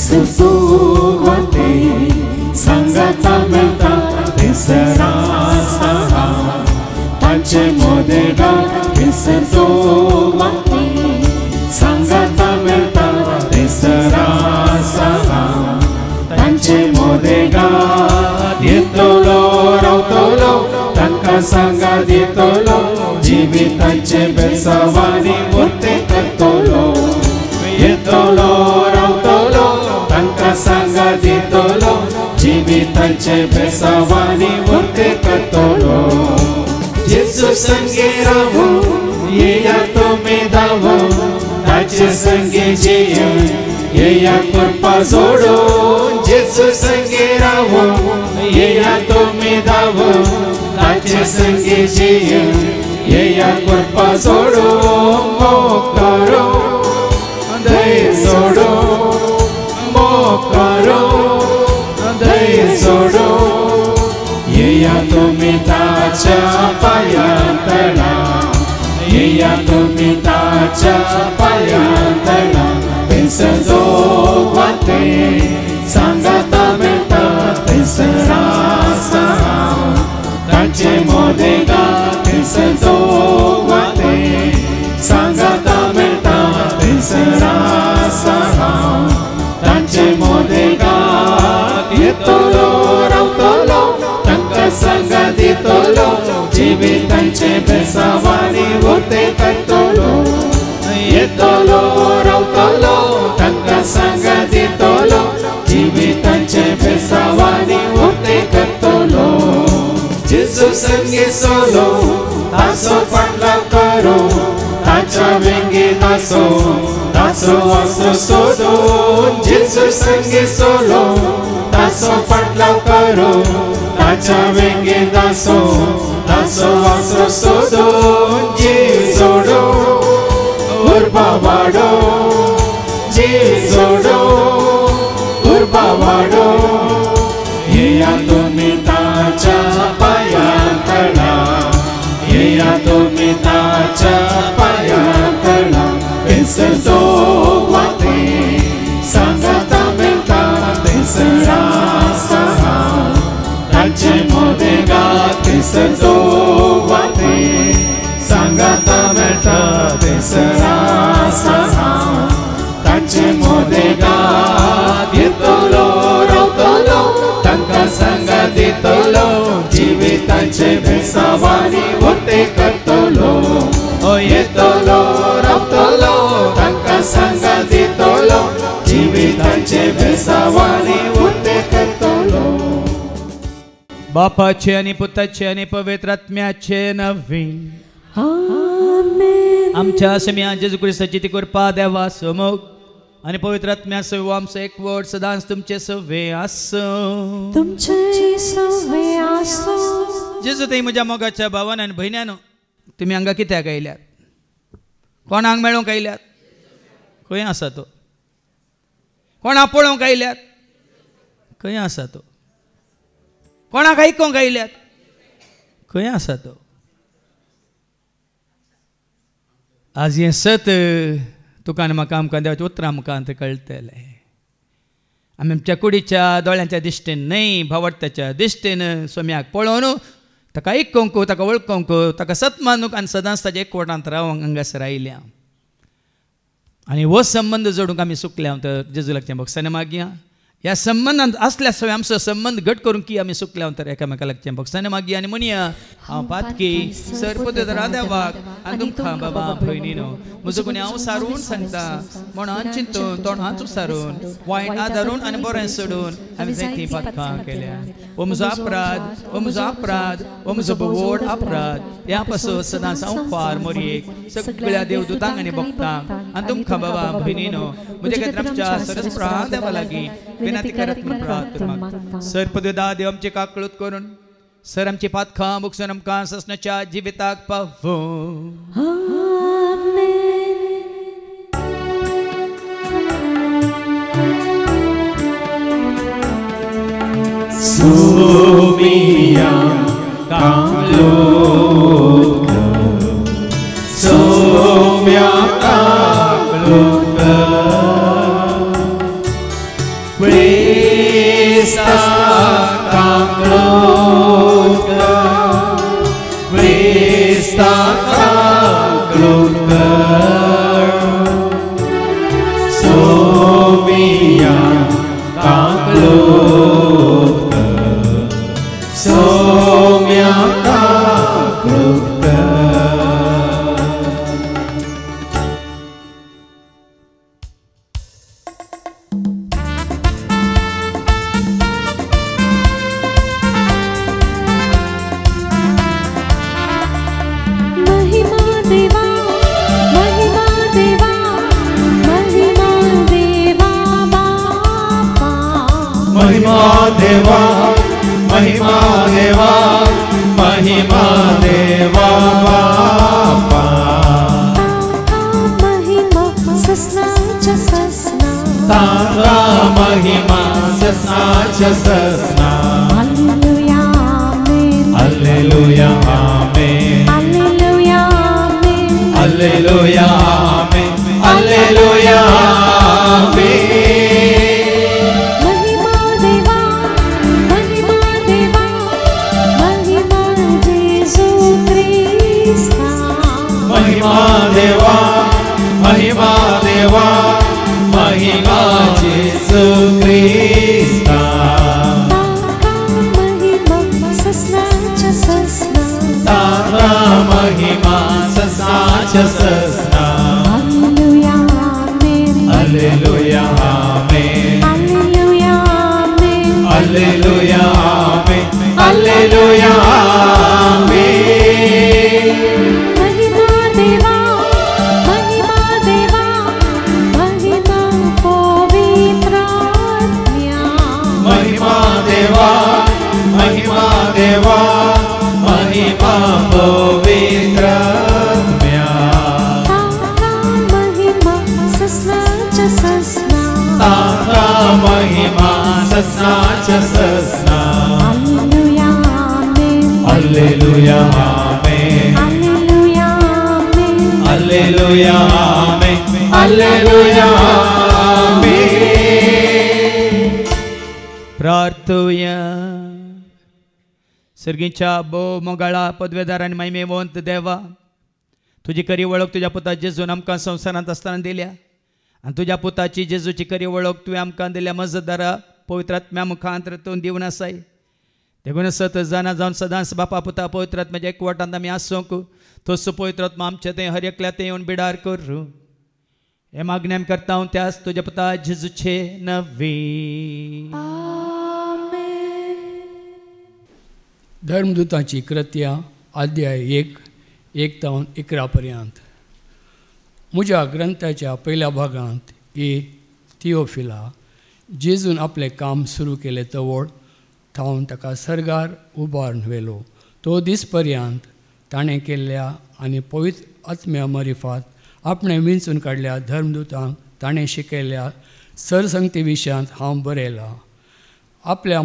सुखवते संगत मिलता तिसरा सहा ताचे मोदेगा सुखवते संगत मिलता तिसरा सहा ताचे मोदेगा दितलो रावतलो तांकां संगा दितलो जीविताचे बेसवानी उरते करतलो येतलो रावतलो तांकां सांगा दितलो जीविताचे बेसवानी उरते करतलो जेजू संगे रावो येया तुमी धावो ताचे संगे जियो येया कृपा जोडून जेजू संगे रावो येया तुमी धावो ताचे संगे जियो येया कृपा जोडून मोकरो दय जोडो मोकरो दय जोडो येया तुमी ताच्या पायांतळा येया तुमी ताच्या पायांतळा बेसजो वाते सांगात मेळटा थंयसरा ताचे मोदेगा थंयसजो वाते सांगात मेळटा थंयसरा ताचे मोदेगा येतलो रावतलो तांकां सांगा दितलो जिवितांचे बेसवानी उरते करतलो येतलो रावतलो तांकां सांगा दितलो जिवितांचे बेसवानी उरते करतलो जेजू संगे सोलो ताचो फाटलाव करो ताच्या वेंगे नाचो ताचो वासो सोदून जेजू संगे सोलो ताचो फाटलाव करो ताच्या वेंगे नाचो ताचो वासो सोदून जीव जोडो उर्बा वाडो जीव जोडो उर्बा वाडो येया तुमी ताच्या पायांतळा येया तुमी ताच्या पायांतळा बेसजो वाते सांगात मेळटा थंयसरा सहा ताचे मोदेगा बेसजो वाते सांगात मेळटा थंयसरा सहा ताचे मोदेगा दितलो रावतलो तांकां सांगा दितलो जिविताचे बेसवानी उरते करतलो येतलो रावतलो तांकां सांगा दितलो जिविताचे बेसवानी उरते करतलो बापाचे आणि पुताचे आणि पवित्र आत्म्याचे नवे आमेन आमच्या समिया जेजू ख्रिस्ताची ती कृपा देवा समोग आणि पवित्र आत्म्या सव आमचो एकवट सदांच तुमचे सवे आसो तुमचे सवे आसो जेजू ते म्हज्या मोगाच्या भावान आनी भयण्यानो तुमी हांगा कित्याक आयल्यात कोणाक मेळोंक आयल्यात खंय आसा तो कोणाक पळोवंक आयल्यात खंय आसा तो कोणाक आयकोंक आयल्यात खंय आसा तो आज हें सत तुका आनी म्हाका आमकां देवाचें उतरां आमकां तें कळटलें आमी आमच्या कुडीच्या दोळ्यांच्या दिश्टेन न्हय भावर्थाच्या दिश्टेन सोम्याक पळोवन ताका आयकोंक ताका वळखोंक ताका सत मानूंक आनी सदांच ताच्या एकवटांत रावंक हांगासर आयल्या आनी हो संबंद जोडूंक आमी सुकल्या तर जेजू लागचें भक्साने मागया ह्या संबंधांत असल्या सवय आमचो संबंध घट करून की आमी सुकल्या तर एकामेका लागचें भक्साने मागया आनी म्हणया हांव पातकी सरपदरा देवाक आनी तुमकां बाबा भयणीनो म्हजो कोणी हांव सारून सांगता मनांत चिंतून तोंडांत उसारून वायट आदारून आनी बरें सोडून हांवें जायतीं पातकां केल्या हो म्हजो अपराध हो म्हजो अपराध हो म्हजो व्हड अपराध ह्या पासून सदांच हांव फार मोरयेक सगळ्या देवदूतांक आनी भक्तांक आनी तुमकां बाबा भयणीनो म्हजे खातीर आमच्या सरस्प्रा देवा लागीं विनंती करत प्रार्थना सरपददा देव आमची काकळूत करून सर आमची पातखां बुकसून आमकां ससनाच्या जिविताक पावो सोमिया काकळूत Saumya काकळूत Krista Krukar Somia Krukar Somia Krukar देवा महिमा देवा महिमा देवा बापा महिमा ससनाच्या ससना तारा महिमा ससनाच्या ससना हालेलुया आमेन हालेलुया आमेन हालेलुया आमेन हालेलुया आमेन हालेलुया आमेन देवा महिमा देवा महिमा येशू ख्रिस्ता महिमा ससनाच्या ससना तारा महिमा ससनाच्या ससना हालेलुया आमेन हालेलुया आमेन हालेलुया आमेन हालेलुया आमेन हालेलुया आमेन महिमा देवा महिमा पवित्रात्म्या महिमा ससनाच्या ससना तारा महिमा ससनाच्या ससना हालेलुया आमेन हालेलुया आमेन हालेलुया आमेन हालेलुया आमेन हालेलुया आमेन प्रार्थूया सर्गीच्या बो मोगाळा पदवेदार आनी महिमेवंत देवा तुजी खरी वळख तुज्या पुता जेजून आमकां संवसारांत आसतना दिल्या आनी तुज्या पुताची जेजूची खरी वळख तुवें आमकां दिल्या मजतदारा पवित्र आत्म्या मुखांतर तूं दिवन आसाय देखून सत जाणा जावन सदांच बापा पुता पवित्र आत्म्याच्या एकवटांत आमी आसूंक तोच पवित्र आत्मा आमचे थंय हर एकल्या थंय येवन बिडार करूं हे मागणी आमी करता हांव त्याच तुज्या पुता जेजूचे नवी धर्मदूतांची कृत्यां अध्याय 1:1 पर्यंत म्हज्या ग्रंथाच्या पयल्या भागांत थियोफिला जेजून आपलें काम सुरू केलें तवळ थावन ताका सर्गार उबारून व्हेलो तो दीस पर्यंत ताणें केल्ल्या आनी पवित्र आत्म्या मरिफात आपणें विंचून काडल्या धर्मदूतांक ताणें शिकयल्ल्या सरसंगती विशयांत हांव बरयलां आपल्या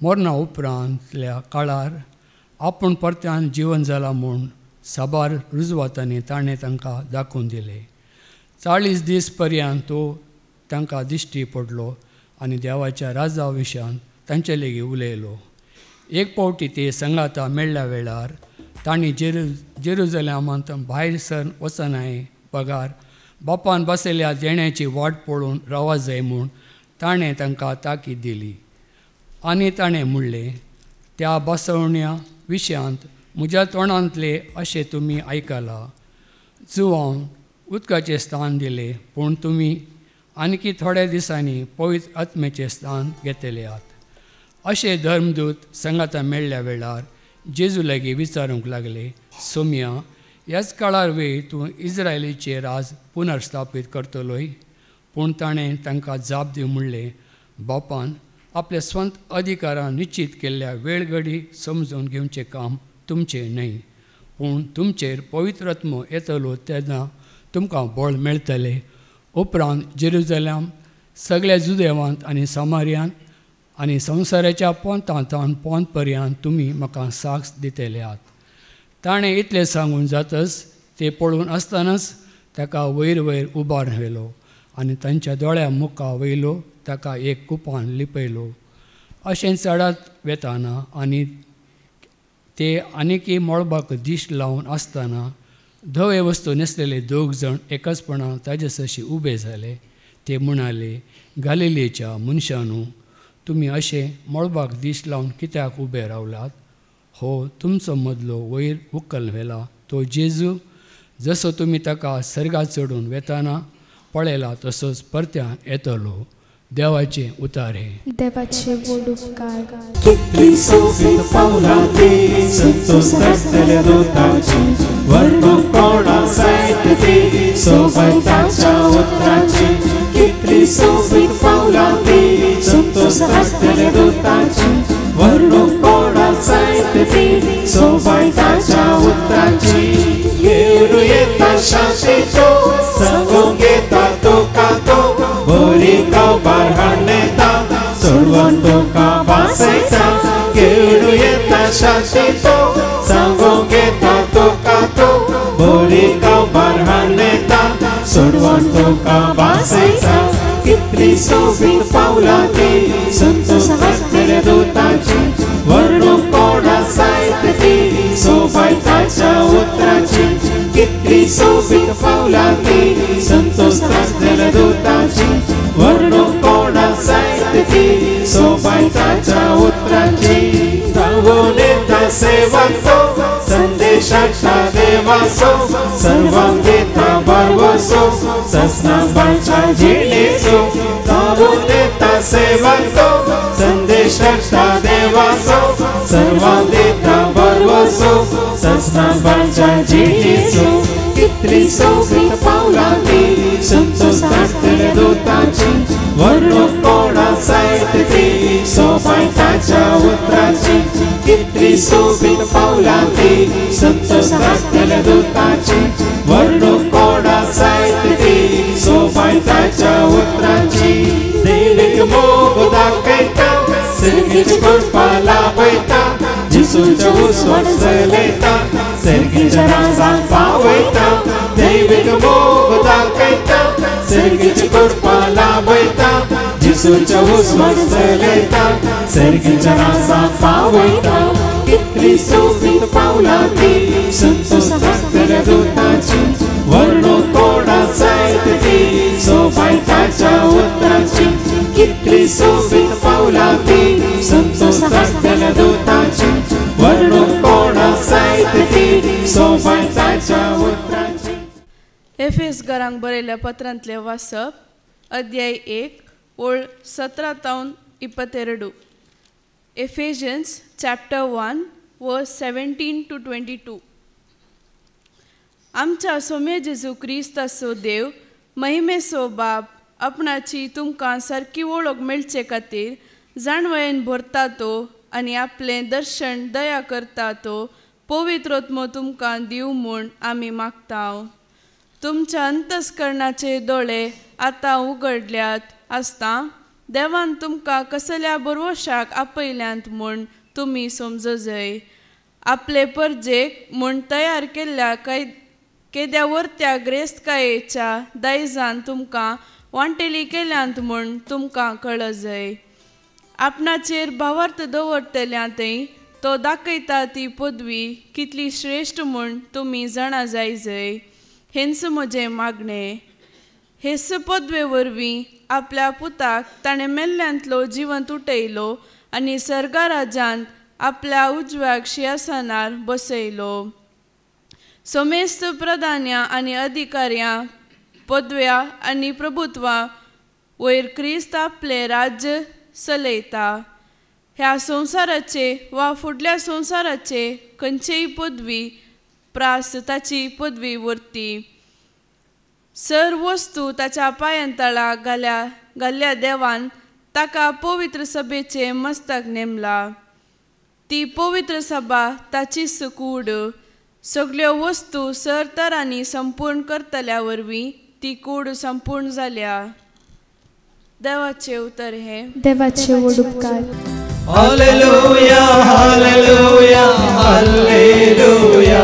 मरणा उपरांतल्या काळार आपूण परत्यान जीवन जाला म्हूण साबार रुजवातांनी ताणें तांकां दाखोवन दिलें 40 दीस पर्यंत तो तांकां दिश्टी पडलो आनी देवाच्या राजा विशयान तांचे लेगीत उलयलो एक पावटी ते संगाता मेळ्ळ्या वेळार तांणी जेरुजलेमांत भायर सर वचनाय पगार बापान बसयल्या जेण्याची वाट पळोवन रावा जाय म्हूण ताणें तांकां ताकीद दिली आनी ताणें म्हणलें त्या बसवण्या विशयांत म्हज्या तोंडांतले अशें तुमी आयकलां जुवांक उदकाचें स्थान दिलें पूण तुमी आनीकी थोड्या दिसांनी पवित्र आत्म्याचें स्थान घेतल्यात अशें धर्मदूत संगाता मेळ्ळ्या वेळार जेजू लागीं विचारूंक लागले सोम्या ह्याच काळार वेळ तूं इस्रायलीचें राज पुनर्स्थापीत करतलोय पूण ताणें तांकां जाप दिवन म्हणलें बापान आपल्या स्वंत अधिकारान निश्चित केल्ल्या वेळघडी समजून घेवचें काम तुमचें न्हय पूण तुमचेर पवित्र आत्मो येतलो तेन्ना तुमकां बळ मेळटलें उपरांत जेरुजलेम सगळ्या जुदेवांत आनी समारियांत आनी संवसाराच्या पोंतांतान पोंत पर्यंत तुमी म्हाका साक्ष दितल्यात ताणें इतलें सांगून जातच ते पळोवन आसतनाच ताका वयर वयर उबारून व्हेलो आनी तांच्या दोळ्या मुखां वयलो ताका एक कुपान लिपयलो अशें चडात वेताना आनी ते आनीकय मळबाक दिश्ट लावन आसतना धवे वस्तू नेसलेले 2 जण एकाचपणान ताजे सशी उबे जाले. ते म्हणाले, गालिलेच्या मनशांनो, तुमी अशे मळबाक दिश्ट लावन कित्याक उबे रावलात? हो तुमचो मदलो वयर उखल व्हेला तो जेजू जसो तुमी ताका सर्गात चडून वेताना पळयला तसोच परत्यान येतलो. देवाचे उतार हे. देवाचे व्हड उपकार. कितली सोबीत पावलां ती संतोष रचलेल्या दोताची, वर्णूंक कोणा जायत ती सोबायताच्या उतराची. कितली सोबीत पावलां ती संतोष रचलेल्या दोताची, वर्णूंक कोणा जायत ती सोबायताच्या उतराची. घेऊन येता शांतीचो सांगूंक येता तुका तो, बरी काबार हाडनेता सोडवून तुका वासयता. घेऊन येता शांतीचो सांगूंक येता तुका तो, बरी काबार हाडनेता सोडवून तुका वासयता. कितली सोबीत पावलां ती संतोष रचलेल्या दोताची, वर्णूंक कोणा जायत ती सोबायताच्या उतराची. कितली सोबीत पावलां ती संतोष रचलेल्या दोताची, वर्णूंक कोणा जायत ती सोबायताच्या उतराची. सांगून येता सेवक तो संदेशाच्या देवाचो, सर्वांक दिता बरवसो सस्नांबाच्या जिणेचो. सांगून येता सेवक तो संदेशाच्या देवाचो, सर्वांक दिता बरवसो सस्नांबाच्या जिणेचो. कितली सोबीत पावलां ती संतोष रचलेल्या दोताची, वर्णूंक कोणा जायत ती सोबायताच्या उतराची. कितली सोबीत पावलां ती संतोष रचलेल्या दोताची, वर्णूंक कोणा जायत ती सोबायताच्या उतराची. देवीक मोग दाखयता सर्गीची कृपा लाभयता, जिसूच्या उसवण चलयता सर्गीच्या राजांक पावयता. देवीक मोग दाखयता सर्गीची कृपा लाभयता, जिसूच्या उसवण चलयता सर्गीच्या राजांक पावयता. कितली सोबीत पावलां ती संतोष रचलेल्या दोताची, वर्णूंक कोणा जायत ती सोबायताच्या उतराची. कितली सोबीत पावलां ती संतोष रचलेल्या दोताची, वर्णूंक कोणा जायत ती सोबायताच्या उतराची. एफेसकारांक बरयल्ल्या पत्रांतले वाचप. अध्याय 1 ओळ 17 ते 22. Ephesians chapter 1 verse 17 to 22. आमच्या सोम्य जेजू क्रिस्ताचो देव महिमेचो बाप आपणाची तुमकां सारकी वळख मेळचे खातीर जाणवयेन भरता तो आनी आपलें दर्शन दया करता तो पवित्र आत्मो तुमकां दिव म्हूण आमी मागतांव. तुमच्या अंतस्करणाचे दोळे आतां उगडल्यात आसता देवान तुमकां कसल्या बरवशाक आपयल्यांत म्हूण तुमी समजजय. आपले परजेक म्हूण तयार केल्ल्या केद्या वर्त्या ग्रेस्तकायेच्या दायजान तुमकां वांटेली केल्यांत म्हूण तुमकां कळजय. आपणाचेर भावार्थ दवरतल्यांतय तो दाखयता ती पदवी कितली श्रेश्ठ म्हूण तुमी जाणा जायजय. हेंच म्हजें मागणें. हेस पदवे वरवीं आपल्या पुताक ताणें मेल्ल्यांतलो जिवंत उठयलो आनी सर्गा राज्यांत आपल्या उजव्याक सिंहासनार बसयलो. सोमेस्त प्रधान्या आनी अधिकाऱ्यां पदव्या आनी प्रभुत्वा वयर क्रिस्त आपले राज्य चलयता. ह्या संवसाराचे वा फुडल्या संवसाराचे खंयचेय पदवी प्रास ताची पदवी व्हरती. सर वस्तू ताच्या पांयांतळा घाल्ल्या देवान ताका पवित्र सभेचे मस्तक नेमला. ती पवित्र सभा ताचीच कूड. सगळ्यो वस्तू सर तरांनी संपूर्ण करतल्या वरवीं ती कूड संपूर्ण जाल्या. देवाचे उतर हे. देवाचे व्हड उपकार. Hallelujah hallelujah hallelujah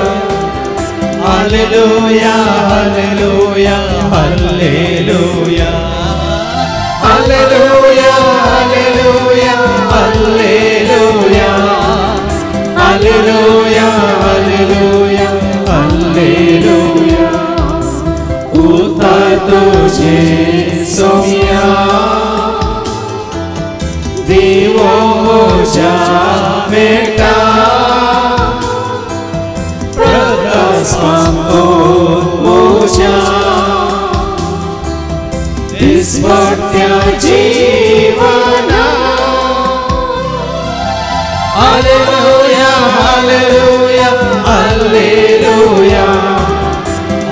hallelujah hallelujah hallelujah hallelujah hallelujah hallelujah hallelujah Hallelujah, hallelujah, hallelujah. Utar tujhe somya, divo moja meta, prakasmam moja, nisvatya jivana. Hallelujah, hallelujah, hallelujah.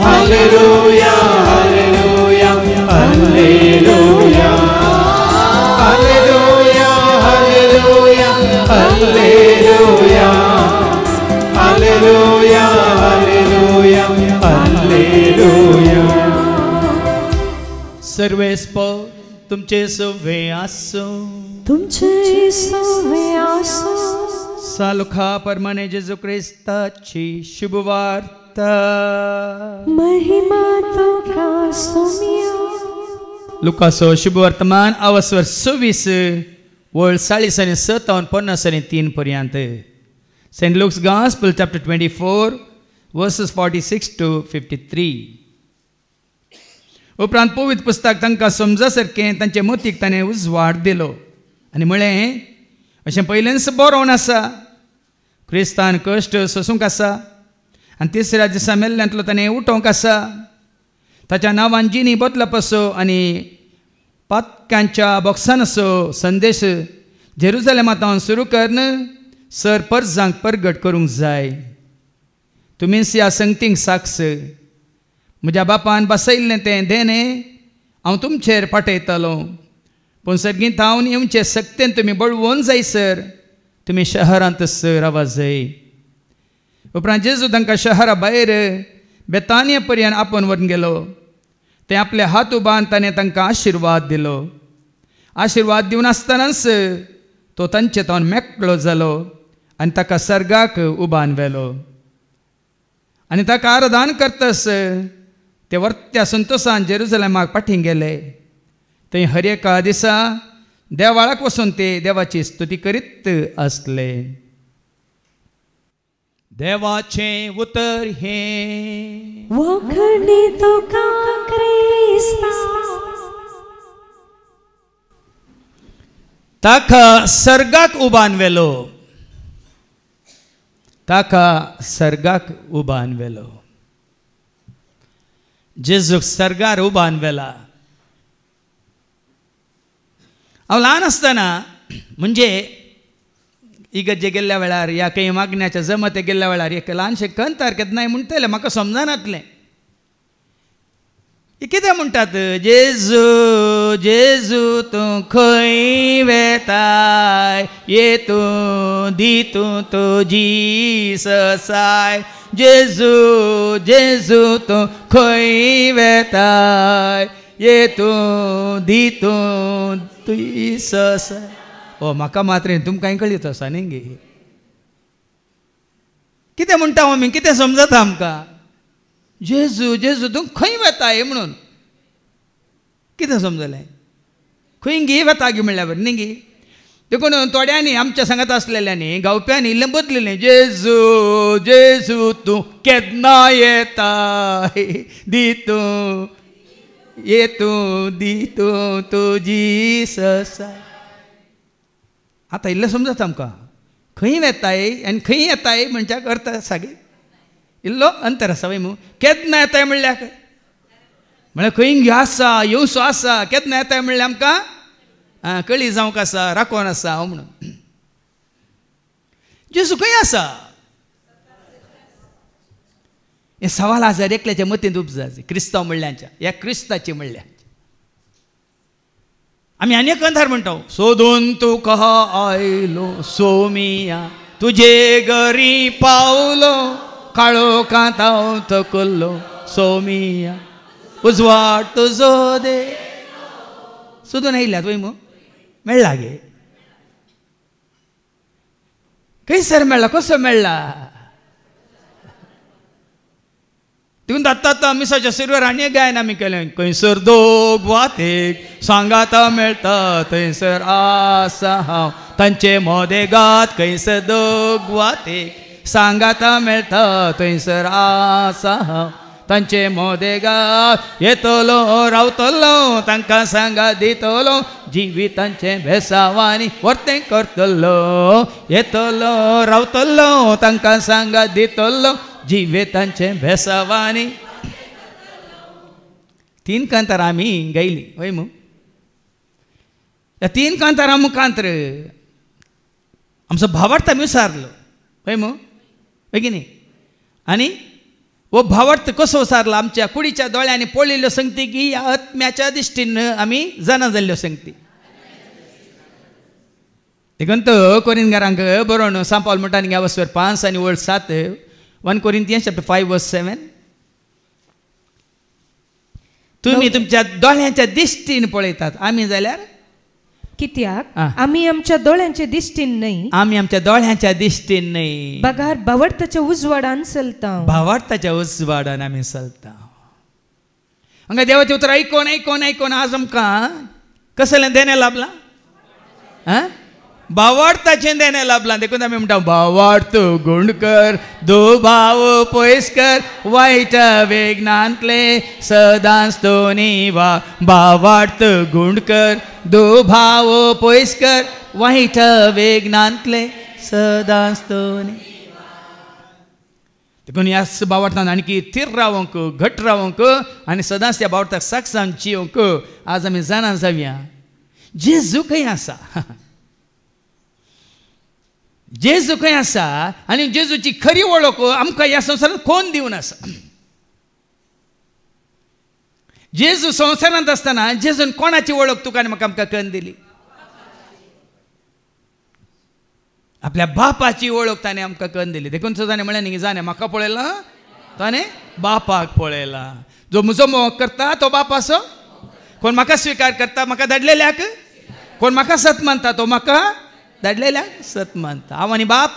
Hallelujah, hallelujah, hallelujah. Hallelujah, hallelujah, hallelujah. Hallelujah, hallelujah, hallelujah. सर्वेस्पो तुमचे सवे आसो, तुमचे सवे आसो. सालुखा परमाने जेजू ख्रिस्ताची शुभवार्ता. महिमा तुका सोमिया. लुकासो शुभवर्तमान अवस्वर 26 वळ 40 आणि 57 50 आणि 3 पर्यंत. Saint Luke's gospel chapter 24 verses 46 to 53. उपरांत पवित्र पुस्तक तांकां समजा सारकें तांचे मतीक ताणें उजवाड दिलो आनी म्हळें अशें पयलेंच बरोवन आसा, क्रिस्तान कश्ट सोसूंक आसा आनी तिसऱ्या दिसा मेल्ल्यांतलो ताणें उठोवंक आसा. ताच्या नांवान जिनी बदलप असो आनी पातक्यांच्या बॉक्सान असो संदेश जेरुजलेमांतल्यान सुरू करन सर परजांक परगट करूंक जाय. तुमीच ह्या संगतींक साक्ष. म्हज्या बापान बसयल्लें तें देणें हांव तुमचेर पाठयतलो, पूण सर्गींत हांव येवचे सक्तेन तुमी बळवून जायसर तुमी शहरांतच रावा जाय. उपरांत जेजू तांकां शहरा भायर बेतानिया पर्यंत आपोवन व्हरून गेलो. ते आपले हात उबारून ताणें तांकां आशिर्वाद दिलो. आशिर्वाद दिवन आसतनाच तो तांचे तावन मेकळो जालो आनी ताका सर्गाक उबारून व्हेलो. आनी ताका आराधन करतस ते वर्त्या संतोशान जेरुजलेमाक फाटीं गेले. थंय हर एका दिसा देवाळाक वचून ते देवाची स्तुती करीत आसले. देवाचें उतर हें वखणी तुका क्रिस्ता. ताका सर्गाक उबारून व्हेलो. ताका सर्गाक उबारून व्हेलो. जेजूक सर्गार उबारून व्हेला. हांव ल्हान आसतना म्हणजे इगर्जे गेल्ल्या वेळार या काही मागण्याच्या जमते गेल्ल्या वेळार एक ल्हानशें कंतार केन्नाय म्हणटलें म्हाका समजनातलें. कितें म्हणटात, जेजू जेजू तूं खंय वेताय, येतूं दितूं तो जीससाय. जेजू जेजू तूं खंय वेताय, येतूं दितूं जीससाय. ओ म्हाका मात्र तुमकां कळीत आसा न्ही गे. कितें म्हणटा आमी, कितें समजता आमकां? जेजू जेजू तूं खंय वेताय म्हणून कितें समजलें? खंय गे वेता गे म्हणल्या बरें न्ही गे. देखून थोड्यांनी आमच्या सांगात आसलेल्यांनी गावप्यांनी इल्लें बदलिल्लें. जेजू जेजू तूं केन्ना येताय, दितूं येतूं दितूं तुजी ससाय. आतां इल्लें समजता आमकां. खंय वेताय आनी खंय येताय म्हणच्याक अर्थ सागे इल्लो अंतर आसा वय मू. केन्ना येताय म्हणल्यार म्हळ्यार खंय घे आसा येवसो आसा. केन्ना येताय म्हणल्यार आमकां कळी जावंक आसा, राखोन आसा हांव म्हणून. जेजू खंय आसा हे सवाल आजार एकल्याच्या मतींत उपजाचे. क्रिस्तांव म्हणल्याच्या ह्या क्रिस्ताची म्हणल्या आमी आनी एक अंधार म्हणटा. सोदून तूं कहा आयलो सोमिया, तुजे घरी पावलो, काळो कांताव थकलो सोमिया, उजवाड तुजो दे. सोदून आयल्यात वय मू मेळ्ळा गे. खंयसर मेळ्ळा, कसो मेळ्ळा? देखून आतां मिसाच्या सिरवर आनी एक गायन आमी केलें. खंयसर दोग वातेक सांगात मेळटा, थंयसर आसा हांव तांचे मोदेगात. खंयसर दोग वातेक सांगाता मेळटा थंयसर आसा हांव तांचे मोदेगांव येतलो रावतलो तांकां सांगात दितलो जिवितांचे भेसावांनी वर्तें करतलो येतलो रावतलो तांकां सांगात दितलो जिवितांचे भेसावांनी 3 कांतारां आमी गायली वय मू ह्या 3 कांतारां मुखांतर आमचो भावार्थ आमी विचारलो वय मू वय की न्ही आनी वो भावार्थ कसो विचारला आमच्या कुडीच्या दोळ्यांनी पळयल्ल्यो संगती की ह्या आत्म्याच्या दिश्टीन आमी जाणा जाल्ल्यो संगती देखून कोरिंथीयांक बरोवन सान पावल म्हणटा न्ही वचवर 5 आनी वळ 7 1 Corinthians chapter 5 verse 7 तुम्ही तुमच्या दोळ्यांच्या दिश्टीन पळयतात आमी जाल्यार कित्याक आमी आमच्या दोळ्यांच्या दिश्टीन न्हय आमी आमच्या दोळ्यांच्या दिश्टीन न्हय बगार भावार्थाच्या उजवाडान चलता भावार्थाच्या उजवाडान आमी चलता हांगा देवाचें उतर आयकोन आयकोन आयकोन आज आमकां कसलें देणें लाभलां भावार्थाचें देणें लाभलां देखून आमी म्हणटा भावार्थ गुणकर दो भाव पयसकर वायट वेगनांतले सदांच दोनी वा भावार्थ गुणकर दो भाव पयसकर वायट वेगनांतले सदांच दोनी देखून ह्या भावार्थान आणकी थीर रावंक घट रावंक आनी सदांच त्या भावार्थाक साक्षान जियोंक आज आमी जाणा जावया जेजू खंय आसा जेजू खंय आसा आनी जेजूची खरी वळख आमकां ह्या संवसारांत कोण दिवन आसा जेजू संवसारांत आसतना जेजून कोणाची वळख तुका आनी म्हाका आमकां करून दिली आपल्या बापाची वळख ताणें आमकां करून दिली देखून ताणें म्हळें न्ही जाणें म्हाका पळयलां ताणें बापाक पळयलां जो म्हजो मोग करता तो बाप आसो कोण म्हाका स्विकार करता म्हाका धाडलेल्याक कोण म्हाका सत मानता तो म्हाका धाडलेल्याक सत मानता हांव आनी बाप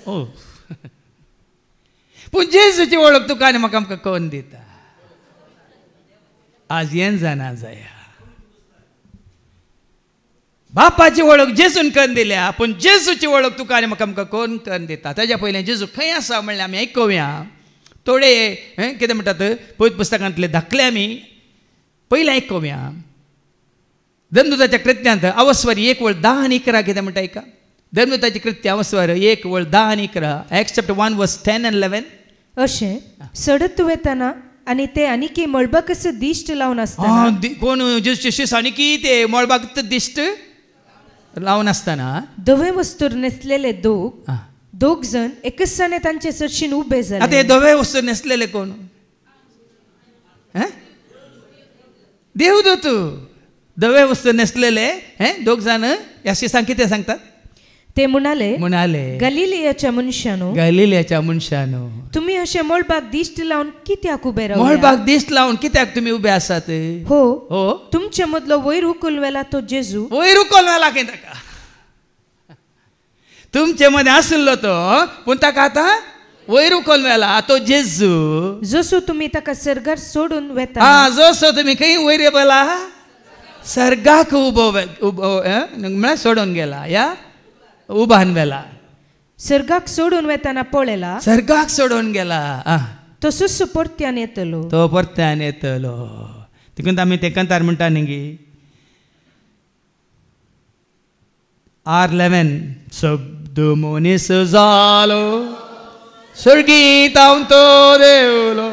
ओ पूण जेजूची वळख तुका आनी म्हाका आमकां कोण दिता आज हें जाणा जाया बापाची वळख जेजून करून दिल्या पूण जेजूची वळख तुका आनी म्हाका आमकां कोण करून दिता ताच्या पयलें जेजू खंय आसा म्हणल्यार आमी आयकुया थोडे कितें म्हणटात पवित्र पुस्तकांतले धाकले आमी पयलें आयकुया धर्मदूताच्या कृत्यांत अवस्वर 1:10 आणि 11 कितें म्हणटा एका धर्मदूताची कृत्य अवस्वर 1:10 आणि 11 Acts chapter 1 verse 10 and 11 अशें सडत वेतना आनी ते आनीकी मळबाक दिश्ट लावन आसतना कोण जेजूचे शिष्य आनीकी ते मळबाक दिश्ट लावन आसतना धवे वस्तूर न्हेसलेले दोग जण एकसाने तांचे चडशीन उबे जाले आतां हे धवे वस्तूर न्हेसलेले कोण देवदूत धवे वस्तू न्हेसलेले दोग जाण ह्या शिष्यांक कितें सांगतात ते म्हणाले गलिलियाच्या मनशानो तुम्ही अशें मळबाक दिश्ट लावन कित्याक उबे रावल्यात मळबाक दिश्ट लावन कित्याक तुमी उबे आसात हो तुमचे मदलो वयर उखल वेला तो जेजू वयर उखल वेला की ताका तुमचे मदें आसलो तो पूण ताका आतां वयर उखल वेला तो जेजू जसो तुमी ताका सर्गार सोडून वेता जसो तुमी खंय वयर वेला सर्गाक उबो म्हळ्यार सोडून गेला या उबान वेला सर्गाक सोडून वेताना पळयला सर्गाक सोडून गेला तसोच परत्यान येतलो तो परत्यान येतलो देखून आमी ते कंतार म्हणटा न्ही R11 शब्द मनीस जालो सर्गीत हांव तो देवलो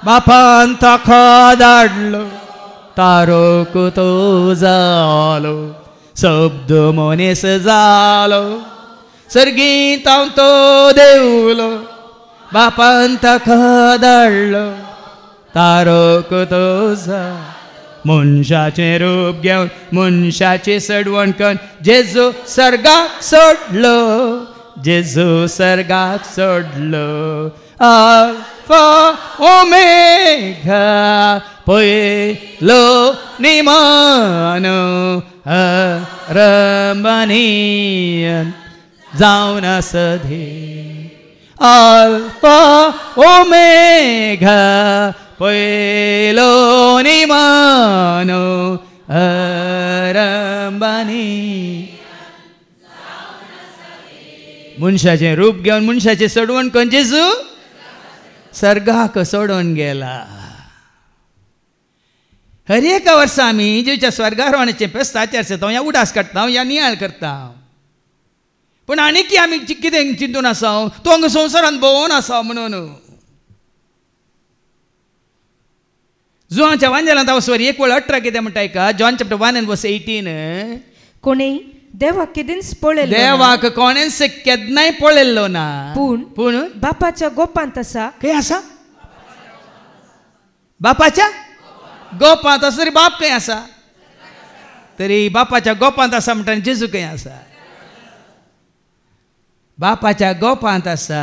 बापान ताका धाडलो तारोक तो जालो शब्द मनीस जालो सर्गीत हांव तो देवलो बापान ताका धाडलो तारोक तो जालो मनशाचें रूप घेवन मनशाची सडवण करून जेजू सर्गाक सोडलो जेजू सर्गाक सोडलो अल्फा ओमेगा पयलो निमानो रंबनीयन जावन सधे अल्फा ओमेगा पयलो निमानो रंबनी मनशाचें रूप घेवन मनशाचें सोडवण करून जेजू सर्गाक सोडून गेला. हर एक वर्सा आमी जेच्या स्वर्गारोहणाचें फेस्त आचरता या उडास काडटा या नियाळ करता. पूण आनीक आमी कितें चिंतून आसा तो हांगा संवसारांत भोंवून आसा म्हणून. जुवांच्या वांजेलांत वचवर 1:18 कितें म्हणटा का जॉन चॅप्टर 1:18 कोणेय देवाक केदींच पळयलो देवाक कोणेंच केन्नाय पळयल्लो ना पूण बापाच्या गोपांत आसा. खंय आसा? बापाच्या गोपांत आसा. तरी बाप खंय आसा? तरी बापाच्या गोपांत आसा म्हणटा जेजू खंय आसा? बापाच्या गोपांत आसा.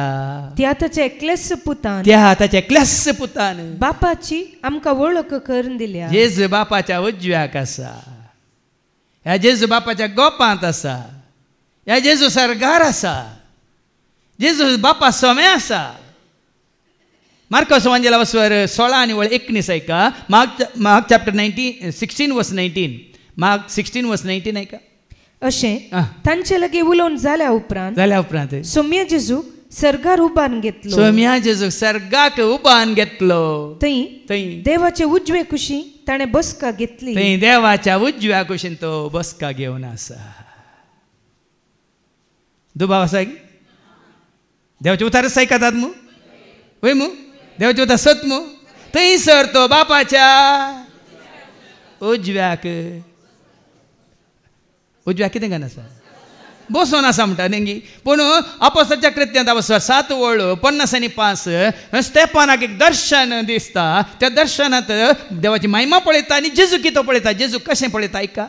त्या ताच्या एकलेस पुतान त्या ताच्या एकलेस पुतान बापाची आमकां वळख करून दिल्या. जेजू बापाच्या उजव्याक आसा. ह्या जेजू बापाच्या गोपांत आसा. ह्या जेजू सर्गार आसा. जेजू बापा सोमे आसा. मार्कोस वांजेला वचवर 16:19 ऐका. मार्क चॅप्टर 16:19 मार्क 16:19 ऐका. अशें तांचे लागीं उलोवन जाल्या उपरांत सोम्या जेजू सर्गार उबान घेतलो. सोम्या जेजू सर्गाक उबान घेतलो. थंय देवाचे उजवे कुशी ताणें बसका घेतली. थंय देवाच्या उजव्या कुशीन तो बसका घेवन आसा. दुबाव आसा की देवाचे उतारच आयकतात मू वय मू देवाचे उतार सत मू. थंयसर तो बापाच्या उजव्याक कितें घान आसा बसोन आसा म्हणटा न्ही. पूण अपोस्तलाच्या कृत्यांत 7:50 स्तेफानाक एक दर्शन दिसता. त्या दर्शनांत देवाची महिमा पळयता आनी जेजू कितें पळयता. जेजू कशें पळयता ऐका.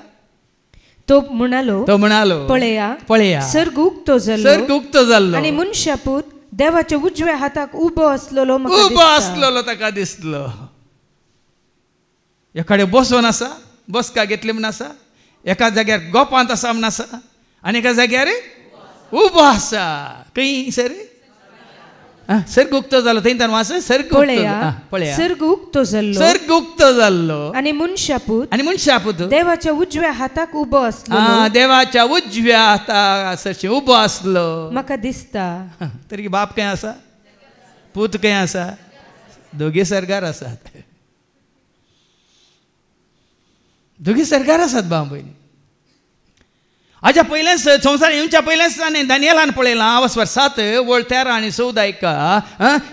तो म्हणालो पळया सर्ग उक्तो जाल्लो आनी मनशापूत देवाच्या उजव्या हाताक उबो आसलेलो ताका दिसलो. एखादे बसोन आसा बसका घेतली म्हण आसा. एका जाग्यार गोपांत आसा म्हण आसा आनी एका जाग्यार उबो आसा. खंय सर सर्ग उक्तो जालो थंय वाच सर्ग उक्तो जाल्लो आनी मनशापूत देवाच्या उजव्या हाताक उबो आसलो. देवाच्या उजव्या हाताक उबो आसलो म्हाका दिसता. तरी बाप खंय आसा पूत खंय आसा? दोगी सर्गार आसात. दोगी सर्गार आसात भाव भयणी. हाच्या पयलेंच संवसार येवच्या पयलेंच ताणें दानियेलान पळयलां. वचवर 7:13 आनी 14 ऐका.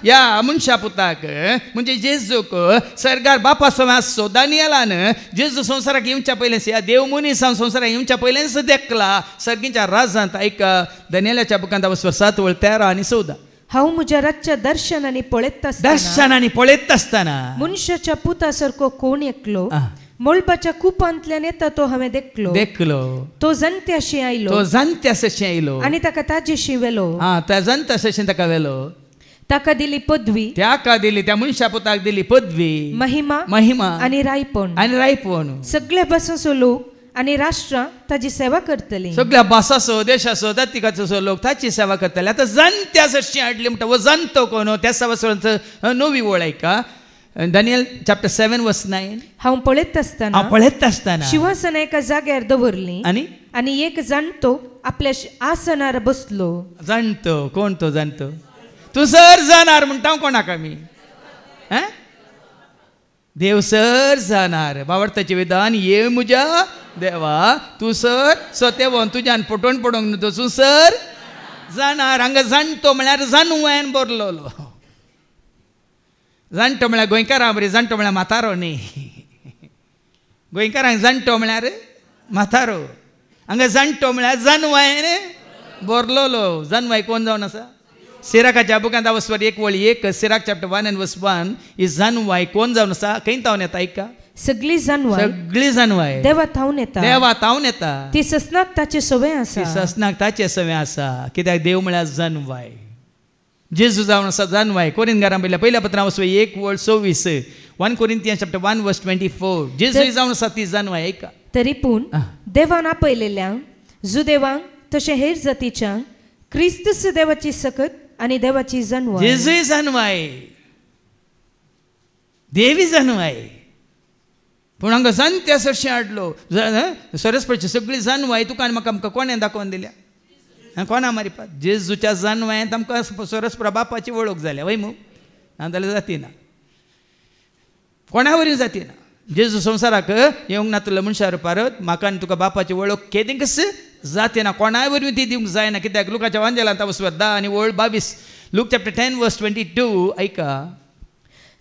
या मनशा पुताक म्हणजे जेजूक सर्गार बापा सोमे आसो. दानियेलान जेजू संवसाराक येवच्या पयलेंच या देव मनीस संवसाराक येवच्या पयलेंच देखला सर्गीच्या राजांत. ऐका दानियेलाच्या बुकांत वचवर 7:13 आनी 14. हांव म्हज्या रातच्या दर्शनांनी पळयत आसतना मनशाच्या पुता सारको कोण एकलो मोळपाच्या कुपांतल्यान येता तो हांवें देखलो. तो जाणत्याशी आयलो आनी ताका ताजेशी वेलो. जाणत्याशी ताका वेलो. ताका दिली पदवी. त्या मनशा पुताक दिली पदवी महिमा आनी रायपण. सगळ्या भासाचो लोक आनी राष्ट्रां ताची सेवा करतली. सगळ्या भासाचो देशाचो जातीकाचो लोक ताची सेवा करतले. आतां जाणत्या सशी हाडली म्हणटा वो जाणतो कोण त्या सेवा नवी वळ ऐका. दानियल चॅप्टर 7:9 हांव पळयत आसतना शिवासनां एका जाग्यार दवरली आनी एक जाणतो आपल्या आसनार बसलो. जाणतो कोण तो जाणतो? तूं सर जाणार म्हणटा कोणाक आमी देव सर जाणार. बावडताचें विधान ये म्हज्या देवा तूं सर सतेवन तुज्यान पटोवन पडोवंक न्हू तूं सर जाणार. हांगा जाणतो म्हळ्यार जानवायन बरलोलो. जाणटो म्हळ्यार गोंयकारां बरी जाणटो म्हळ्यार म्हातारो न्ही. गोंयकारांक जाणटो म्हळ्यार म्हातारो. हांगा जाणटो म्हळ्यार जानवायन बरलोलो. जानवाय कोण जावन आसा? सिराकाच्या बुकांत वचवर 1:1 सिराक चॅप्टर 1:1 ही जानवाय कोण जावन आसा? खंय तावन येता ऐका. सगळी जानवाय देवा थावन येता. ती ससनाक ताचे सवय आसा. कित्याक देव म्हळ्यार जानवाय. जेजू जावन आसा जानवाय. कोरिंथीकारां पहिल्या पत्रांत वचवर 1:26 1 Corinthians chapter 1:24 जेजू जावन आसा ती जानवाय ऐका. तरी पूण देवान आपयलेल्यांक जुदेवांक तशें हेर जातीच्यांक क्रिस्तस देवाची सकत आनी देवाची जानवाय. जेजू जानवाय देवी जानवाय. पूण हांगा जाणत्या सरशी हाडलो. सरस्वतीची सगळी जानवाय तुका आनी म्हाका आमकां कोणें दाखोवन दिल्या? कोणा मारिपात जेजूच्या जन्मांत आमकां परस्पर बापाची वळख जाल्या वय मू नाजाल्यार जातीना कोणा वरवीं जातीना जेजू संवसाराक येवंक नातलो मनशार परत म्हाका आनी तुका बापाची वळख केदींकच जातीना कोणाय वरवीं ती दिवंक जायना कित्याक लुकाच्या वांजेलांत वचपात 10 आनी वळ 22 लूक चॅप्टर 10 वर्स 22 ऐका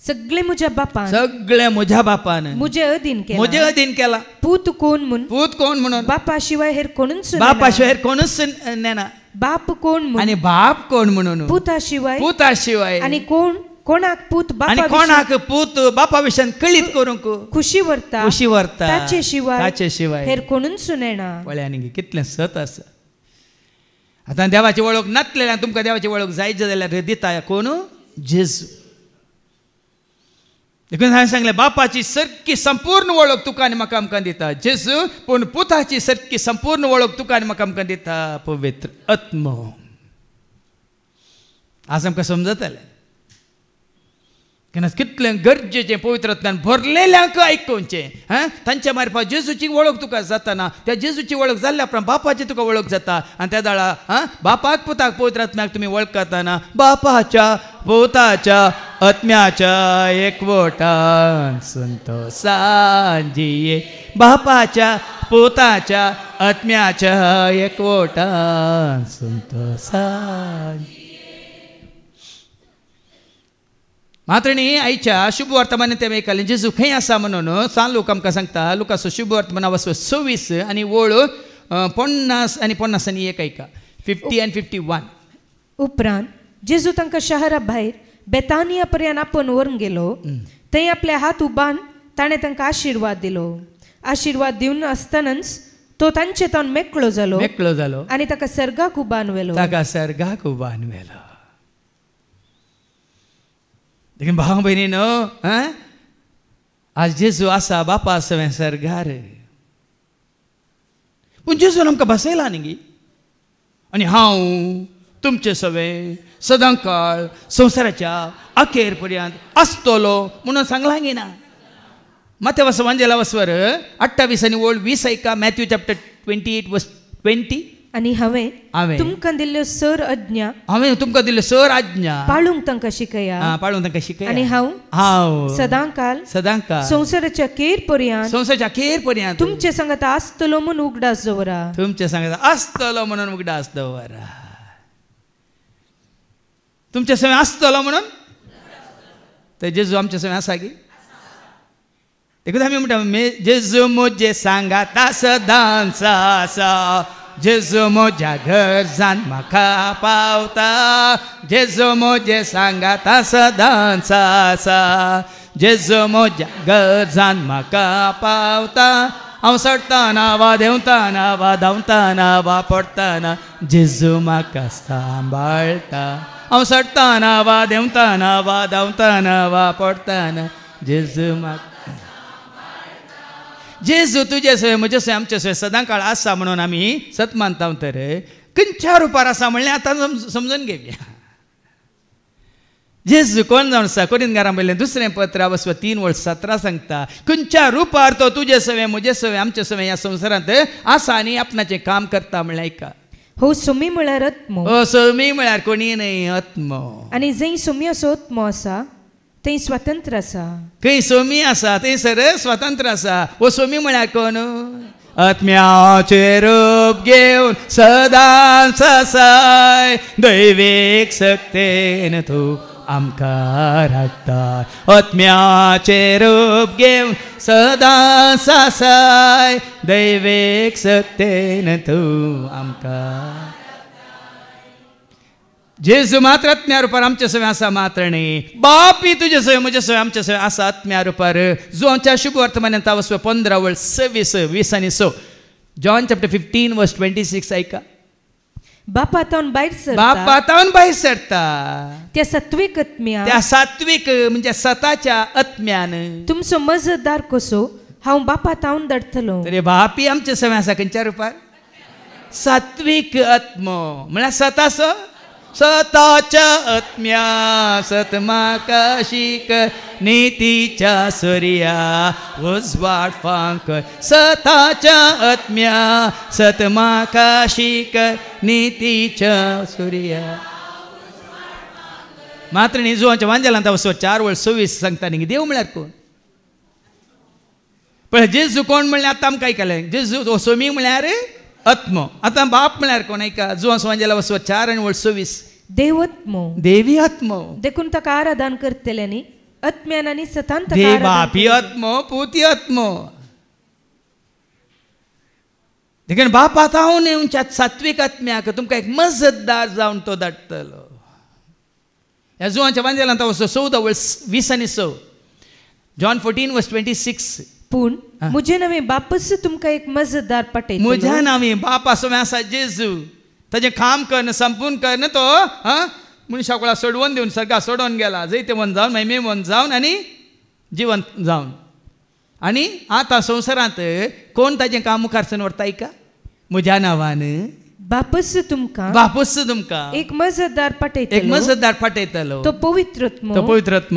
सगळे म्हज्या बापान सगळे म्हज्या बापान म्हजे अधीन केला पूत कोण म्हणून बापा शिवाय हेर कोणूच नेना बाप कोण म्हणून आणि बाप कोण म्हणून पुता शिवाय आणि कोणाक पूत बापा विशयान कळीत करूंक खुशी व्हरता ताचे शिवाय हेर कोणूच नेना पळय कितलें सत आसा आतां देवाची वळख नासलेल्यान तुमकां देवाची वळख जायत जाल्यार दिता कोण जेजू देखून हांवें सांगलें बापाची सारकी संपूर्ण वळख तुका आनी म्हाका आमकां दिता जेजू पूण पुताची सारकी संपूर्ण वळख तुका आनी म्हाका आमकां दिता पवित्र आत्मो आज आमकां समजतलें कित्याक कितलें गरजेचें पवित्र आत्म्यान भरलेल्यांक आयकुचें तांच्या मार्फत जेजूची वळख तुका जाताना त्या जेजूची वळख जाल्ल्या उपरांत बापाची तुका वळख जाता आनी त्या दाळा बापाक पुताक पवित्र आत्म्याक तुमी वळखताना बापाच्या पुताच्या आत्म्याच्या एकवटान संतोषान जिये बापाच्या पुताच्या आत्म्याच्या एकवटान संतोषान मात्र न्ही आयच्या शुभ वर्तमानांत तें आयकलें जेजू खंय आसा म्हणून सांग लोक आमकां सांगता लुकाचो शुभ वर्तमान वचो 26 आनी वळ 50 आनी 50 आनी 1 ऐका 50 आनी 51 उपरांत जेजू तांकां शहरा भायर बेतानिया पर्यंत आपोवन व्हरून गेलो थंय आपले हात उबान ताणें तांकां आशिर्वाद दिलो आशिर्वाद दिवन आसतनाच तो तांचे तोंड मेकळो जालो आनी ताका सर्गाक उबान व्हेलो देखीन भाव भयणीनो आज जेजू आसा बापा सवें सर्गार पूण जेजून आमकां बसयला न्ही आनी हांव तुमचे सवें सदांकाळ संवसाराच्या अखेर पर्यंत आसतलो म्हणून सांगलां गी ना माते वांजेला वसवर 28 आनी वळ 20 ऐका मॅथ्यू चॅप्टर 28 वर्स 20 आनी हांवें तुमकां दिल्ल्यो सर आज्ञा पाळूंक तांकां शिकया आनी हांव सदांकाळ संवसाराच्या अखेर पर्यंत तुमचे सांगात आसतलो म्हणून उगडास दवरा तुमचे सवें आसतलो म्हणून तर जेजू आमचे सवें आसा गी देखून आमी म्हणटा जेजू म्हजे सांगाता सदांच आसा जेजू म्हज्या घर जान म्हाका पावता जेजू म्हजे सांगाता सदांच आसा जेजू म्हज्या घर जान म्हाका पावता हांव सडटाना वा देंवताना वा धांवताना वा पडटाना जेजू म्हाका सांबाळटा हांव सडटाना वा देंवताना वा धांवताना वा पडटाना जेजू म्हाका जेजू तुजे सवें म्हजे सवें आमचे सवें सदांकाळ आसा म्हणून आमी सत मानता तर खंयच्या रुपार आसा म्हणलें आतां समजून घेवया जेजू कोण जावन आसा कोरिंथीकारां बरयलें दुसरें पत्र वचप 3 वळ 17 सांगता खंयच्या रुपार तो तुजे सवें म्हजे सवें आमचे सवें ह्या संवसारांत आसा आनी आपणाचें काम करता म्हणलें ऐका हो सोमी म्हळ्यार आत्मो सोमी म्हळ्यार कोणी न्हय आत्मो आनी जंय सोमी असो आत्मो आसा थंय स्वतंत्र आसा खंय सोमी आसा थंयसर स्वतंत्र आसा हो सोमी म्हळ्यार कोण आत्म्याचें रूप घेवन सदांच आसाय दैवीक शक्तीन तूं आमकां राखता आत्म्याचें रूप घेवन सदांच आसाय दैवीक शक्तीन तूं आमकां जेजू मात्र आत्म्या रुपार आमचे सवें आसा मात्र न्ही बापी तुजे सवें म्हजे सवें आमचे सवें आसा आत्म्या रुपार जो आमच्या शुभ वर्तमानांत वचप 15 वळ 26 20 आनी 6 जॉन चॅप्टर 15 वर्स 26 ऐका बापा तावन भायर सरता त्या सात्विक म्हणजे सताच्या आत्म्यान तुमचो मजतदार कसो हांव बापा तावन धाडटलो तरी बापी आमचे सवें आसा खंयच्या रुपार सात्विक आत्मो म्हळ्यार सतासो सताच्या आत्म्या सतमाका शिक नीतीच्या सूर्या उजवाड फांक सताच्या आत्म्या सतमाका शिक नीतीच्या सूर्या मात्र न्ही जुवांच्या वांजेलांत वचो 4:26 सांगता न्ही देव म्हळ्यार कोण पण जेजू कोण म्हणल्यार आतां आमकां आयकलें जेजू सोमी म्हळ्यार आत्मो आतां बाप म्हळ्यार कोण ऐका जुवां वांजेला वचो 4:26 देवत्मो देवी आत्मो देखून ताका आराधन करतल्यांनी आत्म्यान आनी सतान देव बापी आत्मो पुती आत्मो देखून बाप आतां हांव न्ही सात्वीक आत्म्याक तुमकां एक मजतदार जावन तो धाडटलो ह्या जुवांच्या वांजेलांत वचो 14:20 जॉन 14:26 पूण म्हजे नवे बापस तुमकां एक मजतदार पाठयतलो म्हज्या नांवी बाप आसूं आसा जेजू ताजें काम करन संपून करन तो मनशाक सोडवून दिवन सर्गा सोडून गेला जैते वन जावन महिमे वन जावन आनी जिवंत जावन आनी आतां संवसारांत कोण ताजें काम मुखार व्हरता का म्हज्या नांवान बापस तुमकां एक मजतदार पाठयतलो तो पवित्रत्मो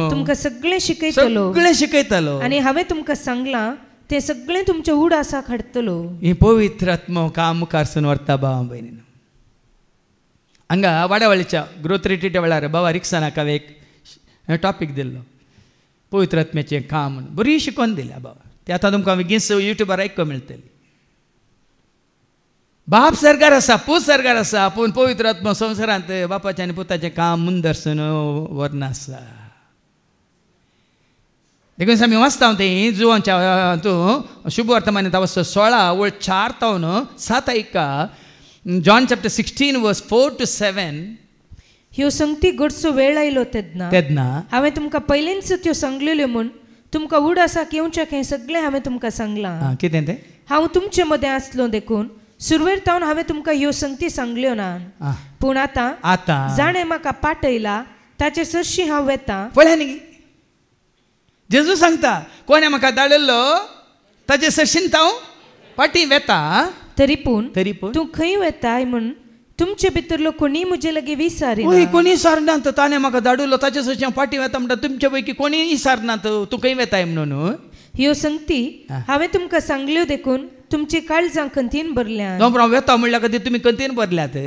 तुमकां सगळें शिकयतलो आनी हांवें तुमकां सांगलां तें सगळें तुमच्या उडासाक हाडटलो ही पवित्रत्मो काम मुखार व्हरता भावा भयणीनो हांगा वाड्यावळीच्या ग्रोथ रिट्रीटा वेळार बाबा रिक्सानाक हांवें एक टॉपीक दिल्लो पवित्रत्म्याचें काम म्हणून बरी शिकोवन दिल्या बाबा तें आतां तुमकां बेगीन युट्यूबार आयकूंक मेळटली बाप सरकार आसा पूत सरकार आसा पूण पवित्र आत्मा संवसारांत बापाचें आनी पुताचें काम मुंदरसून व्हरना आसा देखून आमी वाचता तें जुवांच्या हातूं शुभ वर्तमान 16:4-7 ऐका जॉन चॅप्टर 16:4-7 ह्यो संगती घडचो वेळ आयलो तेन्ना हांवें तुमकां पयलींच त्यो सांगलेल्यो म्हूण तुमकां उडासाक येवचें हें सगळें हांवें तुमकां सांगलां कितें तें हांव तुमचे मदें आसलो देखून सुरवेर तावन हांवें तुमकां ह्यो संगती सांगल्यो ना पूण आतां जाणें म्हाका पाठयला ताचे सरशी हांव वेतां पळय न्ही जेजू सांगता कोणें म्हाका धाडिल्लो ताचे सरशीन हांव पाटी वेता तरी पूण तूं खंय वेताय म्हूण तुमचे भितरलो कोणी म्हजे लागीं विचारिना कोणी विचारनात ताणें म्हाका धाडिल्लो ताचे सरशी हांव पाटी वेता म्हणटा तुमचे पैकी कोणी विचारनात तूं खंय वेताय म्हणून ह्यो संगती हांवें तुमकां सांगल्यो देखून तुमची काळजां कंतीन भरल्यात हांव वेता म्हणल्यार कधी तुमी कंतीन भरल्यात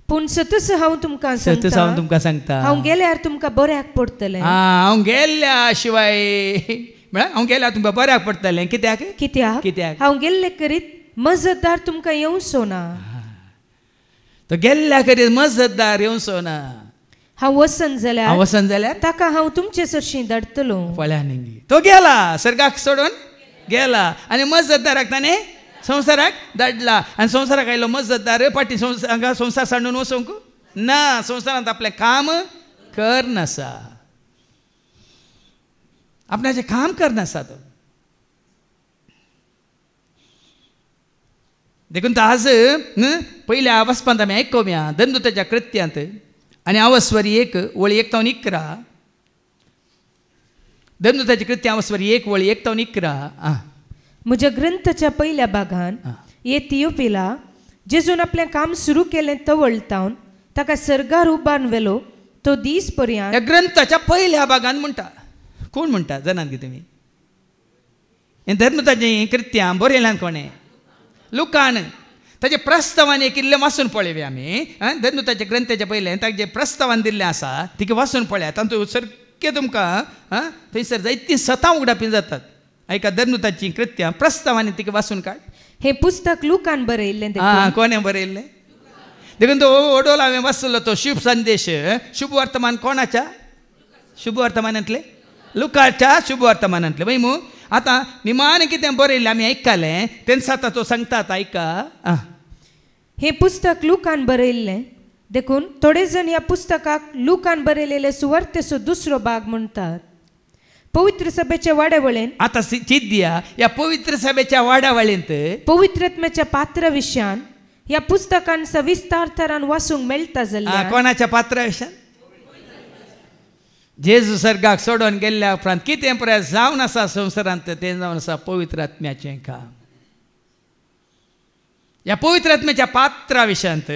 पूण सतस हांव तुमकां सांगता हांव गेल्यार तुमकां बऱ्याक पडटलें हांव गेल्ल्या शिवाय म्हळ्यार हांव गेल्यार तुमकां बऱ्याक पडटलें कित्याक हांव गेल्ले करीत मजतदार तुमकां येवचो ना तो गेल्ल्या करीत मजतदार येवचो ना हांव वसन जाल्यार ताका हांव तुमचे सरशी धाडटलो पळया न्ही तो गेला सर्गाक सोडून गेला आनी मजतदाराक ताणें संवसाराक धाडला आनी संवसाराक आयलो मजतदार पाटी संवसार सांडून वचोंक ना संवसारांत आपलें काम करनासा आपणाचें काम करनासा तो देखून आज पयल्या वचपांत आमी आयकोवया दंदुताच्या कृत्यांत आनी आवस्वरी 1:1-11 दंदुताची कृत्य आवस्वरी 1:1-11 म्हज्या ग्रंथाच्या पयल्या भागान हे थियोफिला जेजून आपलें काम सुरू केलें तो वळतावन ताका सर्गार उबारून व्हेलो तो दीस पर्यंत ह्या ग्रंथाच्या पयल्या भागान म्हणटा कोण म्हणटा जाणात की तुमी हें धर्मताचें कृत्यां बरयलां कोणें लुकान ताचे प्रस्तावान एक इल्लें वाचून पळयया आमी धर्मताच्या ग्रंथाच्या पयलें ताका जें प्रस्तावान दिल्लें आसा तिका वाचून पळया तातूंत सारकें तुमकां थंयसर जायतीं सतां उगडापी जातात ऐका धर्मताची कृत्यां प्रस्तावान तिका वाचून काड हें पुस्तक लुकान बरयल्लें कोणें बरयल्लें देखून तो ओडोल हांवें वाचलो तो शुभ संदेश शुभ वर्तमान कोणाच्या शुभ वर्तमानांतले लुकाच्या शुभ वर्तमानांतले वय मू आतां निमाण कितें बरयल्लें आमी आयकलें तेन्ना आतां तो सांगतात ऐका हें पुस्तक लुकान बरयल्लें देखून थोडे जण ह्या पुस्तकाक लुकान बरयलेले सुवार्थेचो दुसरो भाग म्हणटात पवित्र सभेच्या वाड्यावळेन आतां चित दिया ह्या पवित्र सभेच्या वाड्यावळेंत पवित्रत्म्याच्या पात्रा विशयान ह्या पुस्तकान सविस्तार तरान वाचूंक मेळटा जाल्यार कोणाच्या पात्रा विशयान जेजू सर्गाक सोडून गेल्ल्या उपरांत कितें पर्याय जावन आसा संवसारांत तें जावन आसा पवित्र आत्म्याचें काम ह्या पवित्र आत्म्याच्या पात्रा विशयांत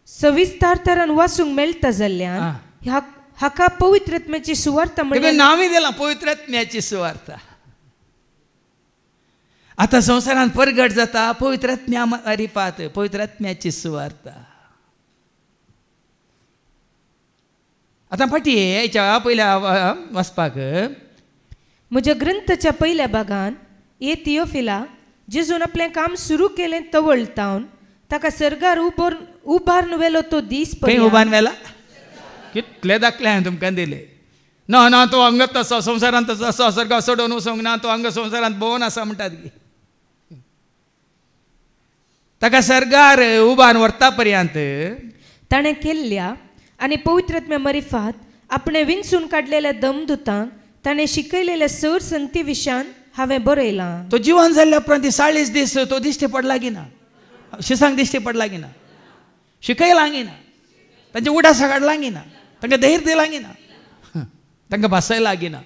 सविस्तार तरान वाचूंक मेळटा जाल्यार हाका पवित्र आत्म्याची सुवार्ता म्हणजे नावी दिला पवित्र आत्म्याची सुवार्ता. आता संसारात परगट जाता पवित्र आत्म्या रिपात पवित्र आत्म्याची सुवार्ता. आता फाटी याच्या पहिल्या वाचपाक म्हज्या ग्रंथाच्या पहिल्या भागान हे थियोफिला जेजून आपलें काम सुरू केलें तवळतावन ताका सर्गार उबारून वेलो तो दीस उबारून वेला कितले दाखले हांवें तुमकां दिले. ना ना तो हांगा तसो संवसारांत तसो सर्गा सोडून वचोंक ना तो हांगा संवसारांत भोंवन आसा म्हणटात गे. ताका सर्गार उबारून व्हरता पर्यंत ताणें केल्ल्या आनी पवित्र आत्म्या मरिफात आपणे विंचून काडलेल्या दमदुतांक ताणें शिकयलेल्या सर संगती विशयान हांवें बरयलां. तो जिवन जाल्ल्या उपरांत 40 दीस तो दिश्टी पडला गी ना, शिसांक दिश्टी पडला गी ना, शिकयलां गी ना, तांचे उडासा काडलां गी ना, तांकां धैर्य दिलां गी ना, तांकां बसयलां गी ना.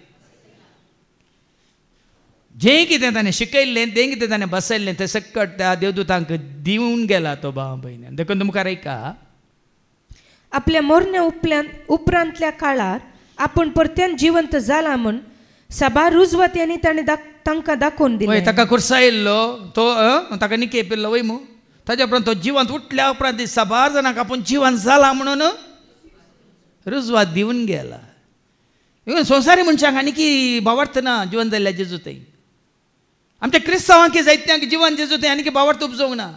जें कितें ताणें शिकयल्लें तें कितें ताणें बसयल्लें तें सकट त्या देवदूतांक दिवन गेला तो भाव भयण्यान. देखून मुखार ऐका आपल्या मरण्या उपरांतल्या काळार आपूण परत्यान जिवंत जाला म्हूण साबार रुजवात्यांनी ताणें तांकां दाखोवन दिलें. ताका कुर्सायल्लो तो ताका निके पिल्लो वय मू ताच्या उपरांत तो जिवंत उठल्या उपरांत साबार जाणांक आपूण जिवंत जाला म्हणून रुजवात दिवन गेला. संवसारी मनशांक आनीकी भावार्थ ना जिवंत जाल्ल्या जेजू थंय. आमच्या क्रिस्तांवांक जायत्यांक जिवन जेजू थंय आनीकी भावार्थ उपजोवंक ना.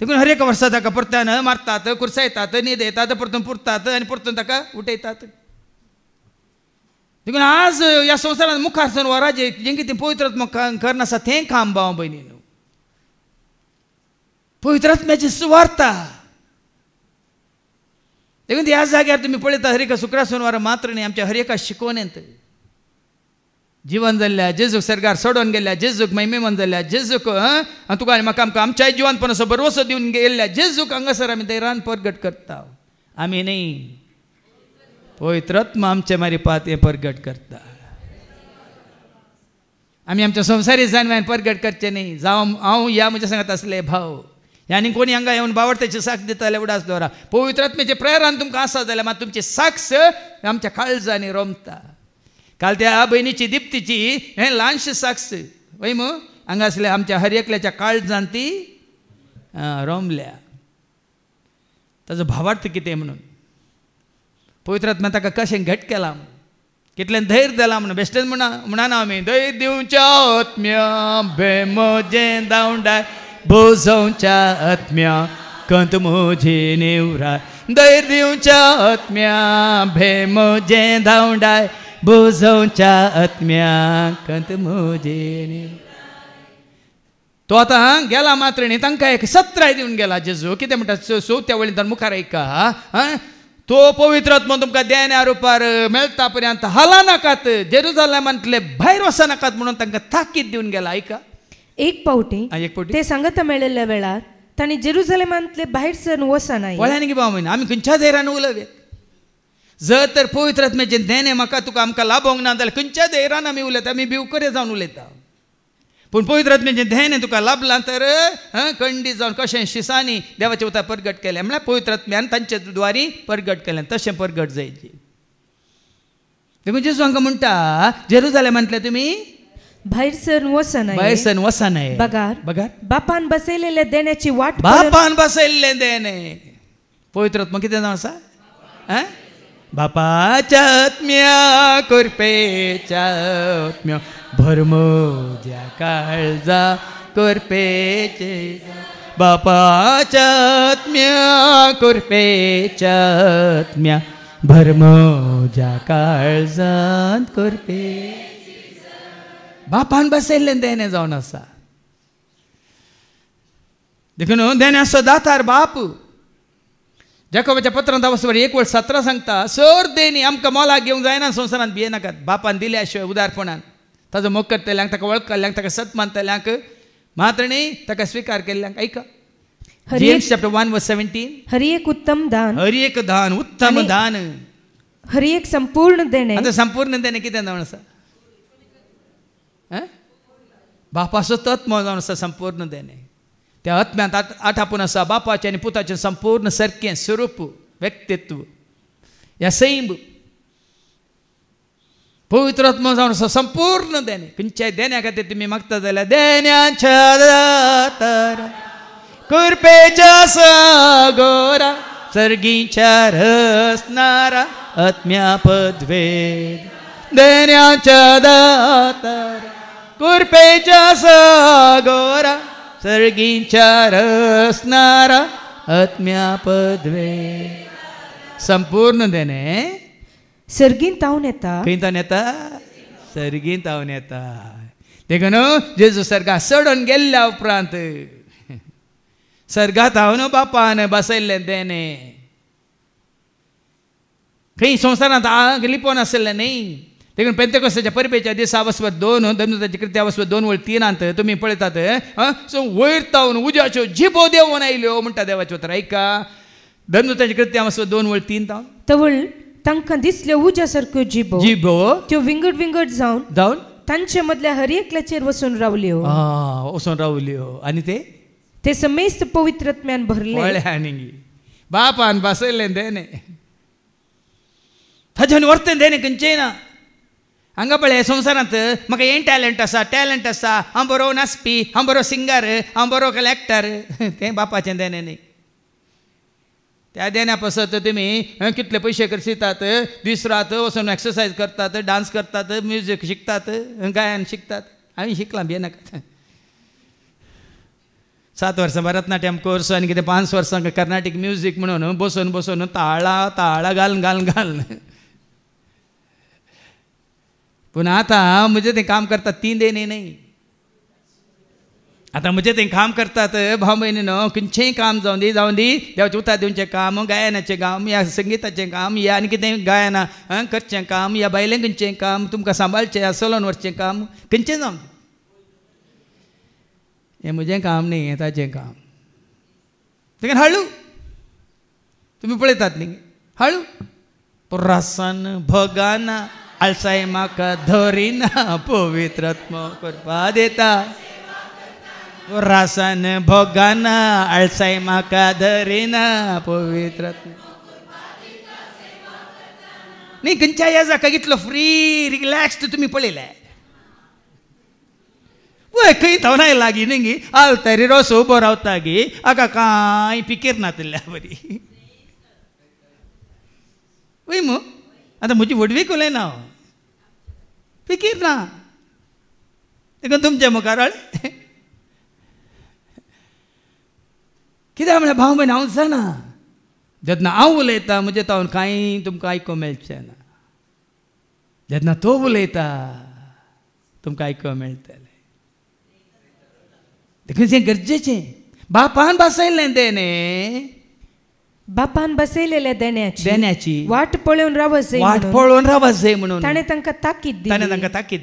देखून हर एक वर्सा ताका परत्यान मारतात, कुर्सायतात, न्हीद येतात, परतून पुरतात आनी परतून ताका उठयतात. देखून आज ह्या संवसारांत मुखार सर वरां जें कितें पवित्र आत्मा करना आसा तें काम भाव भयणीन. पवित्र आत्म्याची सुवार्ता. देखून ह्या जाग्यार तुमी पळयता हर एका शुक्रा सोनवारा मात्र न्ही आमच्या हर एका शिकवणेंत जिवन जाल्ल्या जेजूक सर्गार सोडून गेल्ल्या जेजूक महिमेमन जाल्ल्या जेजूक तुका आनी म्हाका आमकां आमच्याय जिवनपण असो भरवसो दिवन गेल्ल्या जेजूक हांगासर आमी धैर्यान परगट करता. आमी न्ही पवित्र आत्मा आमचे मारिपात हें परगट करता. आमी आमच्या संवसारी जानव्यान परगट करचे न्ही. जावं हांव या म्हज्या सांगात आसले भाव आनी कोणी हांगा येवन बावडतेची साख दिताले उडास दवरा. पवित्र आत्म्याचे प्रेरण तुमकां आसा जाल्यार मात तुमची साक्ष आमच्या काळजांनी रोमता. काल त्या भयणीची दिप्तीची हें ल्हानशी साक्ष वय मू हांगा आसल्या आमच्या हर एकल्याच्या काळजांत ती रोमल्या. ताजो भावार्थ कितें म्हणून पवित्र आत्म्यान ताका कशें घट केलां कितलें धैर्य दिलां म्हणून बेश्टेच म्हणना आमी धैर्य दिवच्या आत्म्या बेमोजें दावंडाय बोजोवच्या आत्म्या कंत मोजे नेवराय. धैर्य दिवच्या आत्म्या बेमोजें दावंडाय बोजोवच्या आत्म्या कंत मोजे नेवराय. तो आतां गेला मात्र न्ही तांकां एक सत्राय दिवन गेला जेजू. कितें म्हणटा चवथ्या वळींत मुखार ऐका तो पवित्र आत्मा तुमकां देण्या रुपार मेळटा पर्यंत हाला नाकात जेरुजालेमांतले भायर वचा नाकात म्हणून तांकां ताकीद दिवन गेला. ऐका एक पावटी ते सांगता मेळिल्ल्या वेळार तांणी जेरुजालेमांतले भायर सर वचना. वळ्यान किंवा म्हण आमी खंयच्या धैर्यान उलयले. जर तर पवित्र आत्म्याचें देणे म्हाका तुका आमकां लाभोंक ना जाल्यार खंयच्या धैर्यान आमी उलयता. आमी भिवकरे जावन उलयता. पूण पवित्र आत्म्याचें देणे तुका लाभलां तर खंडी जावन कशें शिसांनी देवाचे उतर परगट केलें म्हळ्यार पवित्र आत्म्यान तांचे द्वारी परगट केलें तशें परगट जायचें. देखून जेजू हांकां म्हणटा जेरुजालेमांतले तुमी भायर सर वचना. बगार बापान बसयलेल्या देण्याची वाट बापान बसयल्लें देणे पवित्र आत्मा कितें जावन आसा बापाच्या आत्म्या कुरपेच्या आत्म्या भरमोद्या काळजा कुरपेचे बापाच्या आत्म्या कुरपेच्या आत्म्या भरमोद्या काळजांत कुरपे. बापान बसयल्लें देणे जावन आसा. देखून देण्याचो दातार बाप. जाकोबाच्या पत्रांत वचवर 1:17 सांगता सर देणी आमकां मोलाक घेवंक जायना संवसारांत भिये नाकात. बापान दिल्या शिवाय उदारपणान ताजो मोग करतल्यांक ताका वळखल्यांक ताका सत मानतल्यांक मात्र न्ही ताका स्विकार केल्ल्यांक. ऐका जेम्स चॅप्टर 1:17 हरी एक उत्तम दान उत्तम दान हरी एक संपूर्ण देणे. आता संपूर्ण देणे कितें जावन आसा बापाचो तत्व जावन आसा संपूर्ण देणे. त्या आत्म्यांत आठापून आसा बापाचें आनी पुताचें संपूर्ण सारकें स्वरूप व्यक्तित्व ह्या सैम पवित्र आत्मा जावन आसा संपूर्ण देणे खंयच्याय देण्या खातीर तुमी मागता जाल्यार देण्याच्या दातारा कृपेच्या सागरा सर्गीच्या रसणारा आत्म्या पदवेद देण्याच्या दातारा कृपेच्या सागरा सर्गीच्या रसणारा आत्म्या पदवेद संपूर्ण देणे सर्गीन तावन येता खंय तावन येता सर्गीन तावन येता देखून जेजू सर्गाक सोडून गेल्ल्या उपरांत सर्गात हांव बापान बसयल्लें देणे खंय संवसारांत आग लिपोवन आसलें न्ही देखून पेंतेकोस्ताच्या परबेच्या दिसा वसवत 2 धर्मदूतांची कृत्या वसवत 2:3 तुमी पळयतात सो वयर तावन उज्याच्यो जिबो देंवन आयल्यो म्हणटा देवाचे उतर ऐका धर्मदूतांची कृत्या वसवत 2:3 तवळ तांकां दिसल्यो उज्या सारक्यो जिबो त्यो विंगड विंगड जावन तांचे मदल्या हर एकल्याचेर वचून रावल्यो आनी ते समेस्त पवित्रत्म्यान भरले आनी बापान बसयल्लें देणे ताच्यान वर्तें देणे खंयचेंय ना हांगा पळय संवसारांत म्हाका हें टॅलंट आसा हांव बरो नाचपी हांव बरो सिंगर हांव बरो कलेक्टर तें बापाचें देणे न्ही त्या देण्या पासत तुमी कितले पयशे खर्चितात दीस रात वचून एक्सरसायज करतात डान्स करतात म्युजीक शिकतात गायन शिकतात हांवें शिकलां बी नाका 7 वर्सां भरतनाट्यम कोर्स आनी कितें 5 वर्सां कर्नाटीक म्युजीक म्हणून बसून ताळा घालन पूण आतां म्हजें तें काम करतात 3 देणी न्ही आतां म्हजें तें काम करतात भाव भयणीनो खंयचेंय काम जावं दी देवाचें उतर दिवचें काम गायनाचें काम या संगीताचें काम या आनी कितें गायना करचें काम या बायलें खंयचें काम तुमकां सांबाळचें या चलोवन व्हरचें काम खंयचें जावं हें म्हजें काम न्ही हें ताचें काम देखून हळू तुमी पळयतात न्ही हळू पुरासन भोगाना आळसाय म्हाका धरिना पवित्र आत्मा करपा देता रासन भोगाना आळसाय म्हाका धरिना पवित्र न्ही खंयच्या ह्या जाका कितलो फ्री रिलॅक्स्ड तुमी पळयलें वय खंय थावनाय लागीं न्ही आलतारी रोस उबो रावता गी हाका कांय पिकेर ना तल्ल्या बरी वय मू आतां म्हजी व्हडवीक उलयना हांव पिकेर ना देखून तुमच्या मुखार कित्याक म्हळ्यार भाव भयण हांव जाणा जेन्ना हांव उलयतां म्हजे तावन कांय तुमकां आयकूंक मेळचें ना जेन्ना तो उलयता तुमकां आयकूंक मेळटलें देखून तें गरजेचें बापान बसयल्लें देणे बापान बसयलेल्या देण्याची वाट पळोवन रावत जाय म्हणून ताणें तांकां ताकीद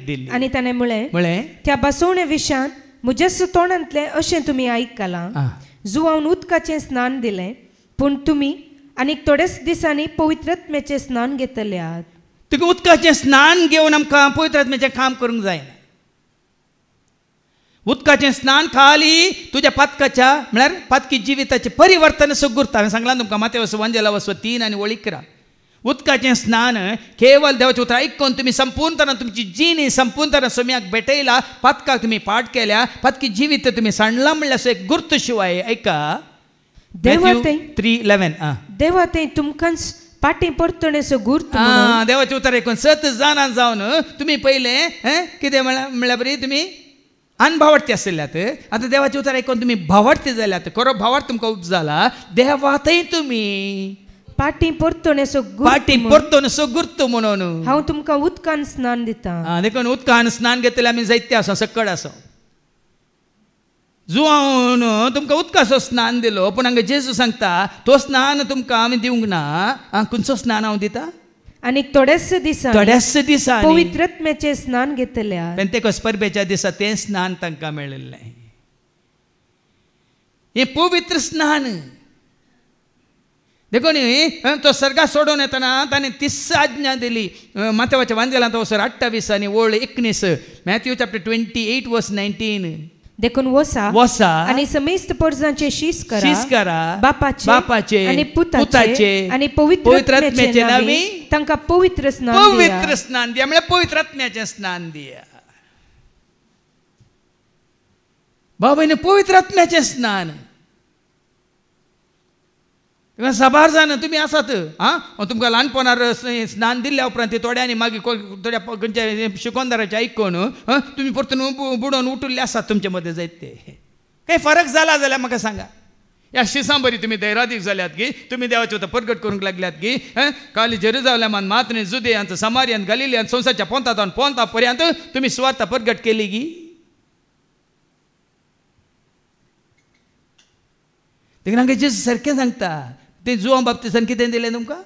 दिली आनी ताणें म्हळें त्या बसवणे विशान म्हज्याच तोंडांतलें अशें तुमी आयकलां जुवावन उदकाचें स्नान दिलें पूण तुमी आनीक थोडेच दिसांनी पवित्रात्म्याचें स्नान घेतल्यात तुका उदकाचें स्नान घेवन आमकां पवित्रात्म्याचें काम करूंक जायना उदकाचें स्नान खाली तुज्या पातकाच्या म्हळ्यार पातकी जिविताचें परिवर्तन सुगुरता हांवें सांगलां तुमकां मातेवस वंजला वसव 3 आनी 11 उदकाचें स्नान केवल देवाचें उतर आयकून तुमी संपूर्ण तरान तुमची जीण संपूर्ण तरान सोम्याक भेटयला पातकाक तुमी पाठ केल्या पातकी जिवीत तुमी सांडलां म्हणल्यार असो एक गुर्त शिवाय ऐका देवा 3:11 देवा तें तुमकांच पाटी परतणेचो गुर्त देवाचें उतर आयकून 7 जाणां जावन तुमी पयले कितें म्हळ्यार बरी तुमी अनभावार्थी आसल्यात आतां देवाचें उतर आयकून तुमी भावार्थी जाल्यात खरो भावार्थ तुमकां उपजाला देवातय तुमी पाटी परतणेचो गुर्त म्हणून हांव तुमकां उदकान स्नान दिता देखून उदकान स्नान घेतले आमी जायते आसा सकड आसा जुवावन तुमकां उदकाचो स्नान दिलो पूण हांगा जेजू सांगता तो स्नान तुमकां आमी दिवंक ना खंयचो स्नान हांव दिता आनी थोड्याच दिसांनी पवित्रात्म्याचें स्नान घेतल्या पेंतेकोस्त परबेच्या दिसा तें स्नान तांकां मेळिल्लें हें पवित्र स्नान देखून तो सर्गा सोडून येतना ताणें 30 आज्ञा दिली मातेवाच्या वांजेलांत वसर 28 आनी 19 मॅथ्यू चॅप्टर 28 वर्स 19 देखून वसा आणि समेस्त पर्जांचे शीस करा बापाचे आणि पुताचे आणि पवित्र आत्म्याचे नावे तांकां पवित्र स्नान दिया म्हणजे पवित्र आत्म्याचे स्नान दिया. बाबाने पवित्र आत्म्याचे स्नान साबार जाण तुम्ही आसात तुमकां ल्हानपणार स्नान दिल्ल्या उपरांत थोड्यांनी मागीर थोड्या खंयच्या शिकोंदाराचें आयकून तुमी परतून बुडोवन उठिल्ले आसात तुमचे मदें जायत ते काही फरक जाला जाल्यार म्हाका सांगा. ह्या शिसां बरी तुमी दैरादीक जाल्यात की तुमी देवाचे उतर परगट करूंक लागल्यात की काली जेरुजालेमान मातने जुदेयांत समारियांत गलिलियांत संवसारच्या पोंतांत पोंता पर्यंत तुमी सुवार्ता परगट केली की देखून जेजू सारकें सांगता ते जुवां बाप्तिसान कितें दिलें तुमकां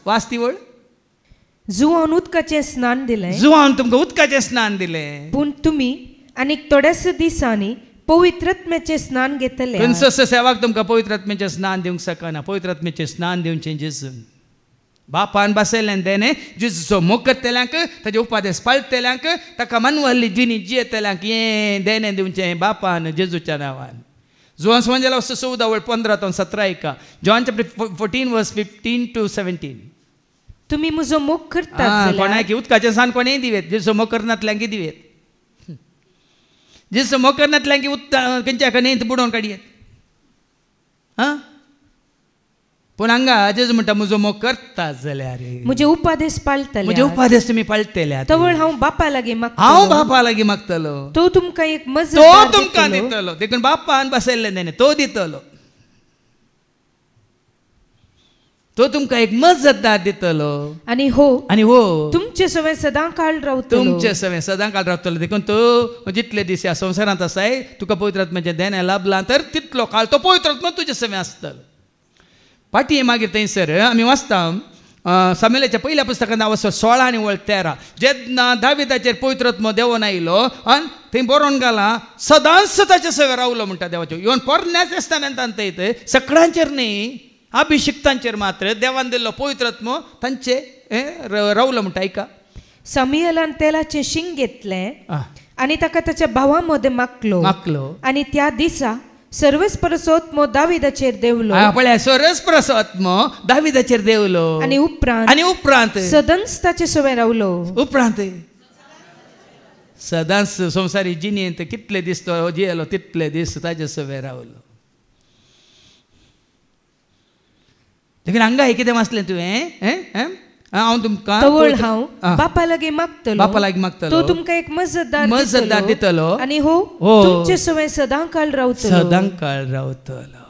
वास तिवळ जुवान उदकाचें स्नान दिलें जुवान तुमकां उदकाचें स्नान दिलें पूण तुमी आनीक थोड्याच दिसांनी पवित्र आत्म्याचें स्नान घेतलें. खंयचो सेवाक तुमकां पवित्र आत्म्याचें स्नान दिवंक शकना. पवित्र आत्म्याचें स्नान दिवचें जेजून बापान बसयल्ल्यान देणे जेजूचो मोग करतल्यांक ताचे उपादेश पाळटल्यांक ताका मानवल्ली जिणी जियेतल्यांक हें देणें दिवचें बापान जेजूच्या नांवान. जोहान सुवांजेला 14:15-17 जॉन चॅप्टर 14:15-17 तुमी म्हजो मोग करतात कोणाक उदकाचें स्नान कोणेय दिवेत जेजूचो मोग करनातल्यांक दिवेत. जेजूचो मोग करनातल्यांक उदक खंयच्या न्हंयेंत बुडोवन काडयेत. पूण हांगा जेजू म्हणटा म्हजो मोग करतात जाल्यार म्हजे उपादेश पाळटले म्हजे उपादेश तुमी पाळटले तवळ हांव बापा लागीं मागतलो हांव बापा लागीं मागतलो तो तुमकां एक मजत तो तुमकां दितलो. देखून बापान बसयल्ले तेणे तो दितलो तो तुमकां एक मजतदार दितलो आनी हो तुमचे सवय सदां काळ रावतलो तुमचे सवय सदां काळ रावतलो. देखून तो जितले दीस ह्या संवसारांत आसाय तुका पवित्र आत्म्याचें देणें लाभलां तर तितलो काळ तो पवित्र आत्मा तुजे सवय आसतलो. पाटी मागीर थंयसर आमी वाचता सामुएलाच्या पहिल्या पुस्तकांत नांव 16 आनी 13 जेन्ना दाविदाचेर पवित्र आत्मो देवून आयलो आनी थंय बरोवन घालां सदांच ताचे सवय रावलो म्हणटा देवाच्यो. इवन पोरण्या टेस्टामेंटांत थंय सगळ्यांचेर न्ही अभिशिक्तांचेर मात्र देवान दिल्लो पवित्र आत्मो तांचे रावलो म्हणटा. ऐका सामुएलान तेलाचें शिंग घेतलें आनी ताका ताच्या भावा मदें मागलो आनी त्या दिसा सर्वस्परसोत्मो दाविदाचेर देवलो. पळय सर्वस्परसोत्मो दाविदाचेर देवलो आनी उपरांत सदांच ताचे सवय रावलो. उपरांत सदांच संवसारी जिणेंत कितले दीस तो जियेलो तितले दीस ताचे सवय रावलो. देखून हांगा हे कितें वाचलें तुवें हांव तुमकां बापा लागीं मागतलो तो तुमकां एक मजतदार दितलो आनी तुमचे सवय सदां काळ रावतलो.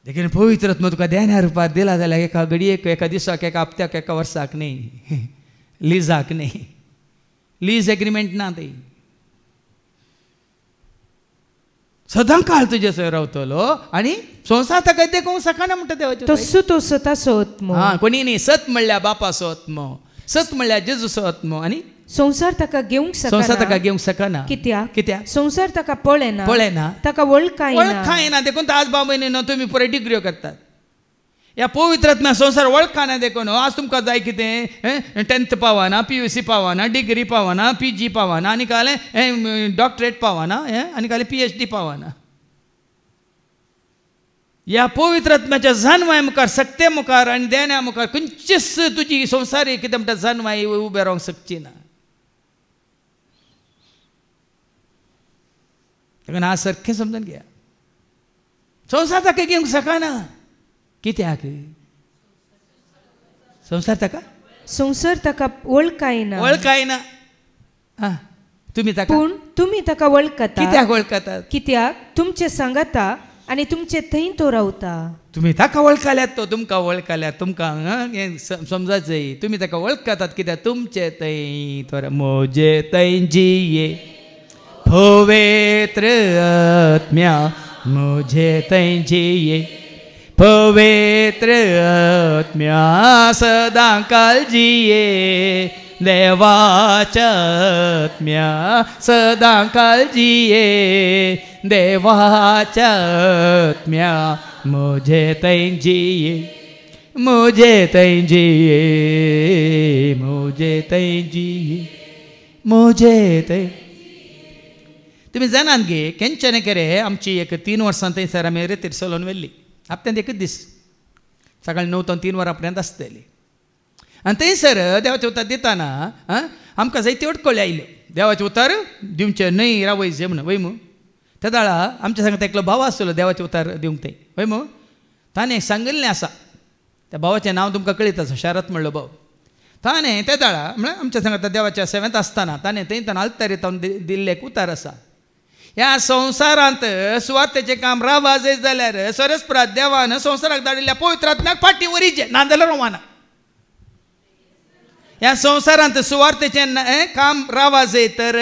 देखून पवित्र आत्मा तुका ध्याना रुपार दिला जाल्यार एका घडयेक एका दिसाक एका हप्त्याक एका वर्साक न्ही लिजाक न्ही लीज एग्रीमेंट ना ती सदां काळ तुजे सवय रावतलो आनी संवसार ताका देखूंक शकना म्हणटा देवाचें. तसो तो स्वताचो आत्मो कोणी न्ही सत म्हणल्यार बापाचो आत्मो सत म्हणल्यार जेजूचो आत्मो आनी संवसार ताका घेवंक शकना कित्याक संवसार ताका पळयना ताका वळखायना. देखून आज बाबायनी तुमी पळय डिग्र्यो करतात ह्या पवित्र आत्म्या संवसार वळखाना देखून आज तुमकां जाय कितें 10th पावना PUC पावना डिग्री पावना PG पावना आनी कालें डॉक्टरेट पावना आनी कालें PhD पावना. ह्या पवित्र आत्म्याच्या जानवाय मुखार सक्ते मुखार आनी देण्या मुखार खंयचीच तुजी संवसारी कितें म्हणटा जानवाय उबें रावंक शकची ना. देखून आज सारकें समजून घेया संवसार ताका घेवंक शकना. कित्याक संवसार ताका वळखायना तुमी ताका वळखतात कित्याक तुमचे सांगाता आनी तुमचे थंय तो रावता. तुमी ताका वळखल्यात तो तुमकां वळखल्यात तुमकां समजत जाय तुमी ताका वळखतात कित्याक तुमचे थंय तो मोजे थंय जिये पवित्र आत्म्या मोजे थंय जिये पवित्र आत्म्या सदां काळ जिये देवाच्या आत्म्या सदां काळ जिये देवाच्या आत्म्या मुझे थंय जिये मुझे थंय जिये मुझे थंय जिये मुझे ते तुम्ही जाणात गे केंच्याने केरे आमची एक 3 वर्सां थंयसर आमी रेतीर चलोवन व्हेल्ली हप्त्यान एकच दीस सकाळी 9 ते 3 वरां पर्यंत आसतली आनी थंयसर देवाचें उतर दिताना आमकां जायते अडकळ्यो आयल्यो देवाचें उतर दिवचें न्हय रावयचें म्हणून वय मू त्या दाळा आमच्या सांगता एकलो भाव आसलो देवाचें उतर दिवंक थंय वय मू ताणें सांगिल्लें आसा त्या भावाचें नांव तुमकां कळीत आसा शारत म्हणलो भाव ताणें त्या दाळा म्हळ्यार आमच्या सांगता देवाच्या सेवेंत आसतना ताणें थंय आल्तारी तावन दिल्लें एक उतार आसा ह्या संवसारांत सुवातेचें काम रावा जायत जाल्यार सरस्प्रात देवान संवसाराक धाडिल्ल्या पवित्र आत्म्याक फाटीं वरीचें नाजाल्यार रोवाना ह्या संवसारांत सुवार्तेचें काम रावा जाय तर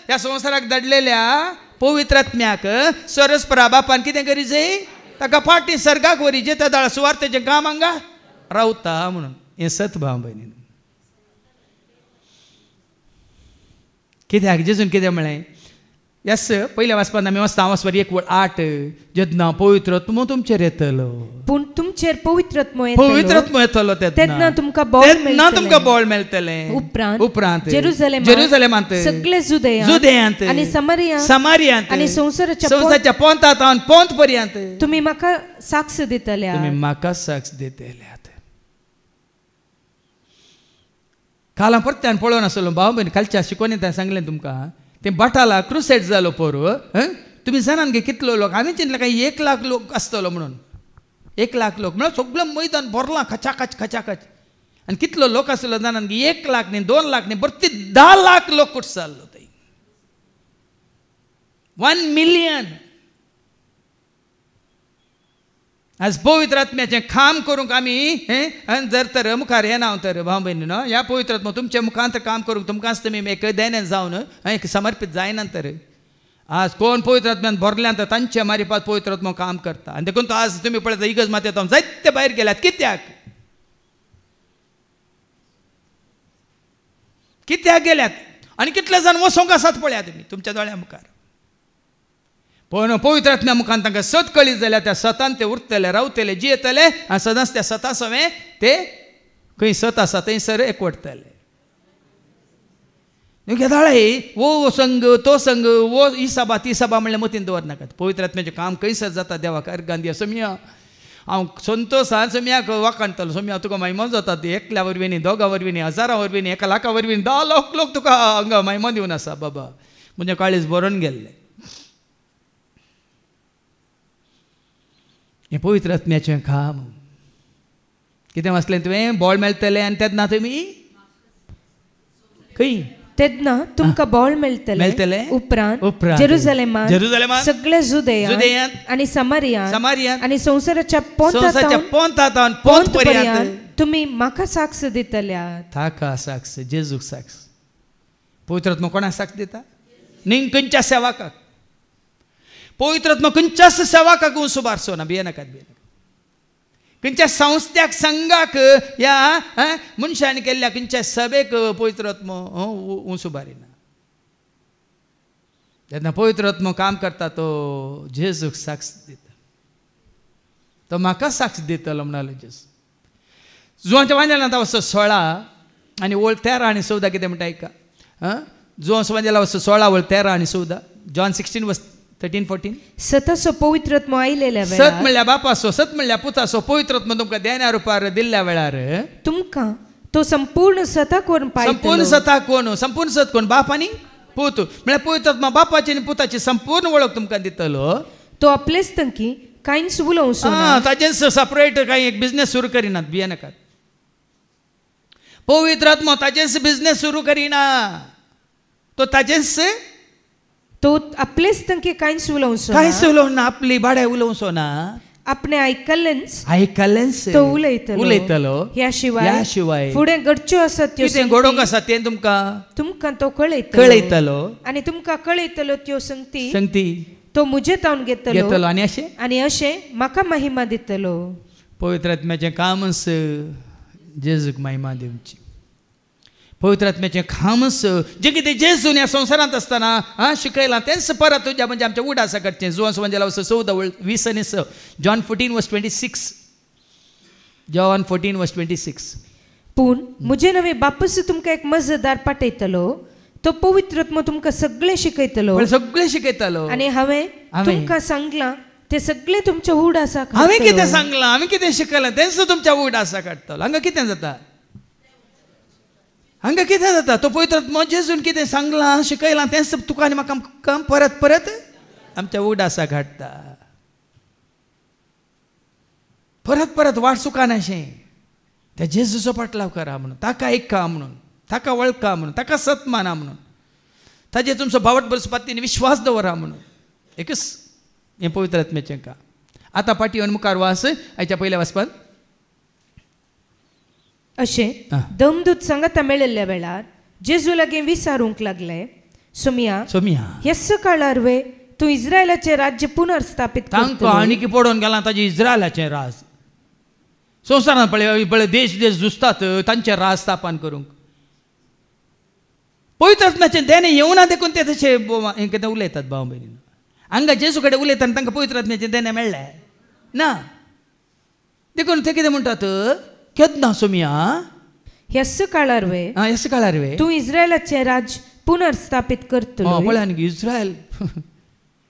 ह्या संवसाराक धाडलेल्या पवित्र आत्म्याक सरस्प्रा बापान कितें करी जाय ताका फाटीं सर्गाक वरीचें त्या दाळा सुवार्तेचें काम हांगा रावता म्हणून हें सत भाव भयणी कित्याक जेजून कितें म्हळें यस पयल्या वाचपान आमी वाचता वाचपार 1:8 जेन्ना पवित्र आत्मो तुमचेर येतलो पूण तुमचेर पवित्र आत्मो येतलो तेन्ना तुमकां बळ मेळटलें उपरांत जेरुसलेमांत सगळे जुदेयांत आनी समारियांत आनी संवसाराच्या पोंतांत पोंत पर्यंत तुमी म्हाका साक्ष दितल्यात कालां परत्यान पळोवन आसलो भाव भयण कालच्या शिकोवणेंत सांगलें तुमकां तें बाटाला क्रुसेड जालो पोरू तुमी जाणात गे कितलो लोक आमी चिंतलें काय 1 लाख लोक आसतलो म्हणून 1 लाख लोक म्हळ्यार सगळें मैदान भरलां खचाखच आनी कितलो लोक आसलो जाणात गे 1 लाख न्ही 2 लाख न्ही बरती 10 लाख लोक कुठ जाल्लो थंय 1 मिलियन आज पवित्र आत्म्याचें काम करूंक आमी जर तर मुखार येना हांव तर भाव भयणी न्हू ह्या पवित्र आत्मा तुमच्या मुखांत काम करूंक तुमकांच तुमी एक दैन्यान जावन एक समर्पीत जायना तर आज कोण पवित्र आत्म्यान भरल्यान तर तांच्या मारिफात पवित्र आत्मा काम करता आनी देखून तो आज तुमी पळयता इगज मातयेत जायते भायर गेल्यात कित्याक गेल्यात आनी कितले जाण वसोंक आसात पळया तुमी तुमच्या दोळ्या मुखार पण पवित्र आत्म्या मुखान तांकां सत कळीत जाल्यार त्या सतान ते उरतले रावतले जियेतले आनी सदांच त्या सता सवें ते खंय सत आसा थंयसर एकवटतले घेताळे वो संघ तो संघ वो ही सभा ती सभा म्हणल्यार मतीन दवरनाकात पवित्र आत्म्याचें काम खंयसर जाता देवाक अर्गांदी सोम्या हांव संतोशान सोम्याक वाखाणटलो सोम्या तुका महिमा जाता ती एकल्या वरवीं न्ही 2 वरवीं न्ही 1000 वरवीं न्ही 1 लाखा वरवीं 10 लाख लोक तुका हांगा महिमा दिवन आसा बाबा म्हजें काळीज बरोवन गेल्लें हें पवित्र आत्म्याचें काम कितें वाचलें तुवें बोळ मेळटलें आनी तेन्ना तुमी खंय तेन्ना तुमकां बोळ मेळटले उपरांत जेरुसलेमांत सगळे जुदेयांत आनी समारियांत आनी संवसाराच्या पोंतांत पोंत पर्यंत तुमी म्हाका साक्ष दितल्यात ताका साक्ष जेजूक साक्ष पवित्र आत्मा कोणाक साक्ष दिता न्ही खंयच्या सेवाकाक पवित्र आत्मा खंयच्याच सेवाकाक सुबारसो ना भियेनाकात खंयच्या संस्थ्याक संघाक ह्या मनशांनी केल्ल्या खंयच्या सभेक पवित्र आत्मा सुबारिना जेन्ना पवित्र आत्मा काम करता तो जेजूक साक्ष दिता तो म्हाका साक्ष दितलो म्हणालो जेजू जुवांच्या वांजेलांत वचो 16 आनी ओळ 13 आनी 14 कितें म्हणटा आयका जुवांच्या वांजेला वचो 16 ओळ 13 आनी 14 जॉन 16:13-14 सतासो पवित्र आत्मा आयलेल्या वेळार सत म्हणल्यार बापासो सत म्हणल्यार पुतासो पवित्र आत्मा तुमकां देण्या रुपार दिल्ल्या वेळार तुमकां तो संपूर्ण सता कोण पायतलो संपूर्ण सत कोण बाप आनी पूत म्हळ्यार पवित्र आत्मा बापाची आनी पुताची संपूर्ण वळख तुमकां दितलो तो आपलेच तंकी कांयच उलोवचो ताचेंच सेपरेट कांय एक बिझनेस सुरू करिनात भियेनाकात पवित्र आत्मा ताचेंच बिझनेस सुरू करिना तो ताचेंच तो आपलेच तंकी कांयच उलोवना आपली भाड्या उलोवचो ना आपणे आयकल्लेंच तो उलयतलो ह्या शिवाय फुडें घडच्यो आसात त्यो कितें घडोवंक आसा तें तुमकां तो कळयतलो आनी तुमकां कळयतलो त्यो संगती तो मुजे तावन घेतलो आनी अशें म्हाका महिमा दितलो पवित्र आत्म्याचें कामच जेजूक महिमा दिवची पवित्र आत्म्याचें कामच जें कितें जेजून ह्या संवसारांत आसतना शिकयलां तेंच परत तुज्या म्हणजे आमच्या उडासा कडचें जुवांस वंजेला 14:20 आनी 6 जॉन 14:26 जॉन 14:26 पूण म्हजे नवे बापूस तुमकां एक मजदार पाठयतलो तो पवित्रत्व तुमकां सगळे शिकयतलो सगळे शिकयतलो आनी हांवें तुमकां सांगलां ते सगळे तुमचे उड आसा हांवें कितें सांगलां हांवें कितें शिकयलां तेंच तुमच्या उड आसा काडटलो हांगा कितें जाता हांगा कितें जाता तो पवित्रात्मा जेजून कितें सांगलां शिकयलां तेंच तुका आनी म्हाका परत परत आमच्या उड आसा काडटा परत परत वाट चुकानाशें त्या जेजूचो पाटलाव करा म्हणून ताका ऐका म्हणून ताका वळखा म्हणून ताका सत माना म्हणून ताजेर तुमचो भावट बरस पातीन विश्वास दवरा म्हणून एकच हें पवित्र आत्म्याचें काम आतां पाटयेवन मुखार वास आयच्या पयल्या वाचपान अशें दमदूत सांगता मेळिल्ल्या वेळार जेजू लागीं विचारूंक लागले सोमिया ह्याच काळार वे तूं इस्रायलाचें राज्य पुनर्स्थापीत तांकां आनी की पडोवन गेलां ताजें इस्रायलाचें राज संवसारांत पळय देश देश झुजतात तांचें राज स्थापन करूंक पवित्र आत्म्याचें देणें येवना देखून ते तशें हें कितें उलयतात भाव भयणीनो हांगा जेजू कडेन उलयतना तांकां पवित्र आत्म्याचें देणें मेळ्ळें ना देखून ते कितें म्हणटात केन्ना सोमिया ह्याच काळार वे तूं इस्रायलाचें राज पुनर्स्थापीत करतलो पळय न्ही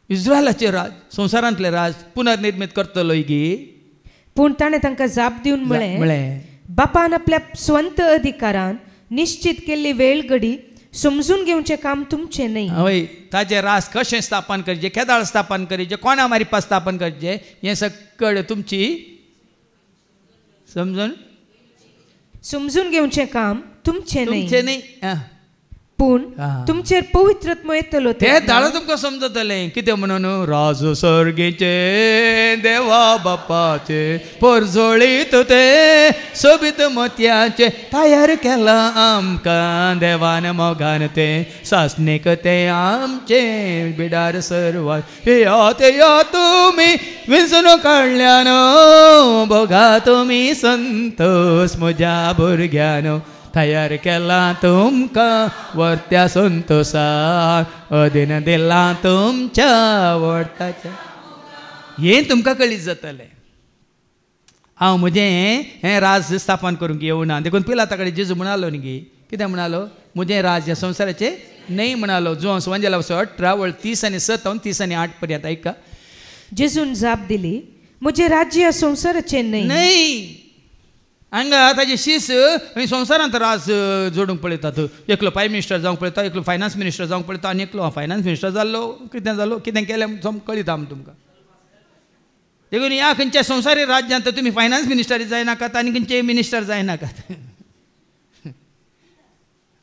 इस्रायलाचें राज संवसारांतलें राज पुनर्निर्मीत करतलो गी पूण ताणें तांकां जाप दिवन म्हळें बापान आपल्या स्वंत अधिकारान निश्चित केल्ली वेळ घडी समजून घेवचें काम तुमचें न्ही हय ताजें राज कशें स्थापन करचें केदाळ स्थापन करचें कोणा मारिपा स्थापन करचें हें सगळें तुमची समजून घेवचें काम तुमचें न्ही पूण हाँ। तुमचेर पवित्रत्व येतलो ते दाळ तुमकां समजतलें कितें म्हणून राज सर्गेचे देवा बापाचे परजळीत ते सोबीत मोतयाचे तयार केला आमकां देवान मोगान ते सासणेक ते आमचे बिडार सर्वात या तुमी विसरून काडल्यानो बघा तुमी संतोष म्हज्या भुरग्यानो तयार केला तुमकां वर्त्या संतोषाक अधीन दिला तुमच्या वर्ताच्या हें तुमकां कळीत जातलें हांव म्हजें हें राज स्थापन करूंक येवना देखून पिलाता कडेन जेजू म्हणालो न्ही कितें म्हणालो म्हजें राज ह्या संवसाराचें न्हय म्हणालो जो सुवांजेला 18:30 आनी 7 30 आनी 8 पर्यंत ऐका जेजून जाप दिली म्हजें राज्य ह्या संवसाराचें न्हय हांगा ताजे शीस संवसारांत राज जोडूंक पळयतात एकलो प्रायम मिनिस्टर जावंक पळयता एकलो फायनान्स मिनिस्टर जावंक पळयता आनी एकलो फायनान्स मिनिस्टर जाल्लो कितें केलें कळयता आमी तुमकां देखून ह्या खंयच्या संवसारी राज्यांत तुमी फायनान्स मिनिस्टर जायनाकात आनी खंयचे मिनिस्टर जायनाकात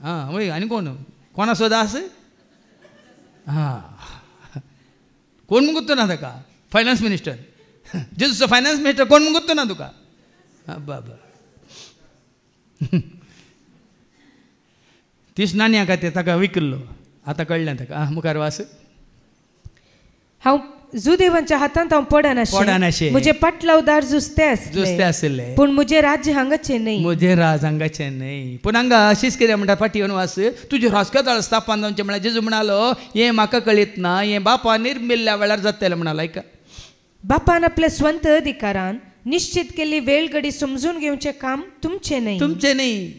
हां वय आनी कोणा सोदास हां कोण मुगुत्तो ना ताका फायनान्स मिनिस्टर जेजूचो फायनान्स मिनिस्टर कोण मुगुत्तो ना तुका बाबा तीस नाण्या खातीर ताका विकल्लो आतां कळ्ळें ताका मुखार वास हांव जुदेवांच्या हातांत हांव पडनाशें म्हजे पाटलावदार जुस्ते आसले पूण म्हजें राज्य हांगाचें न्हय म्हजें राज हांगाचें न्हय पूण हांगा अशीच कितें म्हणटा पाटयेवन वास तुजें राजकादाळ स्थापन जावचें म्हळ्यार जेजू म्हणालो हें म्हाका कळीत ना हें बापा निर्मिल्ल्या वेळार जातलें म्हणालो ऐका बापान आपल्या स्वंत अधिकारान निश्चित केल्ली वेळ घडी समजून घेवचें काम तुमचें न्ही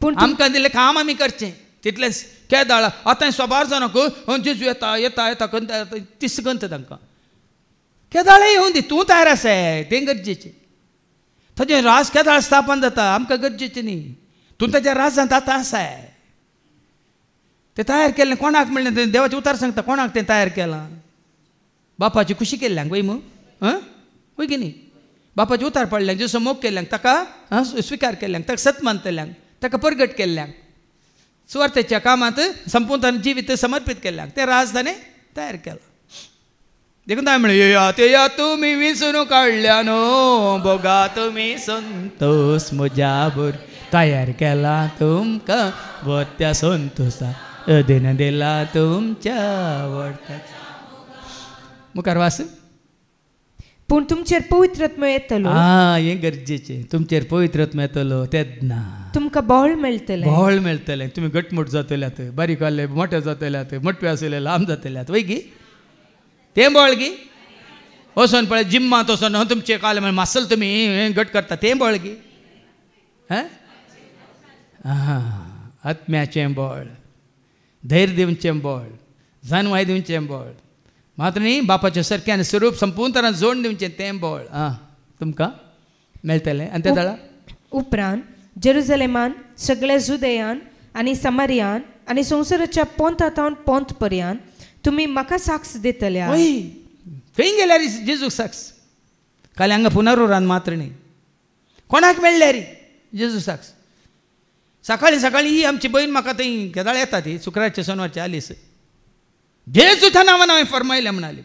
पूण आमकां दिल्लें काम आमी करचें तितलेंच केदाळ आतां सबार जाणांक जेजू येता येता येता करता तिस गंत तांकां केदाळ येवं दी तूं तयार आसाय तें गरजेचें ताजें राज केदाळ स्थापन जाता आमकां गरजेचें न्ही तूं ताच्या राजांत आतां आसाय तें तयार केल्लें कोणाक म्हणलें तें देवाचें उतार सांगता कोणाक तें तयार केलां बापाची खुशी केल्ल्यांक वय वय की न्ही बापाचे उतार पडल्यांक जसो मोग केल्ल्यांक ताका स्विकार केल्ल्यांक ताका सत मानतल्यांक ताका परगट केल्ल्यांक सुवार्थेच्या कामांत संपूर्ण जिवीत समर्पीत केल्ल्यांक ते राज ताणें तयार केला देखून हांवें म्हणलें या तुमी विसरून काडल्या न्हू बघा तुमी संतोष म्हज्या भर तयार केला तुमकां वर्त्या संतोषा अधीन दिला तुमच्या वर्ताच्या मुखार वास पूण तुमचेर पवित्रत्व येतलो हें गरजेचें तुमचेर पवित्रत्व येतलो तेन्ना तुमकां बळ मेळटलें तुमी घटमूट जातल्यात बारीक आहले मोठे जातल्यात मोठे आसले लांब जातल्यात वय गी तें बळ गी वचोन पळय जिम्मांत वचोन तुमचे काल मासल तुमी घट करता तें बळ गी आत्म्याचें बळ धैर्य दिवचें बळ, जानवाय दिवचें बळ, मात्र न्ही बापाचें सारकें स्वरूप संपूर्ण तरां जोडून दिवचें तें बळ तुमकां मेळटलें. आनी त्या दळा उपरांत जेरुसलेमान सगळ्या जुदेयान आनी समारियान आनी संवसाराच्या पोंतांतावन पोंत पर्यंत तुमी म्हाका साक्ष दितल्या. खंय गेल्यार जेजूक साक्ष? खाली हांगा पुनरुरान मात्र न्ही, कोणाक मेळ्ळ्या रे जेजू साक्ष? सकाळी सकाळी ही आमची बहीण म्हाका थंय केदाळ येता ती शुक्रारच्या शेनवारच्या आलीस जेजूच्या नांवान हांवें फरमायलें म्हणाली.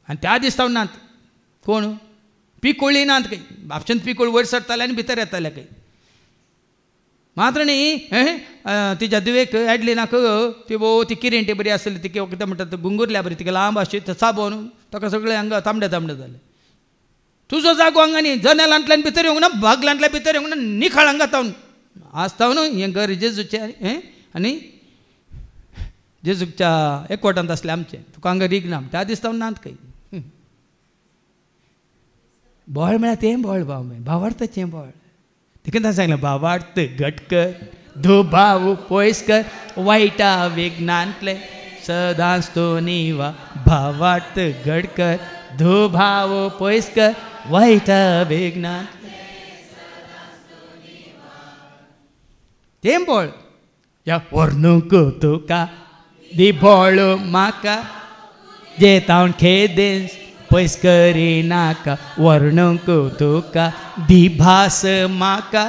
आनी त्या दिसता नात कोण पिकोळी नात खंय बापच्यान पिकोळ वयर सरताले आनी भितर येताले खंय. मात्र न्ही तिच्या दुवेक एडलिनाक ती किरेंटी बरी आसली ती कितें म्हणटा गुंगुरल्या बरी तिका लांब आशी चाबोवन ताका सगळें हांगा तांबडे तांबडे जालें. तुजो जागो हांगा न्ही जनेलांतल्यान भितर येवंक ना, बागलांतल्यान भितर येवंक ना, निखाळ हांगा तावन आसता न्हू हें घर जेजूचें आनी जेजूच्या एकवटांत आसलें आमचें. तुका हांगा रीग ना त्या दिसता नात खंय. बोळ म्हळ्यार तें बोळ भावार्थाचें बोळ. तिका सांगलें भावार्थ घट कर, धुभाव पयस कर, वायटा विघ्नांतले सदांच तो निवा. भावार्थ घट कर, धुभाव पयस कर, वायटा विघ्नांतले तें बोळ. या वर्णूक तुका दी बोळ म्हाका जे तावन खेदेस पयस करिनाका. वर्णूक तुका दी भास म्हाका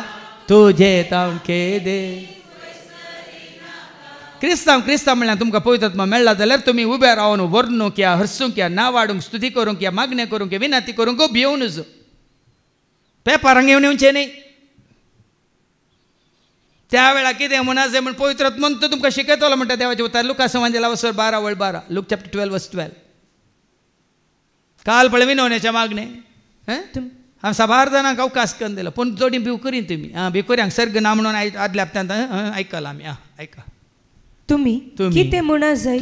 तुजे तावन खेदेस. क्रिस्तांव म्हणल्यार तुमकां पवित्र आत्मा मेळ्ळा जाल्यार तुमी उबे रावन वर्णूक या, हर्सूंक या, नांव वाडूंक, स्तुती करूंक या, मागणें करूंक या, विनंती करूंक भियोव नजो. पेपरांक येवन येवचें न्ही. त्या वेळा कितें म्हणा जाय म्हण पवित्र आत्मा तो तुमकां शिकयतलो म्हणटा देवाच्या उतार. लुका संवादेला वसर 12:12 लूक चॅप्टर 12:12. काल पळय विनवण्याचें मागणें हांव साबार जाणांक अवकाश करून दिलो पूण जोडी भिवकरी तुमी भिवकऱ्यांक सर्ग ना म्हणून आदल्या हप्त्यांत आयकलां आमी. आयका तुमी कितें म्हणा जाय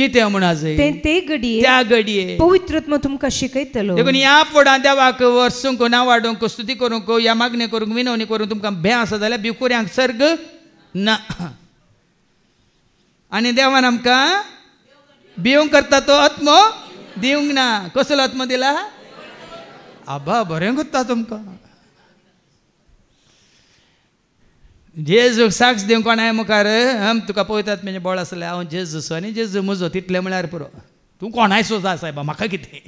ते घडये त्या घडये पवित्र आत्मा तुमकां शिकयतलो. देखून ह्या फुडां देवाक वर्सूंक, ना वाडूंक, स्तुती करूंक, या मागणी करूंक, विनवणी करूंक तुमकां भें आसा जाल्यार भिवकऱ्यांक सर्ग ना. आनी देवान आमकां भिवंक करता तो आत्मो दिवंक ना. कसलो आत्मो दिला? आबा बरें करता तुमकां. जेजूक साक्ष दिवंक कोणाय मुखार तुका पळयतात म्हणजे बळ आसलें हांव जेजूचो आनी जेजू म्हजो तितलें म्हळ्यार पुरो. तूं कोणायचो जा सायबा म्हाका कितें.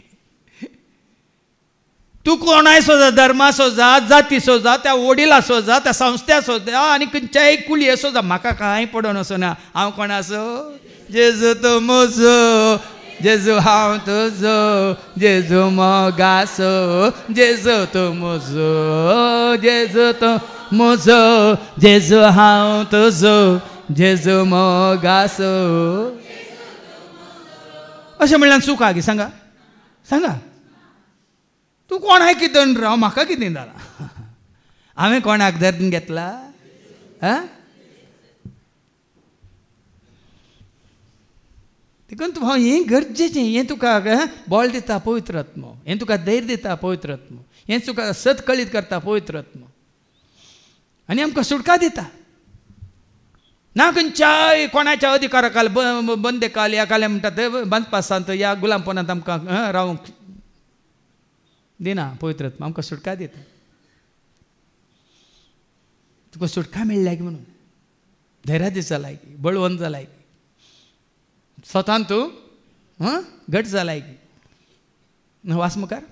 तूं कोणायचो जा, धर्माचो जा, जातीचो जा, त्या वडिलाचो जा, त्या संस्थाचो जा आनी खंयच्याय कुळयेचो जा म्हाका कांय पडोन वचो ना. हांव कोणाचो? जेजू तो म्हजो, जेजू हांव तुजो, जेजू मोगाचो, जेजू तो म्हजो, जेजू तो म्हजो, जेजू हांव तुजो, जेजू मोगाचो. अशें म्हणल्यार चुका गे सांगा सांगा. तूं कोणाक कितें राव म्हाका कितें जालां? हांवें कोणाक धरून घेतला? देखून तूं हांव हें गरजेचें. हें तुका बळ दिता पवित्र आत्मो, हें तुका धैर्य दिता पवित्र आत्मो, हें तुका सत कळीत करता पवित्र आत्मो आनी आमकां सुटका दिता. ना खंयच्याय कोणाच्या अधिकाराखाल बंदेकाल या काले म्हणटात बांदपासांत या गुलामपणांत आमकां रावंक दिना पवित्र आत्मा. आमकां सुटका दिता. तुका सुटका मेळ्ळ्या म्हणून धैर्यादीस जालाय की, बळवंत जालाय की, स्वतान तूं घट जालाय की. वास मुखार.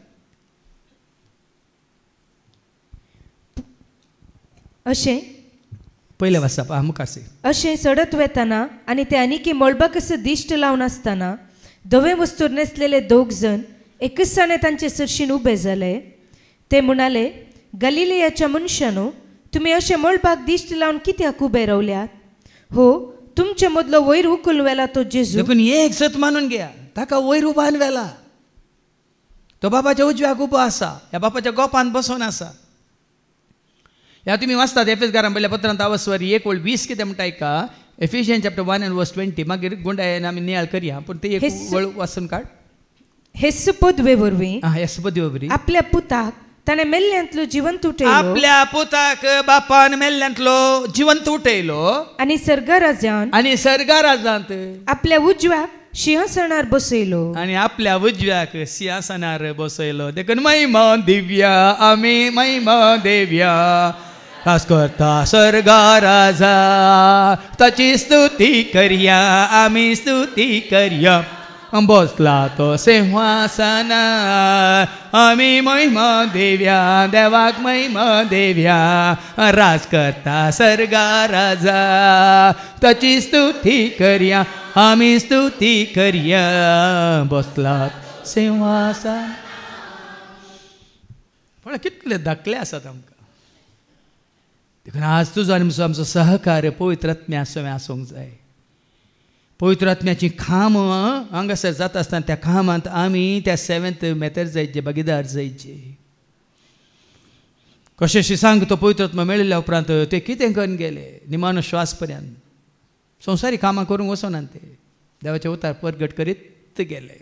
अशें पयले वाचप मुखार सी. अशें सडत वेतना आनी ते आनीकी मळबाक असं दिश्ट लावन आसतना धवे वस्तूर नेसलेले 2 जण एकसाणे तांचे सरशीन उबे जाले. ते म्हणाले, गलिलियाच्या मनशानो, तुमी अशें मळबाक दिश्ट लावन कित्याक उबे रावल्यात? हो, तुमचे मदलो वयर उखल वेला तो जेजू. देखून एक सत मानून घेया, ताका वयर उबान वेला. तो बापाच्या उजव्याक उबो आसा, ह्या बापाच्या गोपान बसून आसा. ह्या तुमी वाचतात एफेसकारांक पयल्या पत्रांत आवस्वारी 1:20 कितें म्हणटा का? एफिशियन्स चॅप्टर 1:20 मागीर गुंडायन आमी नियाळ करया पूण ते एक वळ वाचून काड. हेस पदवे वरवीं हेस पदवे वरवीं आपल्या पुताक ताणें मेल्ल्यांतलो जिवंत उठयलो आपल्या पुताक बापान मेल्ल्यांतलो जिवंत उठयलो आनी सर्गा राजांत आपल्या उजव्याक सिंहासनार बसयलो आनी आपल्या उजव्याक सिंहासनार बसयलो देखून महिमा दिव्या आमी महिमा देव्या खास करता सर्गा राजा ताची स्तुती करया आमी स्तुती करया बसला तो सिंहासना आमी महिमा देव्या देवाक महिमा देव्या राज करता सर्गा राजा ताची स्तुती करया आमी स्तुती करया बसला सिंहासन पण कितले धाकले आसात आमकां देखून आज तुजो आनी आमचो सहकार्य पवित्र आत्म्या आसूंक जाय पवित्र आत्म्याची खाम हांगासर जाता आसतना त्या खामांत आमी त्या सेवेंत मेथर जायचे भागीदार जायचे कशे शिसांक तो पवित्र आत्मा मेळिल्ल्या उपरांत ते कितें करून गेले निमानो श्वास पर्यंत संवसारी कामां करूंक वचनात ते देवाचे उतार परगट करीत गेले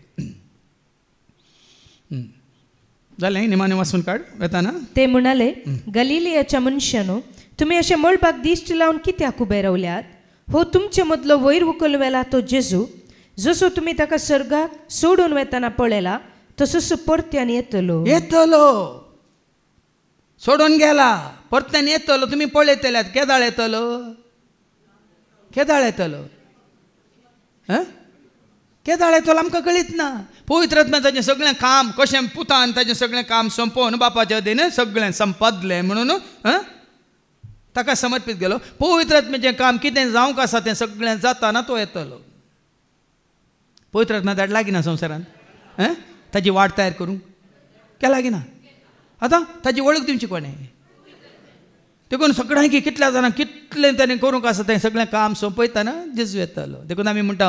जालें निमाणें वाचून काड वेताना ते म्हणाले गलिलियाच्या मनशानो तुमी अशे मळबाक दिश्ट लावन कित्याक उबे रावल्यात हो तुमचे मदलो वयर उखलवेला तो जेजू जसो तुमी ताका सर्गाक सोडून वेताना पळयला तसोच परत्यान येतलो सोडून गेला परत्यान येतलो तुमी पळयतल्यात केदाळ येतलो केदाळ येतलो केदाळ येतलो आमकां कळीत ना पवित्र आत्म्या ताचें सगळें काम कशें पुतान ताचें सगळें काम संपोवन बापाच्या वतीन सगळें संपदलें म्हणून ताका समर्पीत गेलो पवित्र आत्म्याचें काम कितें जावंक आसा तें सगळें जाताना तो येतलो पवित्र आत्म्या धाड लागीना संवसारांत ताची वाट तयार करूंक क्या लागीना आतां ताची वळख दिवची कोणें देखून सगळ्यांक कितल्या जाणांक कितलें ताणें करूंक आसा तें सगळें काम सोंपयतना जेजू येतलो देखून आमी म्हणटा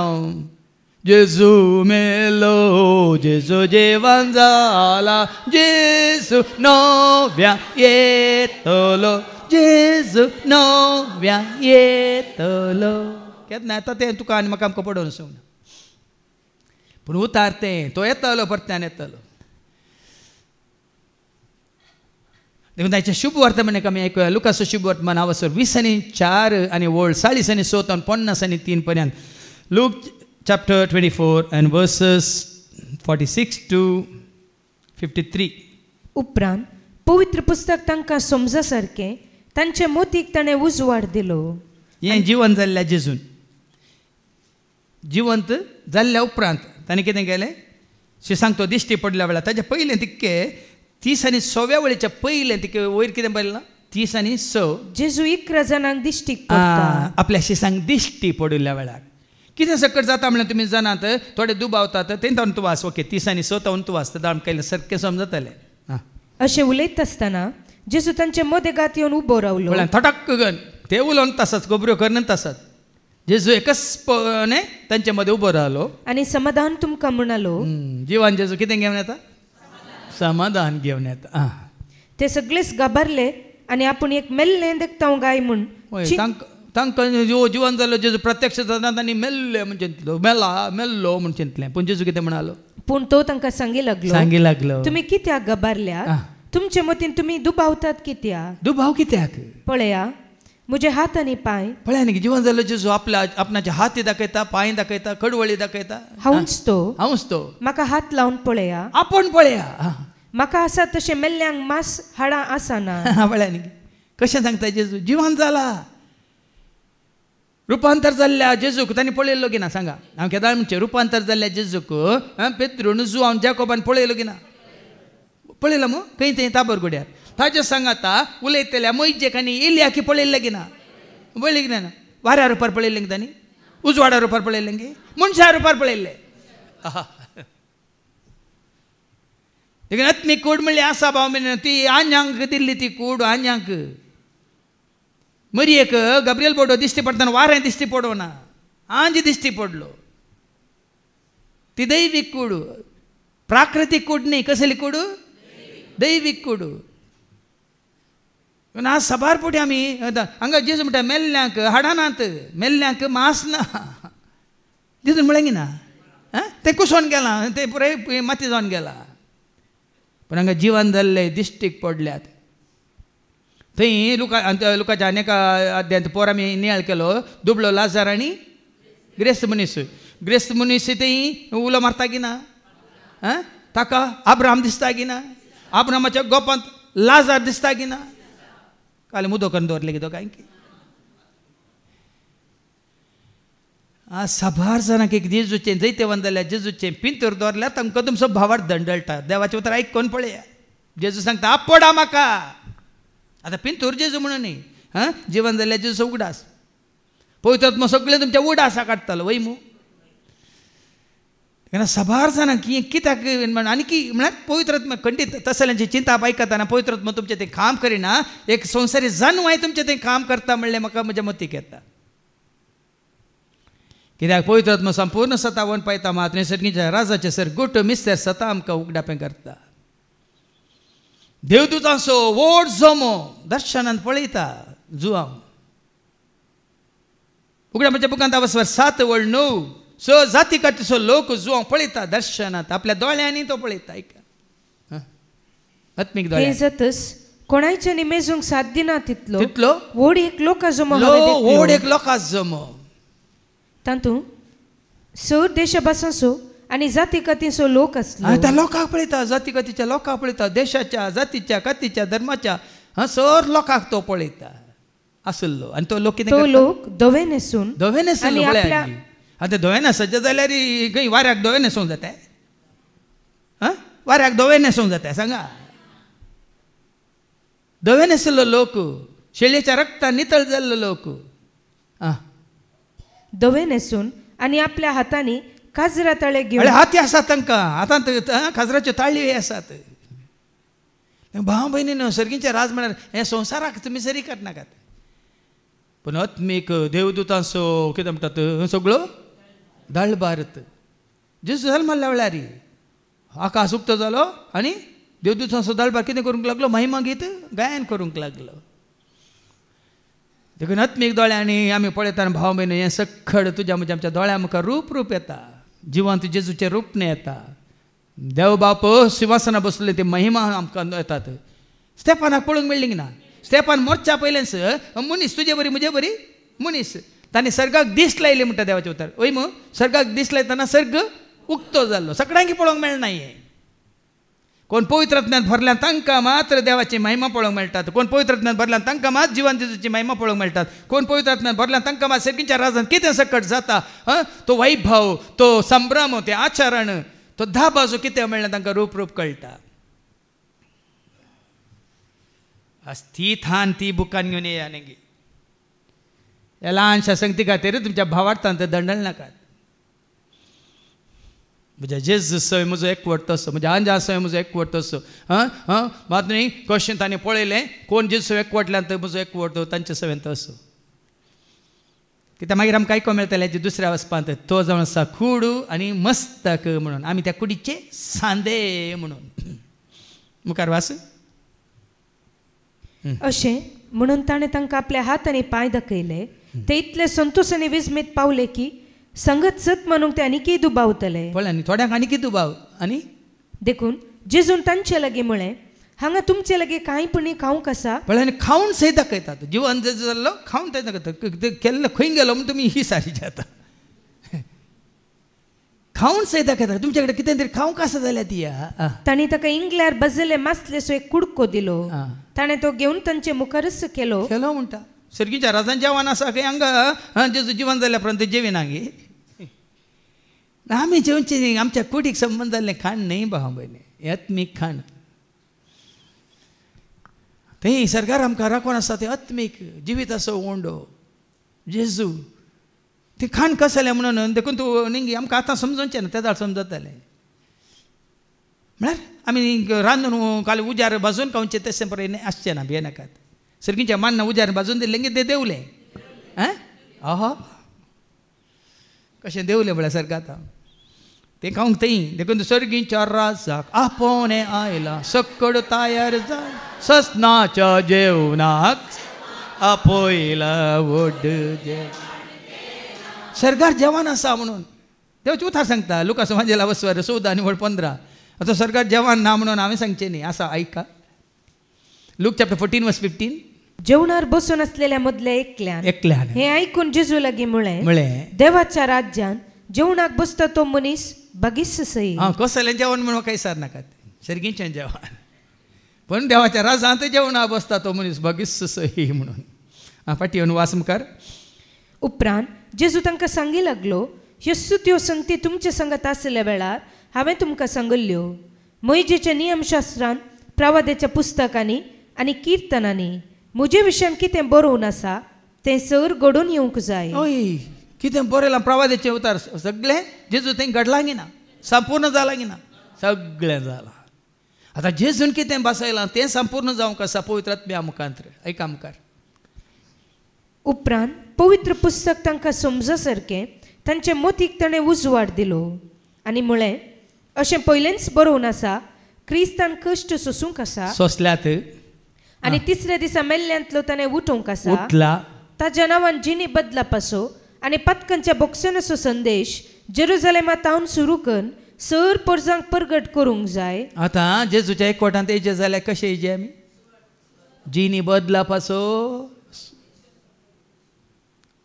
जेजू मेलो जेजू जेवण जाला जेजू नव्या येतलो जेजू नव्या येतलो केन्ना येता तें तुका आनी म्हाका आमकां पडोवन सोंग पूण उतार तें तो येतलो परत्यान येतलो देखून ताचें शुभ वर्तमान आमी आयकुया लुकाचो शुभ वर्तमान हांगासर 20:4 आनी वोळ 40:7-50:3 पर्यंत look chapter 24 and verses 46 to 53 उपरांत पवित्र पुस्तक तांकां समजा सारकें तांचे मोतीक ताणें उजवाड दिलो हें जिवंत जाल्ल्या जेजून जिवंत जाल्ल्या उपरांत ताणें कितें केलें शिसांक तो दिश्टी पडल्या वेळार ताचे पयलें तिके 30 आनी 6व्या वळेच्या पयलें तिके वयर कितें बरयलां 30 आनी 6 जेजू 11 जाणांक दिश्टीक पडटा आपल्या शिसांक दिश्टी पडिल्ल्या वेळार कितें सकट जाता म्हणल्यार तुमी जाणात थोडे दुबावतात तें तंतुवास ओके 30 आनी 6 तंतुवास तें आमकां सारकें समजतलें अशें उलयत आसतना जेजू तांचे मदें गात येवन उबो रावलो थटक गन ते उलोवन तसाच गोबऱ्यो करन तसाच जेजू एकचपणे तांचे मदें उबो रावलो आनी समाधान तुमकां म्हणालो जिवान जेजू कितें घेवन येता समाधान घेवन येता ते सगळेच गाबारले आनी आपूण एक मेल्लें देखता गाय म्हूण तांकां जिवन जालो जेजू प्रत्यक्ष जाता तांणी मेल्ले म्हणजे मेल्लो म्हूण चिंतलें पूण जेजू कितें म्हणालो पूण तो तांकां सांगी लागलो तुमी कित्याक गबारल्या तुमचे मतीन तुमी दुबावतात कित्याक दुबाव कित्याक पळया म्हजे हात आनी पांय पळया न्ही जिवन जालो जेजू आपणाचे हाती दाखयता पांय दाखयता कडवळी दाखयता हांवूच तो म्हाका हात लावन पळया आपण पळया म्हाका आसा तशें मेल्ल्यांक मांस हाडां आसना पळया न्ही कशें सांगता जेजू जिवन जाला रुपांतर जाल्ल्या जेजूक तांणी पळयल्लो की ना सांगा हांव केदार म्हणचे रुपांतर जाल्ल्या जेजूक पेत्रून जुआन जॅकोबान पळयलो की ना पळयलो मग खंय थंय ताबरगुड्यार ताचे सांगाता उलयतल्या मोयजेक आनी एलियाकी पळयल्ले की ना पळयले की ना वाऱ्या रुपार पळयल्ले की तांणी उजवाडा रुपार पळयल्ले की मनशा रुपार पळयल्ले देखून आत्मीक कूड म्हणली आसा भाव म्हण ती आंजांक दिल्ली ती कूड आंजांक मरियेक गब्रियल पडो दिश्टी पडतना वारें दिश्टी पडोना आंज दिश्टी पडलो ती दैवीक कूड प्राकृतीक कूड न्ही कसली कूड दैवीक कूड आज सबार पुटी आमी हांगा जेजू म्हणटा मेल्ल्यांक हाडां नात मेल्ल्यांक मांस ना तितून म्हळें की ना तें कुसोन गेलां तें पुराय माती जावन गेलां पण हांगा जिवन जाल्ले दिश्टीक पडल्यात. थंय लुकाच्या अनेका अध्यायांत पोर आमी नियाळ केलो, दुबळो लाजार आनी ग्रेस्त मनीस थंय उलो मारता की ना, ताका आब्राम दिसता की ना, आब्रामाच्या गोपांत लाजार दिसता की ना, काल मुदो करून दवरले की तो काय की आज साबार जाणांक एक जेजूचें जैते वंदल्या जेजूचें पिंतूर दवरल्यार तांकां तुमचो भावार्थ दंडळटा. देवाचें उतर आयकून पळया. जेजू सांगता आपडा म्हाका. आतां पिंतूर जेजू म्हणून न्ही, जिवन जाल्ल्या जेजू उगडास, पवित्र आत्मा सगळें तुमच्या उडासा काडटलो वैमू. तेन्ना साबार जाणांक कित्याक आनी की म्हळ्यार पवित्र आत्मा खंडीत तसल्यांची चिंता आयकताना पवित्र आत्मा तुमचें तें काम करिना, एक संवसारी जानवाय तुमचें तें काम करता म्हणलें म्हाका म्हज्या मतीक येता. कित्याक पवित्र आत्मा संपूर्ण सतावण पायता मात निसर्गीच्या राजाचे सर गुट मिस्तर सता आमकां उगडापें करता. देवदूतांचो व्हड जोमो दर्शनांत पळयता जुवांव. उगडापाच्या बुकांत 7:9 सो जाती कातीचो लोक जुवांव पळयता दर्शनांत, आपल्या दोळ्यांनी तो पळयता. आत्मीक दोळ्यां जातस कोणाच्या निमेजूंक साध्य ना तितलो व्हड एक लोका जमो तातूंत स देशभासांचो आनी जाती कातीचो लोक आसलो. त्या लोकांक पळयता, जाती कातीच्या लोकांक पळयता, देशाच्या जातीच्या कातीच्या धर्माच्या सर लोकांक तो पळयता आसलो. आनी तो लोक कितें धवे न्हेसून आतां धवे न्हेसचे जाल्यार खंय वाऱ्याक धवे न्हेसूंक जाता? वाऱ्याक धवे न्हेसूंक जाता सांगा? धवे न्हेसलो लोक, शेळयेच्या रक्तान नितळ जाल्लो लोक धवे न्हेसून आनी आपल्या हातांनी काजरा ताळे घेवन. हाती आसात तांकां, हातांत काजराच्यो ताळयो आसात. भाव भयणीनो, सर्गीच्या राज म्हळ्यार हे संवसाराक तुमी सरी करनाकात, पूण आत्मीक देवदूतांचो कितें म्हणटात सगळो दळबारत. जेजू जल्माल्या वेळार आकाश उक्तो जालो आनी देवदूतांचो दळबार कितें करूंक लागलो? महिमा गीत गायन करूंक लागलो. देखून आत्मीक दोळ्यांनी आमी पळयतना भाव भयण हें सखड तुज्या म्हज्या आमच्या दोळ्या मुखार रूप येता. जिवंत जेजूचें रूपणे येता. देव बाप सिंहासना बसले ते महिमा आमकां येतात. स्तेफानाक पळोवंक मेळ्ळी की ना? स्तेफान मोर्चा पयलेंच मनीस तुजे बरी म्हजे बरी मनीस तांणी सर्गाक दीस लायले म्हणटा देवाचें उतर. वय मग सर्गाक दीस लायतना सर्ग उक्तो जाल्लो. सगळ्यांक पळोवंक मेळना. हे कोण पवित्र आत्म्यान भरल्यान तांकां मात्र देवाची महिमा पळोवंक मेळटात. कोण पवित्र आत्म्यान भरल्यान तांकां मात जिवन जेजूची महिमा पळोवंक मेळटात. कोण पवित्र आत्म्यान भरल्यान तांकां मात सर्गीच्या राजांत कितें सकट जाता तो वैभव, तो संभ्रम, ते आचरण, तो धाबा जो कितें म्हणल्यार तांकां रूप कळटा. ती थान ती बुकान घेवन येया न्ही. ह्या ल्हानशा संगती खातीर तुमच्या भावार्थांत दंडळ नाकात. म्हज्या जेजू सवय म्हजो एकवट तसो, म्हज्या आंजा सवय म्हजो एकवट तसो. मात न्ही कशें ताणें पळयलें कोण जेजू एकवटल्यान थंय म्हजो एकवट तांचे सवयन तसो. कित्याक मागीर आमकां आयको मेळटलें हेजे दुसऱ्या वचपांत तो जावन आसा कुडू आनी मस्तक म्हणून. आमी त्या कुडीचे सांदे म्हणून. मुखार वास. अशें म्हणून ताणें तांकां आपल्या हात आनी पांय दाखयले. ते इतले संतोश आनी विस्मीत पावले की संगत सत म्हणून ते आनीकय दुबावतले. पळय न्ही थोड्यांक आनीकय दुबाव. आनी देखून जेजून तांचे लागीं म्हळें हांगा तुमचे लागीं कांय पणी खावंक आसा? पळय आनी खावन सय दाखयतात. जिवन जेजू जाल्लो खावन थंय दाखयतात. केल्लो खंय गेलो म्हूण तुमी ही सारी जाता. खावन सय दाखयतात. तुमचे कडेन कितें तरी खावंक आसा जाल्यार दिया. तांणी ताका इंगल्यार बजले मासलेसो एक कुडको दिलो. ताणें तो घेवन तांचे मुखारच केलो म्हणटा. सर्गीच्या राजान जेवण आसा खंय हांगा जेजू जिवन जाल्या पर्यंत जेविना गे. आमी जेवचे न्ही. आमच्या कुडीक संबंद जाल्लें खाण न्ही भाव भयणी. आत्मीक खाण थंय सरकार आमकां राखून आसा. तें आत्मीक जिवीत आसो ओंडो जेजू तें खाण कशें जालें म्हणून देखून तूं न्ही आमकां आतां समजोवचें ना. तें समजतालें म्हळ्यार आमी रांदून काल उजार भाजून खावचें तशें बरें आसचें ना. भियेनाकात. सर्गीच्या मान्ना उजार भाजून दिलें की ते देवलें. कशें देवलें म्हळ्यार सारकें आतां तें खावंक थंय. देखून सर्गीच्या राजाक आपोवणे आयला सकड तयार जाय ससनाच्या जेवणाक आपयला व्हड जेवण. सरकार जेवण आसा म्हणून देवाचें उतार सांगता. लुका समाजेला वसवार 14 आनी 15 आता स्वर्गात जेवण ना म्हणून हांवें सांगचें न्ही. आसा ऐका. Look chapter 14:15. जेवणार बसून असलेल्या मदल्या एकल्यान हे ऐकून जेजू लागीं म्हळें, देवाच्या राज्यान जेवणाक बसता तो मनीस बागीस सई. कसलें जेवण म्हणून काही सार नाका, सर्गीचें जेवण. पण देवाच्या राजांत जेवणाक बसता तो मनीस बागीस सई म्हणून. फाटी येवन वास मुखार. उपरांत जेजू तांकां सांगी लागलो, ह्यो स्तुत्यो संगती तुमचे संगत आसल्या वेळार हांवें तुमकां सांगल्यो. मोइजेच्या नियमशास्त्रांत, प्रवादेच्या पुस्तकांनी आनी किर्तनांनी म्हजे विशयान कितें बरोवन आसा तें सर घडोवन येवंक जाय. ओय, कितें बरयलां प्रवादेचे उतार सगळें जेजू थंय घडलां गी ना, संपूर्ण जालां गी ना, सगळें जालां. आतां जेजून कितें बसयलां तें संपूर्ण जावंक आसा पवित्र आत्म्या मुखांतर. ऐका मुखार. उपरांत पवित्र पुस्तक तांकां समज सारकें तांचे मतीक ताणें उजवाड दिलो आनी म्हळें, अशें पयलेंच बरोवन आसा, क्रिस्तान कश्ट सोसूंक आसा, सोंसल्यात आनी तिसऱ्या दिसा मेल्ल्यांतलो ताणें उठोवंक आसा, उठला, ताज्या नांवान जिनी बदला पासो आनी पतकांच्या बॉक्सानाचो संदेश जेरुजालेमांत हांवन सुरू करून सर परजांक परगट करूंक जाय. आतां जेजूच्या एकवटांत येयचे जाल्यार कशें येयचे आमी? जिनी बदला पासो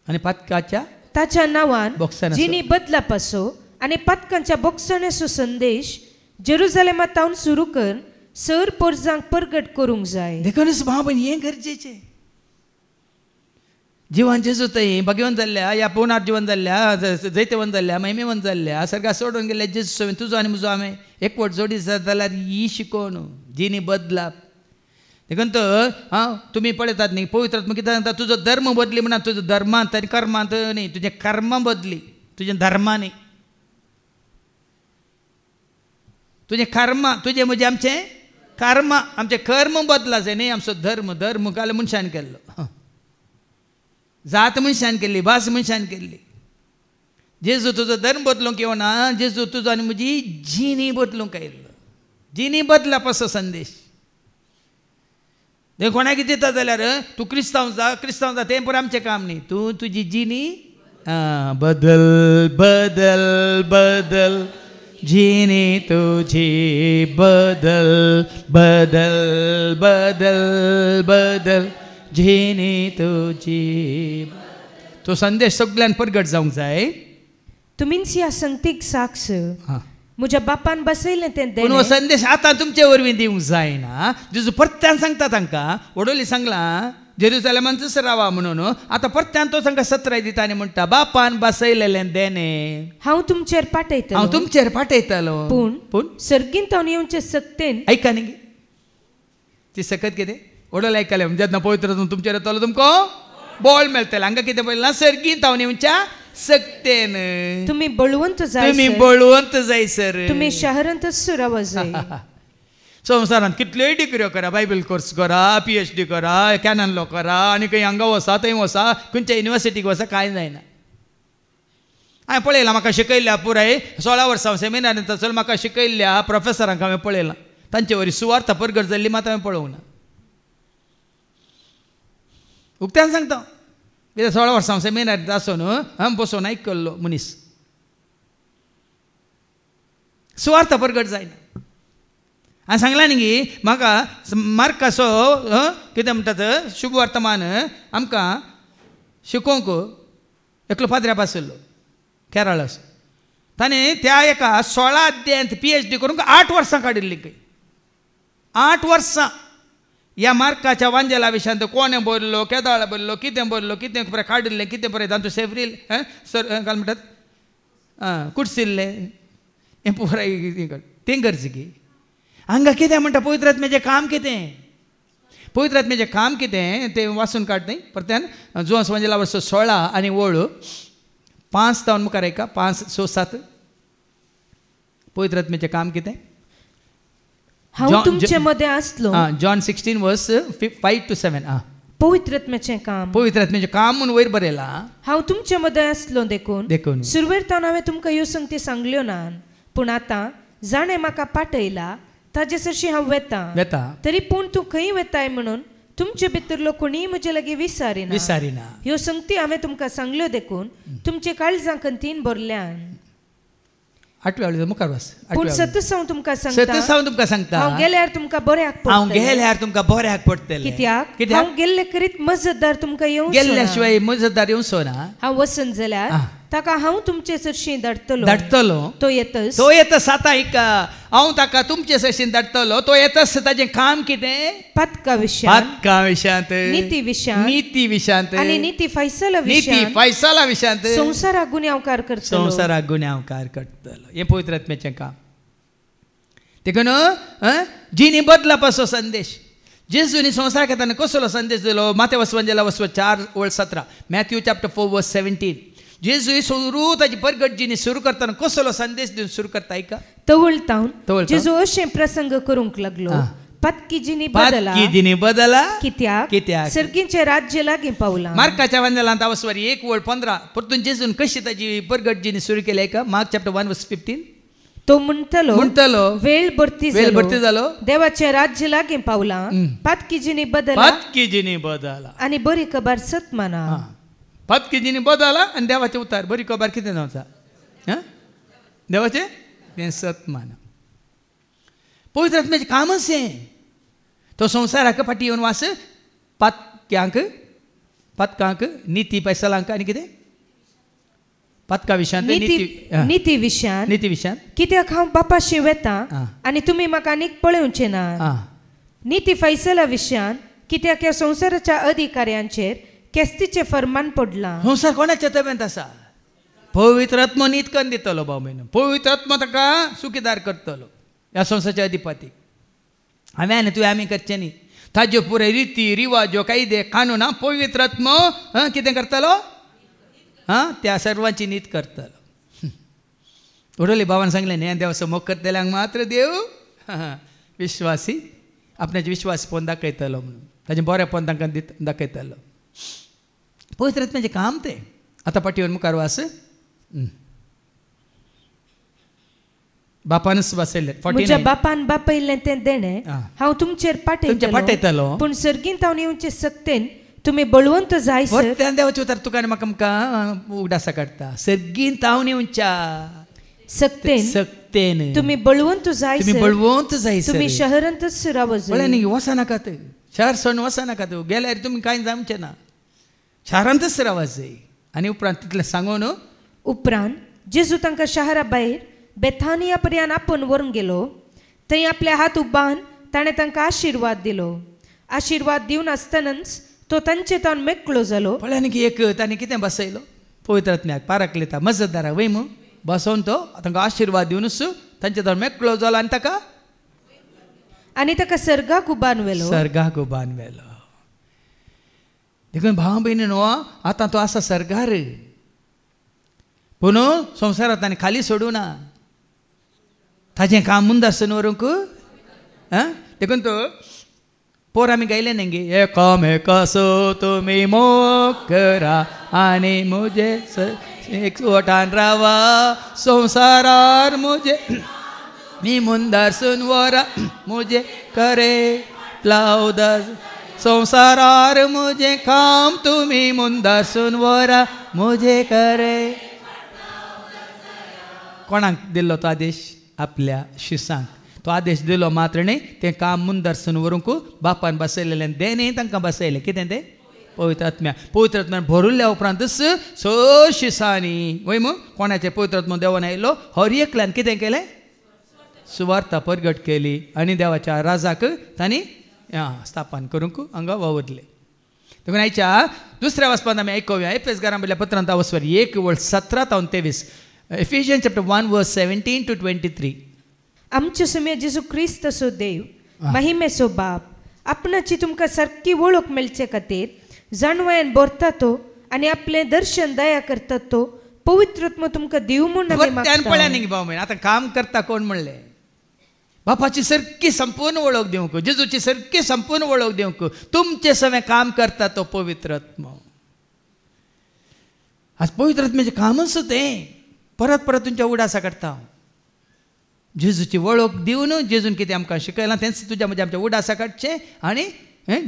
आनी पतकाच्या ताच्या नांवान जिनी बदला पासो आनी पतकांच्या बॉक्सानाचो संदेश जेरुजालेमांत हांवन सुरू करून सर परजांक परगट करूंक जाय. देखूनच भावण हें गरजेचें. जिवन जेजू थंय भगवंत जाल्ल्या, या पुणार जिवन जाल्ल्या, जैतवन जाल्ल्या, महिमेवन जाल्ल्या, सर्गा सोडून गेल्या जेजू तुजो आनी म्हजो आमी एकवट जोडी जाल्यार ही शिकोवन जिनी बदला. देखून तर तुमी पळयतात न्ही, पवित्र आत्मा कितें सांगता, तुजो धर्म बदली म्हणा, तुजो धर्मांत आनी कर्मांत न्ही, तुजें कर्म बदली, तुजें धर्मा न्ही. तुजें कर्म, तुजें म्हणजे आमचें कर्म, आमचें कर्म बदला जाय न्ही. आमचो धर्म, धर्म काल मनशान केल्लो, जात मनशान केल्ली, भास मनशान केल्ली. जेजू तुजो धर्म बदलूंक येवना, जेजू तुजो आनी म्हजी जिनी बदलूंक आयिल्लो. जिनी बदला पासो संदेश. देव कोणाक दिता जाल्यार तूं क्रिस्तांव जा, तें पण आमचें काम न्ही. तूं तुजी जिनी बदल बदल बदल, जिनी तुजी बदल बदल बदल बदल, जिनी तुजी. तो संदेश सगळ्यान परगट जावंक जाय. तुमीच ह्या संगतीक साक्ष, म्हज्या बापान बसयलें तें पूण हो संदेश आतां तुमचे वरवीं दिवंक जायना. जेजू परत्यान सांगता तांकां, वडोली सांगलां जेरुजालेमांतच रावा म्हणून. आतां परत्यान तो तांकां सत्राय दिता आनी म्हणटा, बापान बसयलेलें देणें हांव तुमचेर पाठयतलो, हांव तुमचेर पाठयतलो. पूण सर्गींत हांव येवचे सक्तेन. ऐका न्ही ती सकत कितें वडोले आयकलें, जेन्ना पवित्र तुमचेर येतलो तुमकां बळ मेळटलें. हांगा कितें पळयलां, सर्गींत हांव येवच्या सक्तेन. तुम्ही बळवंत जाय, तुम्ही बळवंत जाय सर. तुम्ही शहरांतच रावा जाय. संवसारांत कितल्योय डिग्र्यो करा, बायबल कोर्स करा, PhD करा, कॅनन लॉ करा, आनी खंय हांगा वसा थंय वसा, खंयच्या युनिवर्सिटीक वसा, कांय जायना. हांवें पळयलां, म्हाका शिकयल्या पुराय 16 वर्सां सेमिनारींत चल म्हाका शिकयल्ल्या प्रोफेसरांक हांवें पळयलां, तांचे वरी सुवार्थ परगट जाल्ली मात हांवें पळोवंक ना. उक्त्यान सांगता, 16 वर्सां सेमिनारींत आसून हांवें बसून आयकल्लो मनीस, सुवार्थ परगट जायना. हांवें सांगलां न्ही म्हाका मार्काचो कितें म्हणटात शुभ वर्तमान आमकां शिकोवंक एकलो पाद्र्या आसलो केरळाचो. ताणें त्या एका 16 अध्यायांत PhD करूंक 8 वर्सां काडिल्लीं. 8 वर्सां ह्या मार्काच्या वांजेला विशयांत कोणें बरयलो, केदाळ बरयलो, कितें बरयलो, कितें पळय काडिल्लें, कितें पळय तांचो सेवरील सर काय म्हणटात कुडसिल्लें हें पुराय तें गरजेची. हांगा कितें म्हणटा पवित्र आत्म्याचें काम कितें, पवित्र आत्म्याचें काम कितें तें वाचून काड न्ही. परत्यान जोन्स वांजेला वर्स 16 आनी वळ 5 तावन मुखार ऐका, 5, 6, 7. पवित्र आत्म्याचें काम कितें. हांव तुमचे मदें आसलो. जॉन 16 वर्स 5 to 7. पवित्र आत्म्याचें काम, पवित्र आत्म्याचें काम म्हणून वयर बरयलां. हांव तुमचे मदें आसलो देखून सुरवेर हांवें तुमकां ह्यो संगती सांगल्यो ना, पूण आतां जाणें म्हाका पाठयला ताजे सरशी हांव वेता. तरी पूण तूं खंय वेताय म्हणून तुमचे भितरलो कोणीय म्हजे लागीं विसारिना. ह्यो संगती हांवें तुमकां सांगल्यो देखून तुमचे काळजां खंतीन भरल्यान. 8व्या वेळेस मुखार वाच. पूण सतत हांव तुमकां सांगता हांव गेल्यार तुमकां बऱ्याक पडटलें. कित्याक हांव गेल्ले करीत मजतदार तुमकां गेल्ल्या शिवाय मजतदार येवचो ना. हांव वचन जाल्यार ताका हांव तुमचे सरशी धाडटलो. तो येतस आतां ऐका. हांव ताका तुमचे सरशीन धाडटलो. तो येतस ताजें काम कितें? पथका विशयांत, नीती विशयांत आनी नीती फैसला विशयांत संवसाराक गुन्यांवकार करतलो. हें पवित्र आत्म्याचें काम. देखून जिनी बदला पासो संदेश जेजूनी संवसाराक येताना कसलो संदेश दिलो? माथ्या वचवंजेला 4:17 मॅथ्यू चॅप्टर 4:17 जेजू सुरू ताची परगट जिनी सुरू करताना कसलो संदेश दिवन सुरू करता ऐका. तवळतावन जेजू अशें प्रसंग करूंक लागलो. पत्की जिनी बदला कित्याक सर्गीचें राज्य लागीं पावलां. मार्काच्या वंदनांत 1:15 परतून जेजून कशी ताची परगट जिनी सुरू केली ऐका. मार्क चॅप्टर 1:15 तो म्हणटलो वेळ भरती जालो देवाचें राज्य लागीं पावलां. पत्की जिनी बदला आनी बरी खबर सत माना. पत्की जिनी बदला आनी देवाचे उतार. बरी खबर कितें जावचा? देवाचे तें सत माना. पवित्र आत्म्याचें कामच हें. तो संवसाराक फाटी येवन वास पथकांक नीती पैसलांक आनी कितें पथका विशयांत नीती विशयांत कित्याक हांव बापाशी वेता आनी तुमी म्हाका आनीक पळोवचे ना. नीती फैसला विशयांत कित्याक ह्या संवसाराच्या अधिकाऱ्यांचेर केस्तीचें फर्मान पडलां. संवसार कोणाच्या ताब्यांत आसा? पवित्र आत्मो नीत करून दितलो भाव भयण. पवित्र आत्मो ताका सुखीदार करतलो ह्या संवसाराच्या अधिपती. हांवें आनी तुवें आमी करचें न्ही. ताज्यो पुरे रिती रिवाज्यो कायदे कानून पवित्र आत्मो कितें करतलो? त्या सर्वांची नीत करतलो. उडोली भावान सांगलें न्ही देवाचो मोग करतल्यांक मात्र देव विश्वासी आपणाचे विश्वास पोवन दाखयतलो म्हणून ताजें बरेंपण तांकां दाखयतलो. पवित्र आत्म्याचें काम तें. आतां पाटयेवन मुखार वास. बापानच बसयलें. म्हज्या बापान बापयलें तें देणें हांव तुमचेर पाठयतलो. पूण सर्गींत हांव येवचे सक्तेन तुमी बळवंत जायसर. देवाचें उतार तुका आनी म्हाका उगडासा काडटा. सर्गींत हांव येवच्या सक्तेन तुमी बळवंत जायसर तुमी शहरांतच रावच. न्ही वचनाकात. शहर सोडून वचनाकात. गेल्यार तुमी कांय जावचें ना. शारांतच रावच जाय. आनी उपरांत तितलें सांगून उपरांत जेजू तांकां शारा भायर बेथानिया पर्यंत आपूण व्हरून गेलो. थंय आपले हात उबान ताणें तांकां आशिर्वाद दिलो. आशिर्वाद दिवन आसतनाच तो तांचे तावन मेकळो जालो. पळय की एक ताणें कितें बसयलो? पवित्र आत्म्याक पाराकलेता मजतदाराक वय मू बसोवन तो तांकां आशिर्वाद दिवनच तांचे तावन मेकळो जालो आनी ताका सर्गाक उबान व्हेलो. देखून भाव भयणी न्हू आतां तो आसा सर्गार. पूण संवसारांत ताणें खाली सोडूं ना. ताजें काम मुंदार आसून व्हरूंक. देखून तो पोर आमी गायले न्ही गे एकामेकासो तुमी मोग करा आनी मुजे एकवटान रावा संवसारार मुजे मी मुंदार सून वरा मुजे करे लावदा संवसारार मुजे काम तुमी मुंदार सून वरा मुजे करे. कोणाक दिल्लो तो आदेश? आपल्या शिसांक. तो आदेश दिलो मात्र न्ही तें काम मुंदरसून व्हरूंक बापान बसयलेलें देणें तांकां बसयलें. कितें तें? पवित्र आत्म्यान भरुल्ल्या उपरांतच स शिसांनी वय मग कोणाचें पवित्र आत्मो देवान आयलो हर एकल्यान कितें केलें? सुवार्ता परगट केली आनी देवाच्या राजाक तांणी स्थापन करूंक हांगा वावरलें. देखून आयच्या दुसऱ्या वचपांत आमी आयकुया एफेसकारां बरयल्ल्या पत्रांत 1:17-23 Ephesians chapter 1:17-23. आमचे सुमे जेजू क्रिस्त असो देव महिमेचो बाप आपणाची तुमकां सारकी वळख मेळचे खातीर जाणवयान भरता तो आनी आपलें दर्शन दया करता तो पवित्र आत्मो तुमकां दिव म्हूण आमी मागता. आतां काम करता कोण म्हणलें? बापाची सारकी संपूर्ण वळख दिवंक जेजूची सारकी संपूर्ण वळख दिवंक तुमचे सगळें काम करता तो पवित्र आत्मो. आज पवित्र आत्म्याचें कामच तें परत परत तुमच्या उडासा काडटा. जेजूची वळख दिवन जेजून कितें आमकां शिकयलां तेंच तुज्या म्हज्या आमच्या उडासा काडचें आनी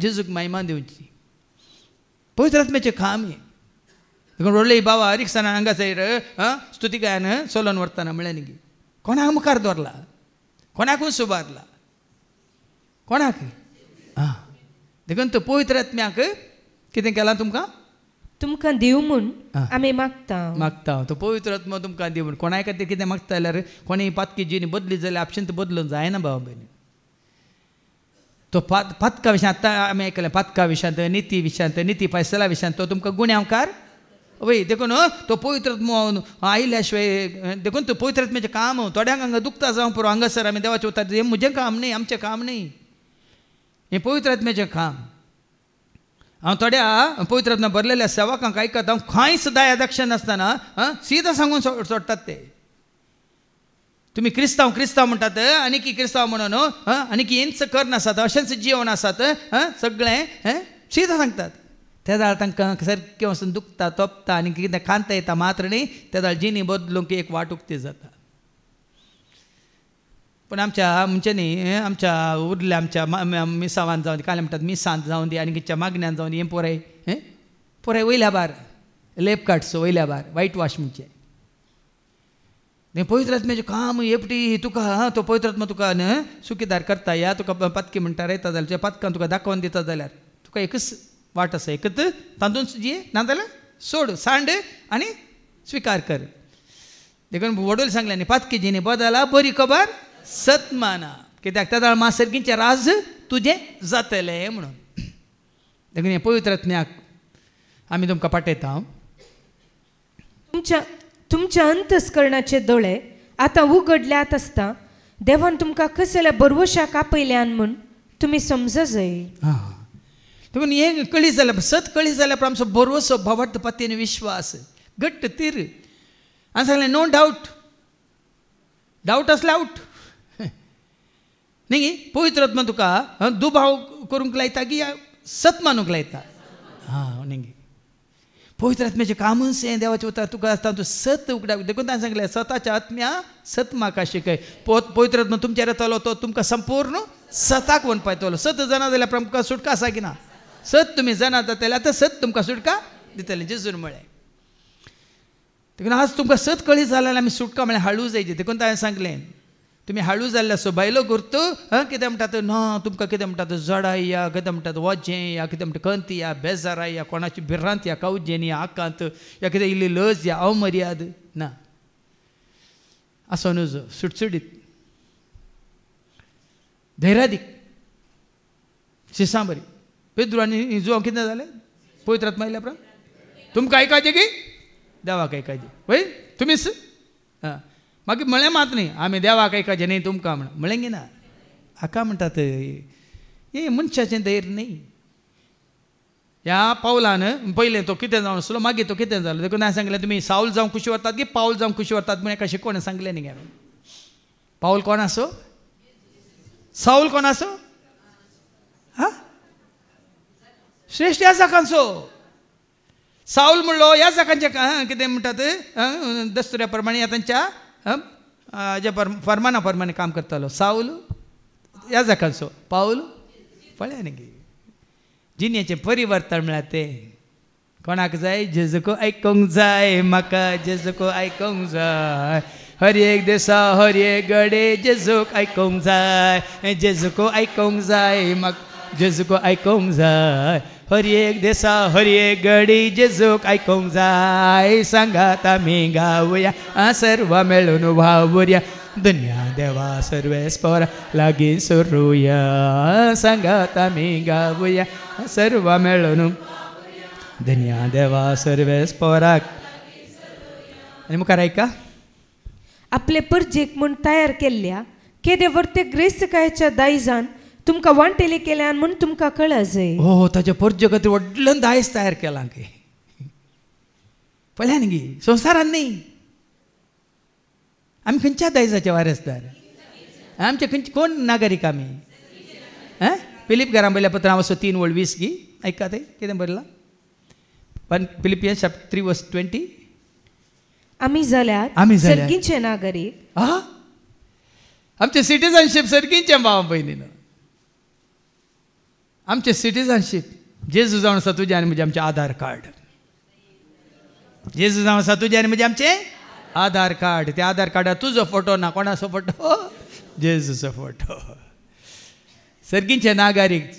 जेजूक महिमा दिवची. पवित्र आत्म्याचें काम हें. देखून रोडले बाबा रिक्षान हांगासर स्तुती गायन चलोवन व्हरतना म्हळें न्ही कोणाक मुखार दवरला, कोणाकूच सुबारला, कोणाक? हां, देखून तो पवित्र आत्म्याक कितें केलां तुमकां? तुमकां दिव म्हूण आमी मागता. तो पवित्र आत्मा तुमकां दिव म्हूण. कोणाय खातीर कितें मागता जाल्यार कोणी पातकी जिणी बदली जाल्यार आपशीं बदलूंक जायना बाबा भयणी. तो पातका विशयांत आतां आमी आयकलें, पातका विशयांत, निती विशयांत, निती फैसला विशयांत तो तुमकां गुन्यांवकार वय. देखून तो पवित्र आत्मा आयल्या शिवाय देखून तो पवित्र आत्म्याचें काम थोड्यांक हांगा दुखता जावं पुरो हांगासर आमी देवाचें उतर हें म्हजें काम न्ही, आमचें काम न्ही, हें पवित्र आत्म्याचें काम. हांव थोड्या पवित्र आत्म्या भरलेल्या सेवकांक आयकता, हांव खंयच दया दक्ष नासतना सीदा सांगून सोडटात ते. तुमी क्रिस्तांव म्हणटात आनी की क्रिस्तांव म्हणून आनी की इंच कर नासात, अशेंच जीवन आसात, सगळें सीदा सांगतात. त्या दाळ तांकां सारकें वचून दुखता, तोपता आनी कितें खांत येता मात्र न्ही, त्या दाळ जिणी बदलूंक एक वाट उक्ती जाता. पण आमच्या म्हणजे न्ही, आमच्या उरल्या आमच्या मिसावान जावन दी, काले म्हणटात मिसांत जावन दी आनी किच्या मागण्यान जावन दी, हें पुराय वयल्या बार लेप काडचो, वयल्या बार वायट वॉश म्हणजे. पवित्र आत्म्याचें काम एपटी तुका तो पवित्र आत्मा तुका सुखीदार करता. या तुका पत्की म्हणटा रेता जाल्यार त्या पत्कान तुका दाखोवन दिता जाल्यार तुका एकच वाट आसा, एकच तांदून जी नाजाल्यार सोड, सांड आनी स्विकार कर. देखून वडोल सांगलें न्ही, पातकी जिणी बदला बरी खबर सतमाना, कित्याक त्या मासर्गींचें राज तुजें जातलें म्हणून. देखून हें पवित्र आत्म्याक आमी तुमकां पाठयता. तुमच्या अंतस्करणाचे दोळे आतां उगडल्यात आसता देवान तुमकां कसल्या बरवशाक आपयल्यान म्हूण तुमी समज जाय. देखून हें कळी जाल्यार, सत कळी जाल्यार आमचो बरवसो भवट पतीन विश्वास घट्ट तीर. हांवें सांगलें नो डावट, डावट आसल्यार आउट न्ही. पवित्र आत्मा तुका दुबाव करूंक लायता की सत मानूंक लायता? हां न्ही, पवित्र आत्म्याचें कामूच हें देवाचें उतर तुका आसता तूं सत उगडाक. देखून ताणें सांगलें सताच्या आत्म्या सत म्हाका शिकय. पवित्र आत्मा तुमचेर येतलो तो तुमकां संपूर्ण सताक व्हरून पावयतलो. सत जाणा जाल्यार आमकां सुटका आसा की ना? सत तुमी जाणा जातले आतां सत तुमकां सुटका दितलें जेजून म्हळें. देखून आज तुमकां सत कळी जाल्यार आमी सुटका म्हळ्यार हाळू जायची. देखून ताणें सांगलें तुमी हाळू जाल्ल्या सो बायलो गुर्तू कितें म्हणटात ना तुमकां कितें म्हणटात जडाय या, कितें म्हणटात वजें या, कितें म्हणटा कंती या, बेजाराय या, कोणाची भिरांत या, कावजेन या, आकांत या, कितें इल्ली लज या, अवमर्याद ना. आसो नजो सुटसुडीत धैर्यादीक शिसां बरी. पेद्रू आनी जुवां कितें जालें? पवित्र आत्मा आयल्या उपरांत तुमकां आयकाचें की देवाक आयकाचें वय तुमीच. हां मागीर म्हळें मात न्ही आमी देवाक आयकाचें न्ही तुमकां म्हण म्हळें गी ना. हाका म्हणटात हें मनशाचें धैर्य न्ही. ह्या पावलान पयलें तो कितें जावन आसलो मागीर तो कितें जालो. देखून हांवें सांगलें तुमी साऊल जावं कुशी व्हरतात की पावल जावं कुशी व्हरतात म्हण एका शिकोवणें सांगलें न्ही. पावल कोण आसो? साऊल कोण आसो? हां श्रेश्ठ ह्या जाकांचो. साऊल म्हणलो ह्या जाकांचे कितें म्हणटात दस्तुऱ्या प्रमाणे तांच्या हाज्या फर्माना प्रमाणे काम करतालो. साऊल ह्या जाकांचो, पाऊल पळया न्ही जिणेचें परिवर्तन म्हळ्यार तें कोणाक जाय? जेजूको आयकोंक जाय म्हाका, जेजूको आयकोंक जाय. हर एक दिसा हर एक घडे जेजूक आयकोंक जाय, जेजूको आयकोंक जाय म्हाका, जेजूको आयकोंक जाय. हर एक दिसा हर एक घडी जेजूक आयकोंक जाय. सांगात आमी गावया सर्व मेळून वावुरया, दुनिया देवा सर्वेस्परा लागीं सरुया. सांगात आमी गावया सर्व मेळून दुनिया देवा सर्वेस्पराक. आनी मुखार आयका. आपले परजेक म्हूण तयार केल्ल्या केदे वर्ते ग्रेस्तकायच्या दायजान तुमकां वांटेली केल्यान म्हूण तुमकां कळा जाय. हो ताच्या परजे खातीर व्हडलो दायज तयार केला पळया न्ही संवसारान न्ही. आमी खंयच्या दायजाचे वारसदार? आमचे खंयचे कोण नागरीक आमी? फिलीप घरां बयल्या पत्र हांव 3:20 गी आयका ते कितें बरयलां? फिलिपियन्स चॅप्टर 3:20 आमी जाल्यार सर्गीचे नागरीक. आमचे सिटीजनशीप सर्गींचे भाव भयणीन. आमचे सिटीजनशीप जेजू जावन आसा तुजें आनी म्हजें आमचें आधार कार्ड. जेजू जावन आसा तुजें आनी म्हजें आमचें आधार कार्ड, त्या आधार कार्डार तुजो फोटो ना, कोणाचो फोटो? जेजूचो फोटो. सर्गींचे नागरीक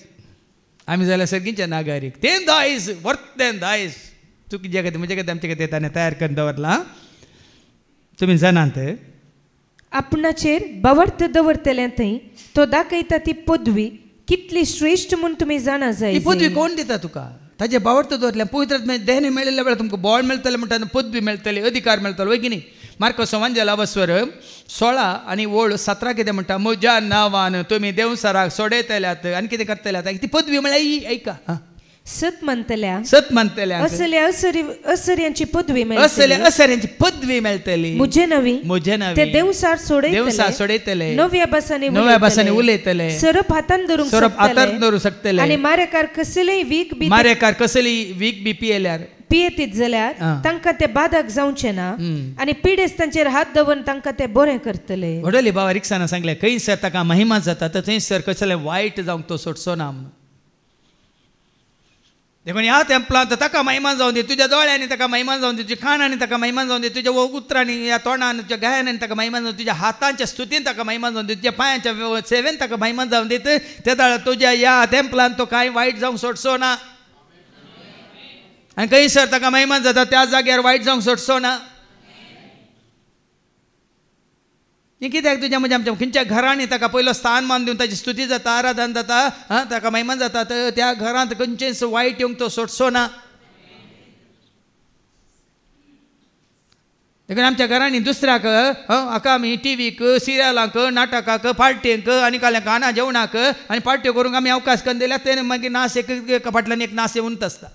आमी जाल्यार सर्गींचे नागरीक. तें दायज वर्तें दायज चुकीचे खातीर म्हजे खातीर आमचे खातीर ताणें तयार करून दवरलां. तुमी जाणात आपणाचेर बावर्त दवरतल्या थंय तो दाखयता ती पदवी कितली श्रेष्ठ म्हूण तुमी जाणा जाय. ही पदवी कोण दिता तुका? ताजे बावर्त दवरल्या पवित्र देहने मेळिल्ल्या वेळार तुमकां बॉल मेळटलें म्हणटा पदवी मेळटली, अधिकार मेळटलो, वय की न्ही? मार्को संवांजल अवस्वर 16 आणि ओळ 17 कितें म्हणटा? म्हज्या नांवान तुमी देवसराक सोडयतल्यात आनी कितें करतल्यात? ती पदवी म्हळ्यार ही ऐका, सत म्हणतल्या असल्या असर्यांची पदवी असऱ्यांची पदवी मेळटली. म्हजे नवी ते देवसार सोडयतले, नव्या भासांनी उलयतले, सरप हातान धरूंक शकतले, आनी मारेकार कसलीय वीक बी पियेल्यार पियेतीत जाल्यार तांकां ते बाधक जावचे ना आनी पिडेस्तांचेर हात दवरून तांकां ते बरें करतले. व्हडली बाबा रिक्साना सांगलें खंयसर ताका महिमा जाता तर थंयसर कसलें वायट जावंक तो सोडचो ना म्हणून. देखून ह्या तेंपलांत ताका महिमान जावं दी, तुज्या दोळ्यांनी ताका महिमान जावं दी, तुज्या कानांनी ताका महिमान जावं दी, तुज्या उतरांनी ह्या तोंडान तुज्या गायनांनी ताका महिमान जावं दी, तुज्या हातांच्या स्तुतीन ताका महिमान जावं दी, तुज्या पांयांच्या सेवेन ताका महिमान जावं दीत. त्या दाळ तुज्या ह्या तेंपलांत तो कांय वायट जावंक सोडचो ना आनी खंयसर ताका महिमान जाता त्या जाग्यार वायट जावंक सोडचो ना. कित्याक तुज्या म्हणजे आमच्या खंयच्या घरांनी ताका पयलो स्थान मान दिवन ताची स्तुती जाता, आराधन जाता, ताका महिमान जाता, त्या घरांत खंयचेंच वायट येवंक तो सोडचो ना. देखून आमच्या घरांनी दुसऱ्याक हाका आमी टीव्हीक, सिरियलांक, नाटकाक, पार्ट्यांक आनी काल्यांक खाना जेवणाक आनी पार्ट्यो करूंक आमी अवकाश करून दिल्यात. तेणे मागीर नास एक फाटल्यान एक नास येवून आसता.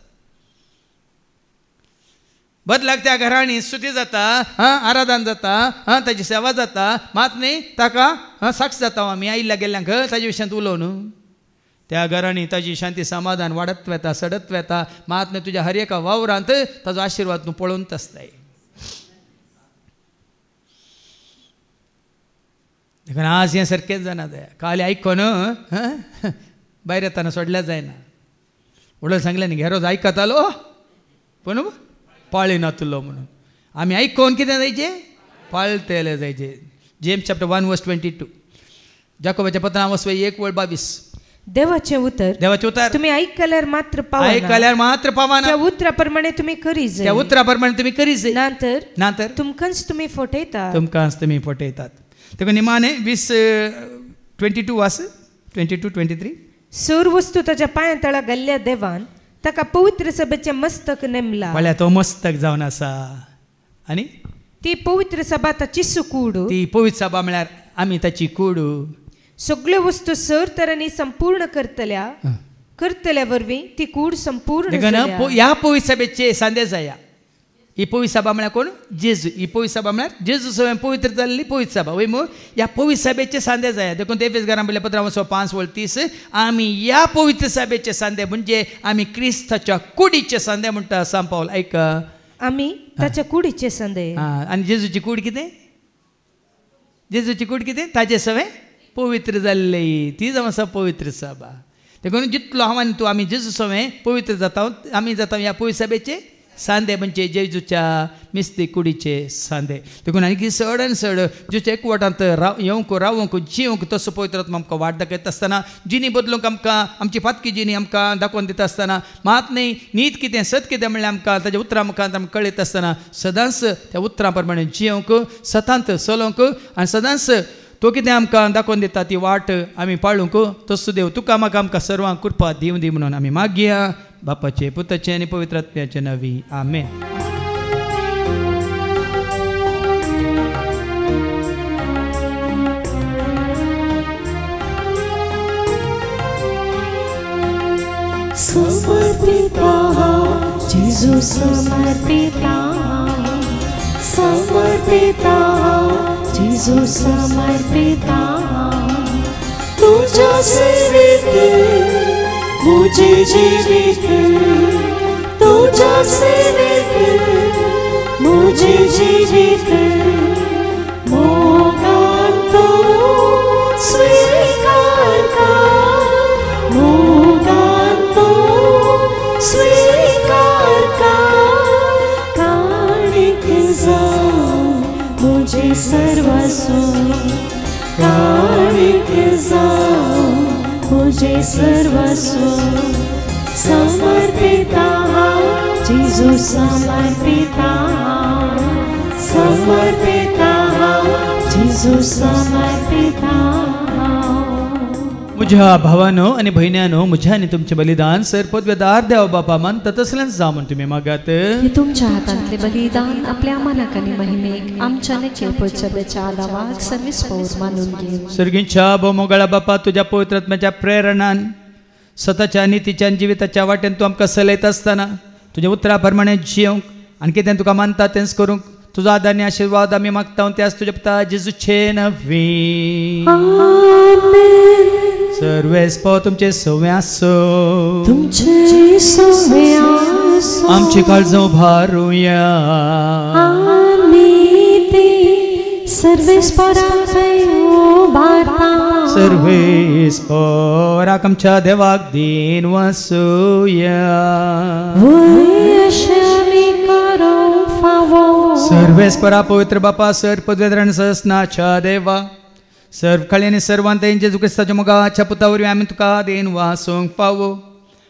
बदलाक त्या घरांनी स्तुती जाता, आराधन जाता, ताची सेवा जाता, मात न्ही ताका साक्ष जाता आमी आयिल्ल्या गेल्ल्यांक ताजे विशयांत उलोवन. त्या घरांनी ताजी शांती समाधान वाडत वेता, सडत वेता, मात न्ही तुज्या हर एका वावरांत ताजो आशिर्वाद तूं पळोवंत आसताय. देखून आज हें सारकेंच जाणा जाय. काल आयकोन भायर येताना सोडल्या जायना. उडोवन सांगलें न्ही घे रोज आयकतालो पूण पाळी नातलो म्हणून. आमी आयकोन कितें जायचें? पाळटले जायचे. James chapter 1:22. जाकोबाच्या पत्रांत वसवय 1:22. देवाचें उतर तुम्ही ऐकल्यार मात्र पावना, त्या उतरा प्रमाणे तुम्ही करीज, नांतर तुमकांच तुम्ही फटयतात. देखून निमाणे 20:22 वास 22-23. सर वस्तू ताच्या पांया तळा घाल्ल्या देवान ताका पवित्र सभेचे मस्तक नेमला. म्हळ्यार तो मस्तक जावन आसा आनी ती पवित्र सभा ताची सुकूड. ती पवित्र सभा म्हळ्यार आमी ताची कूड. सगळ्यो वस्तू सर तरांनी संपूर्ण करतल्या वरवीं ती कूड संपूर्ण. ह्या पवित्र सभेचे संदेश जाया. ही पवित्र सभा म्हळ्यार कोण? जेजू. ही पवित्र सभा म्हळ्यार जेजू सभेन पवित्र जाल्ली पवित्र सभा. वय मग ह्या पवित्र सभेचे संदेश जाया. देखून एफेसकारांक बरयल्ल्या पत्रांत 5:30 आमी ह्या पवित्र सभेचे संदेश म्हणजे आमी क्रिस्ताच्या कुडीचे संदेश म्हणटा सांग पावल. ऐका, आमी ताच्या कुडीचे संदेश. आनी जेजूची कूड कितें? जेजूची कूड कितें? ताजे सवे पवित्र जाल्ली, ती जावन आसा पवित्र सभा. देखून जितलो हांव आनी तूं आमी जेजू सवे पवित्र जाता, आमी जाता ह्या पवित्र सभेचे सांदे म्हणजे जेजूच्या मिस्ती कुडीचे सांदे. देखून आनी सड आनी सड जेजूच्या एकवटांत येवंक रावंक जिवंक तसो पवित्र आत्मा आमकां वाट दाखयता आसतना, जिणी बदलूंक आमकां आमची फातकी जिणी आमकां दाखोवन दिता आसतना, मात न्ही नीत कितें सत कितें म्हणल्यार आमकां ताच्या उतरां मुखांत आमकां कळयता आसतना सदांच त्या उतरां प्रमाणे जिवंक, सतांत चलोवंक आनी सदांच तो कितें आमकां दाखोवन दिता ती वाट आमी पाळूंक. तसो देव तुका म्हाका आमकां सर्वांक कृपा दिवं दी म्हणून आमी मागया बापाचे, पुताचे आनी पवित्र आत्म्याचे नांवी. आमेन. समर्पिता जेजू समर्पिता, समर्पिता जेजू समर्पिता, तुझ्या सेवेत मुझे जीवित, तुझ्या सेवेत मुझे जीवित, मोगान तो स्वीकार कर, मोगान तो स्वीकार कर, काळिक जाऊं सर्वस्व काळीक जाऊ तुझे सर्वस्व समर्पिता जेजू समर्पिता समर्पिता जेजू समर्पिता मुझ्या भावानो आणि बहिण्यानो मुझ्या आणि तुमचे बलिदान सर पदवेदार देव बापा मानतात असल्यास जा म्हणून तुम्ही मागात तुमच्या हातांतले बलिदान आपल्या मनाकानी महिमेक आमच्या नेचेपच्या आलावाक सर्विस्पोर मानून घे सर्गींच्या मोगळा बापा तुझ्या पवित्र आत्म्याच्या प्रेरणान स्वतःच्या नीतीच्या जिविताच्या वाटेन तू आमकां चलयत असताना तुझ्या उतरा प्रमाणे जिवंक आनी कितें तुका मानता तेंच करूंक तुझो आदार आनी आशीर्वाद आमी मागता त्याच तुझ्या पुता जेजूचे नवी सर्वेस्पो तुमचे सवे आसो तुमचे सवे आसो आमची काळजां उबारुया आमी ते सर्वेस्पराक उबारता सर्वेस्पराक आमच्या देवाक दिन वसूया सर्वेस्परा पवित्र बापा सर पदवेदार ससनाच्या देवा सर्व काळी आनी सर्वांत जेजू क्रिस्ताच्या मोगाच्या पुतावरवीं आमी तुका देन वासूंक फावो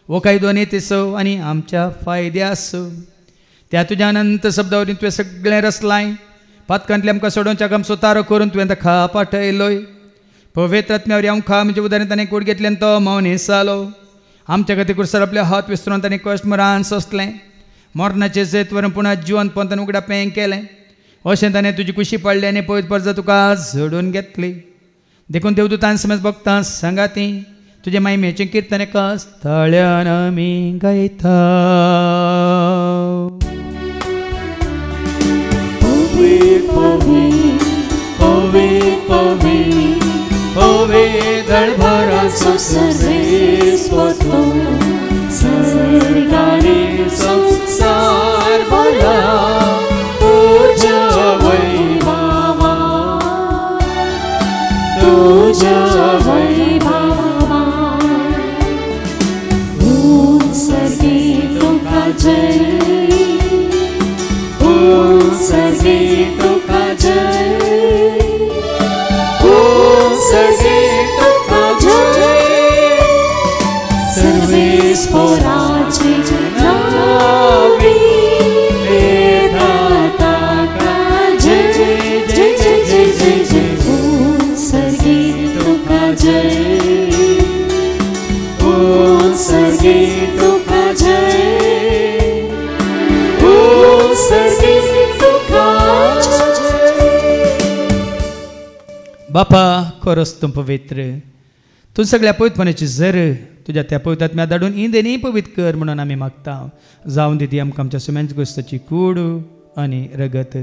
वो काही दोनी तिसो आनी आमच्या फायद्यासो त्या तुज्या अनंत शब्दावरीं तुवें सगळें रचलाय पातकांतले आमकां सोडोवच्या काम सुतारो करून तुवें ताका पाठयलोय पवित्र आत्म्यावरी आमकां म्हणजे उदाहरण ताणें कूड घेतल्यान तो मौनीस जालो आमच्या खातीर कुसर आपले हात विसरून ताणें कश्ट मरान सोंसलें मरणाचे जैत व्हरून पुन्हा जिवंत पंथान उगड्या पेंग केलें अशें ताणें तुजी कुशी पडली आनी पवित्र परजा तुका झडून घेतली देखून देवदूतान समज भक्तां सांगाती तुजे महिमेचें कीर्तन एका स्थळ्यान आमी गायता धडभराचो सर्वेस्पो सर्गारी संसार भला तुझ्या वैभवा तुझ्या वैभवा सर्गे तुका जय सर्गे तुका जय सर्गे तुका जय सर्वेस्पोराचे नावी वेदाता का जय जय जय जय जय जय सर्गे तुका जय सर्गे तुका जय सर्गे तुका बापा खरोच तूं पवित्र तूं सगळ्या पवित्रपणाची जर तुज्या त्या पवित्र आत्म्या धाडून इंदेनी पवित्र कर म्हणून आमी मागता जावन दिदी आमकां आमच्या सुम्यांच गोश्ताची कूड आनी रगत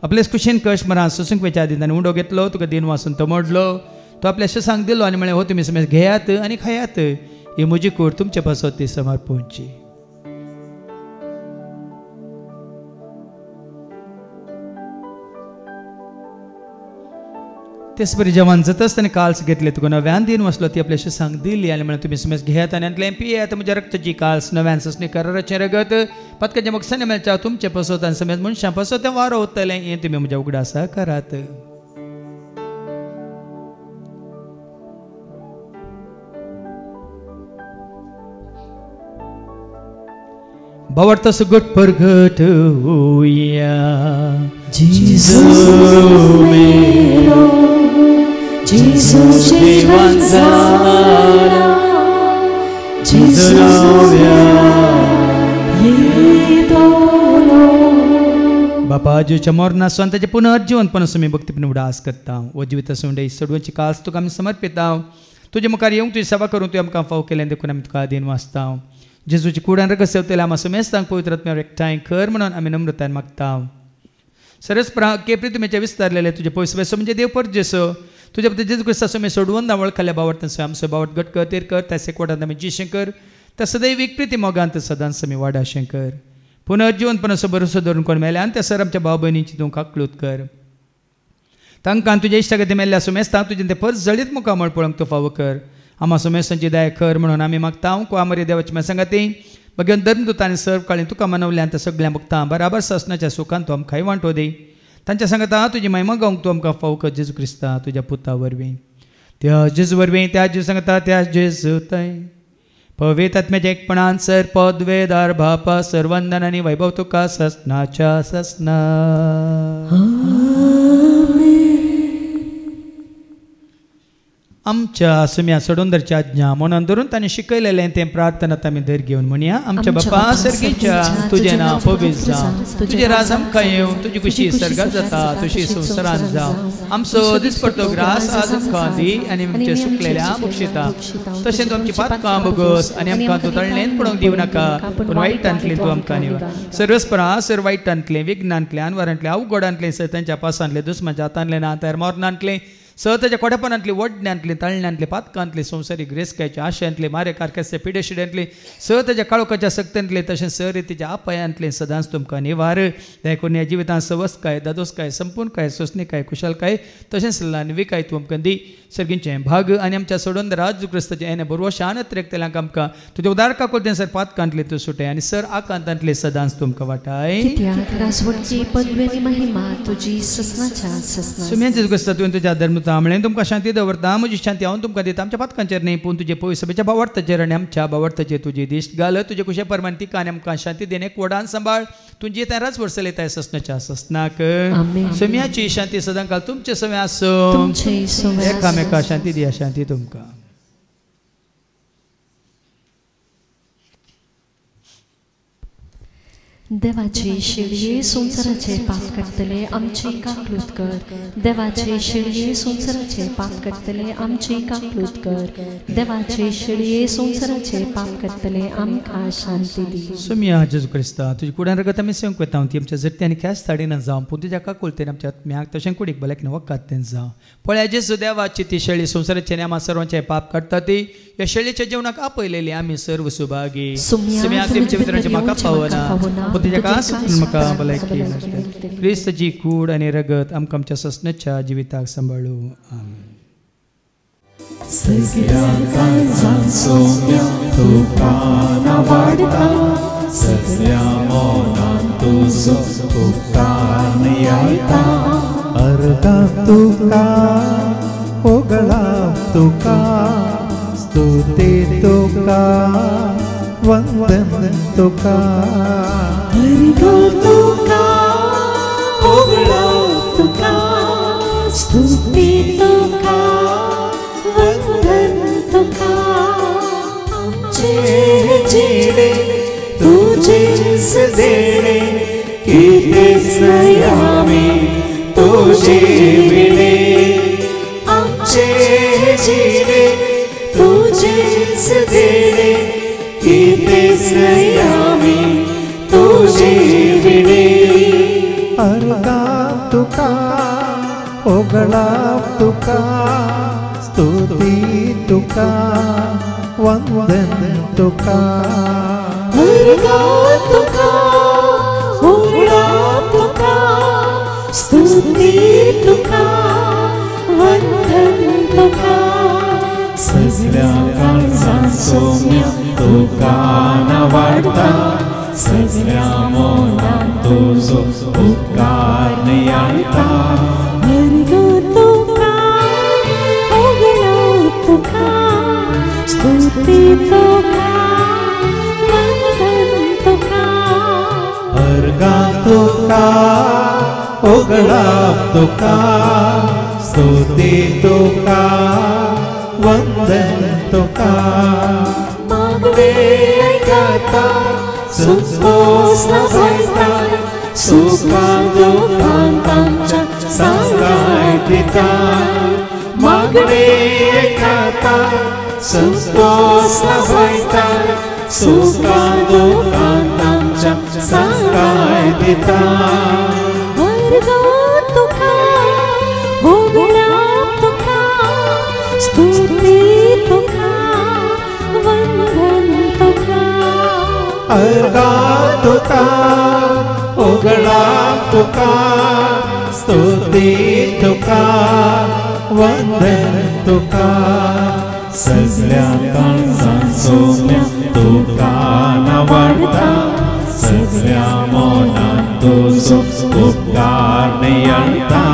आपले कुशीन कश मरान सुसूंक वेच्या आदी ताणें उंडो घेतलो तुका दिन वासून तो मोडलो तो आपल्या शसांक दिलो आनी म्हळें हो तुमी सुमेज घेयात आनी खायात ही म्हजी कूड तुमचे पासत ती समर्पणची तेच बरी जेवण जाताच ताणें काल्स घेतले तुका नव्यान दिन वसलो ती आपल्या शसांक दिली आनी म्हळें तुमी सुमेज घेयात आनी आतलें पियेत म्हज्या रक्ताची काल्स नव्यान ससणी कराराचें रगत पतकाचें मोगसाने मेळच्या तुमचे पासत आनी समेज मनशां पासत तें वारो वतलें हें तुमी म्हज्या उगडासा करात बावडता सुगट परगट होया जेजू मेरो जेजू देवांचा जेजू बापा आजूच्या मोरना स्वताचे पुनर्जीवनपण आमी भक्तीपण उडास करता वो जिवित सोंडे सडवची कास तुका आमी समर्पिता तुजे मुखार येवंक तुजी सेवा करूंक तुवें आमकां फाव केलें देखून आमी तुका आदीन वाचता जेजूची कुडान रगत सेवतले आमी सुमेस्तांक पवित्र आत्म्यावर एकठांय कर म्हणून आमी नम्रतायेन मागता सरस केप्री तुमेचे विस्तारलेले तुजे पयस म्हणजे देव पर जेसो तुज्या बद्दल जेजू क्रिस्ता सुमे सोडवून ना वळखल्या बावडता आमचो बावट घट कर तेर कर त्या सेकवटांत आमी जी शंकर त्या सदैवीक प्रिती मोगांत सदांच आमी वाडा शंकर पुनर्जीवनपण असो भरोसो धरून कोण मेल्या आनी त्या सर आमच्या भाव भयणींची तूं काकलूत कर तांकां तुज्या इश्टागती मेल्ल्या सुमेस्तांक तुजें तें परस जळीत मुखामळ पळोवंक तूं फावो कर आम्हा सुमेसांची दया कर म्हणून आमी मागता कोमरी देवाची मेसांगाती भगवान धर्मदूतांनी सर्व काळी तुका मनवल्या त्या सगळ्या भक्तां बराबर ससनाच्या सुखान तूं आमकां वांटो दी तांच्या सांगता तुजी महिमा गावंक तूं आमकां फावो कर जेजू क्रिस्ता तुज्या पुता वरवीं त्या जेजू वरवीं त्या जेजू सांगता त्या जेजू थंय पवित्र आत्म्याच्या एकपणान सर पद वेदार बापा सर्वंदन आनी वैभव तुका ससनाच्या ससना आमच्या सुम्या सोडूंदरच्या आज्ञा मनान धरून ताणें शिकयलेलें तें प्रार्थनात आमी धर घेवन म्हणया आमच्या बापा सर्गीच्या तुजें नांव पवित्र जावं तुजें राज आमकां येवं तुजी खुशी सर्गात जाता तुजी संवसारांत जावं आमचो दिसपडटो ग्रास आज आमकां दी आनी आमचे सुकलेल्या बक्षिता तशेंच आमची पातकां बोगस आनी आमकां तूं तळणेंत पडोवंक दिवं नाका पूण वायटांतली तूं आमकां निवड सर्वस्परा सर वायटांतलें विघ्नांतलें आनवारांतलें अवघडांतलें सतांच्या पासांतलें दुस्माच्या हातांतलें ना तर मोरणांतलें सताच्या कोडेपणांतली वडण्यांतली तळण्यांतली पातकांतली संवसारीक रेस्क्याच्या आशयांतली मारे कारकेस्या पिडेशिड्यांतली सताच्या काळोखाच्या सक्त्यांतली तशेंच सरितीच्या आपयांतली सदांच तुमकां निवार देखून ह्या जिवितांत सवस्काय दादोसकाय संपूर्णकाय सोसणीकाय कुशलकाय तशेंच लानविकाय तूं आमकां दी सर्गींचें भाग आनी आमच्या सोडून राजू क्रिस्ताचें हें बरोबर शानत रेखतल्यांक आमकां तुज्या उदार काकोलतें सर पातकांतली तूं सुटय आनी सर आकांतांतली सदांच तुमकां वाटाय सुम्या जेजू क्रिस्ता तुवें तुज्या धर्म तांबळें तुमकां शांती दवरता म्हजी शांती हांव तुमकां दिता आमच्या पातकांचेर न्ही पूण तुजे पवित्र सभेच्या भावार्थाचेर आनी आमच्या भावार्थाचेर तुजी दिश्ट घाल तुजे कुशे परमान तिका आनी आमकां शांती देणे कोडान सांबाळ तुजी तेराच वर्सां लेताय ससनाच्या ससनाक सुम्याची शांती सदां काल तुमचे सवे आसूं एकामेका शांती दिया शांती तुमकां देवाचे शिडये संसाराचे पाप करतले आमची काकलूत कर देवाचे शिडये संसाराचे पाप करतले आमची काकलूत कर देवाचे शिडये संसाराचे पाप करतले आमकां शांती दी सुम्या जेजू क्रिस्ता तुजी कुडान रगत आमी सेवंक वेता ती आमच्या जरती आनी ख्यास ताडीन जावं पूण तुज्या काकुलतेन आमच्या आत्म्याक तशें कुडीक भलायक वकात तें जावं पळय जेजू देवाची ती शेळी संसाराचे आनी आमा सर्वांचे पाप काडटा ती ह्या शेळीच्या जिवनाक आपयलेली आमी सर्व सुभागी सुम्याक तुमच्या भितरांचे म्हाका पावना तुझ्या कास म्हाका भलायकी क्रिस्ताची कूड आनी रगत आमकां आमच्या ससनाच्या जिविताक सांबाळू आमीन सगळ्या काळजांत सोम्या तुका वाडटा सगळ्या मोनान तुजो उपकार यायता अर्गां तुका होगळा तुका स्तुती तुका वंदन तुका अर्गां तुका होगळा तुका स्तुती तुका वंदन तुका आमचे जिणे तुझेच देणे कितेच नाही आमी तुझे विणे आमचे जिणे तुझेच देणे कितेच नाही आमी तुझे विणे अर्गां तुका होगळा तुका स्तुती तुका वंदन तुका अर्गां तुका होगळा तुका स्तुती तुका वंदन तुका सगळ्या काळजांत सोम्या तुका वाडटा सगळ्या मोनान तुजो उपकार यायता अर्गां तुका होगळा तुका स्तुती तुका वंदन तुका अर्गां तुका होगळा तुका स्तुती तुका वंदन तुका मागणे आयकता संतोष जायता सुखां दुखांत आमच्या सांगाय दिता मागणे आयकता संतोष जायता सुखां दुखांत आमच्या सांगाय दिता अर्गां तुका होगळा तुका स्तुती तुका वंदन तुका अर्गां तुका होगळा तुका स्तुती तुका वंदन तुका सगळ्या काळजांत सोम्या तुका वाडटा सगळ्या मोनान तुजो उपकार नियंता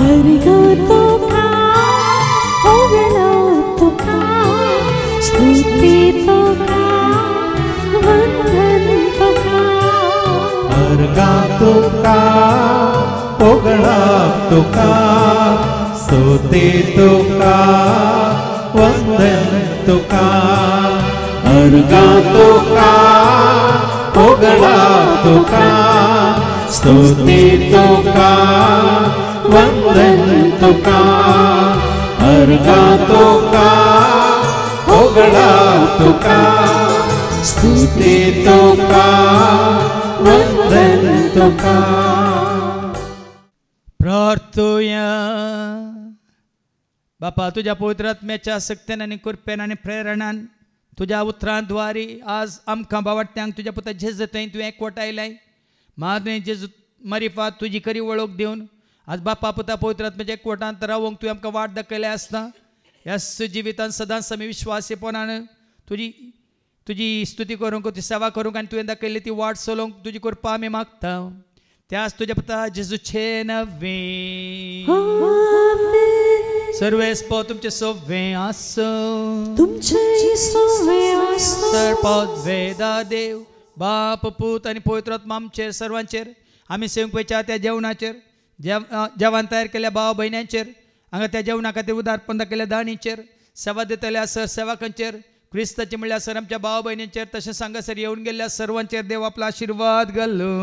अर्गा तुका ओगळा तुका स्तुती तुका वंदन तुका अर्गा तुका ओगळा तुका स्तुती तुका वंदन तुका अर्गा तुका ओगळा तुका स्तुती तुका वंदन तुका अर्गा तुका ओगळा तुका स्तुती तुका वंदन तुका. प्रार्थूया. बापा तुझ्या पवित्र आत्म्याच्या सक्तीन आणि कृपेन आणि प्रेरणान तुझ्या उतरांद्वारे आज आमकां भावार्थ्यांक तुझ्या पुता जेजू थंय तुवें एकवटायलाय. मागणे जेजू मारिफात तुजी खरी वळख दिवन आज बापा पुता पवित्र आत्म्याच्या एकवटांत रावंक तुवें आमकां वाट दाखयल्या आसता. ह्या जिवितांत सदांच आमी विश्वासीपणान तुजी स्तुती करूंक तुजी सेवा करूंक आनी तुवें दाखयल्ली ती वाट चलोवंक तुजी कृपा आमी मागता. त्याच तुझ्या पुता जेजूचे नवे सर्वेस्पो तुमचे सोवे आसो तुमचे सोवे आसो सरपद वेदा देव बाप पूत आनी पवित्र आत्मा आमचेर सर्वांचेर आमी सेवंक पयच्या त्या जेवणाचेर जेवण तयार केल्या भाव भयण्यांचेर हांगा त्या जेवणा खातीर उदारपण दाखयल्या दाणीचेर सेवा दितल्या सर सेवकांचेर क्रिस्ताचे म्हणल्यार सर आमच्या भाव भयणींचेर तशेंच हांगासर येवन गेल्ल्या सर्वांचेर देव आपलो आशिर्वाद घालो.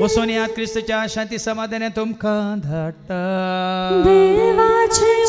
वचून यात क्रिस्ताच्या शांती समाधानान तुमकां धाडटा. देवाचे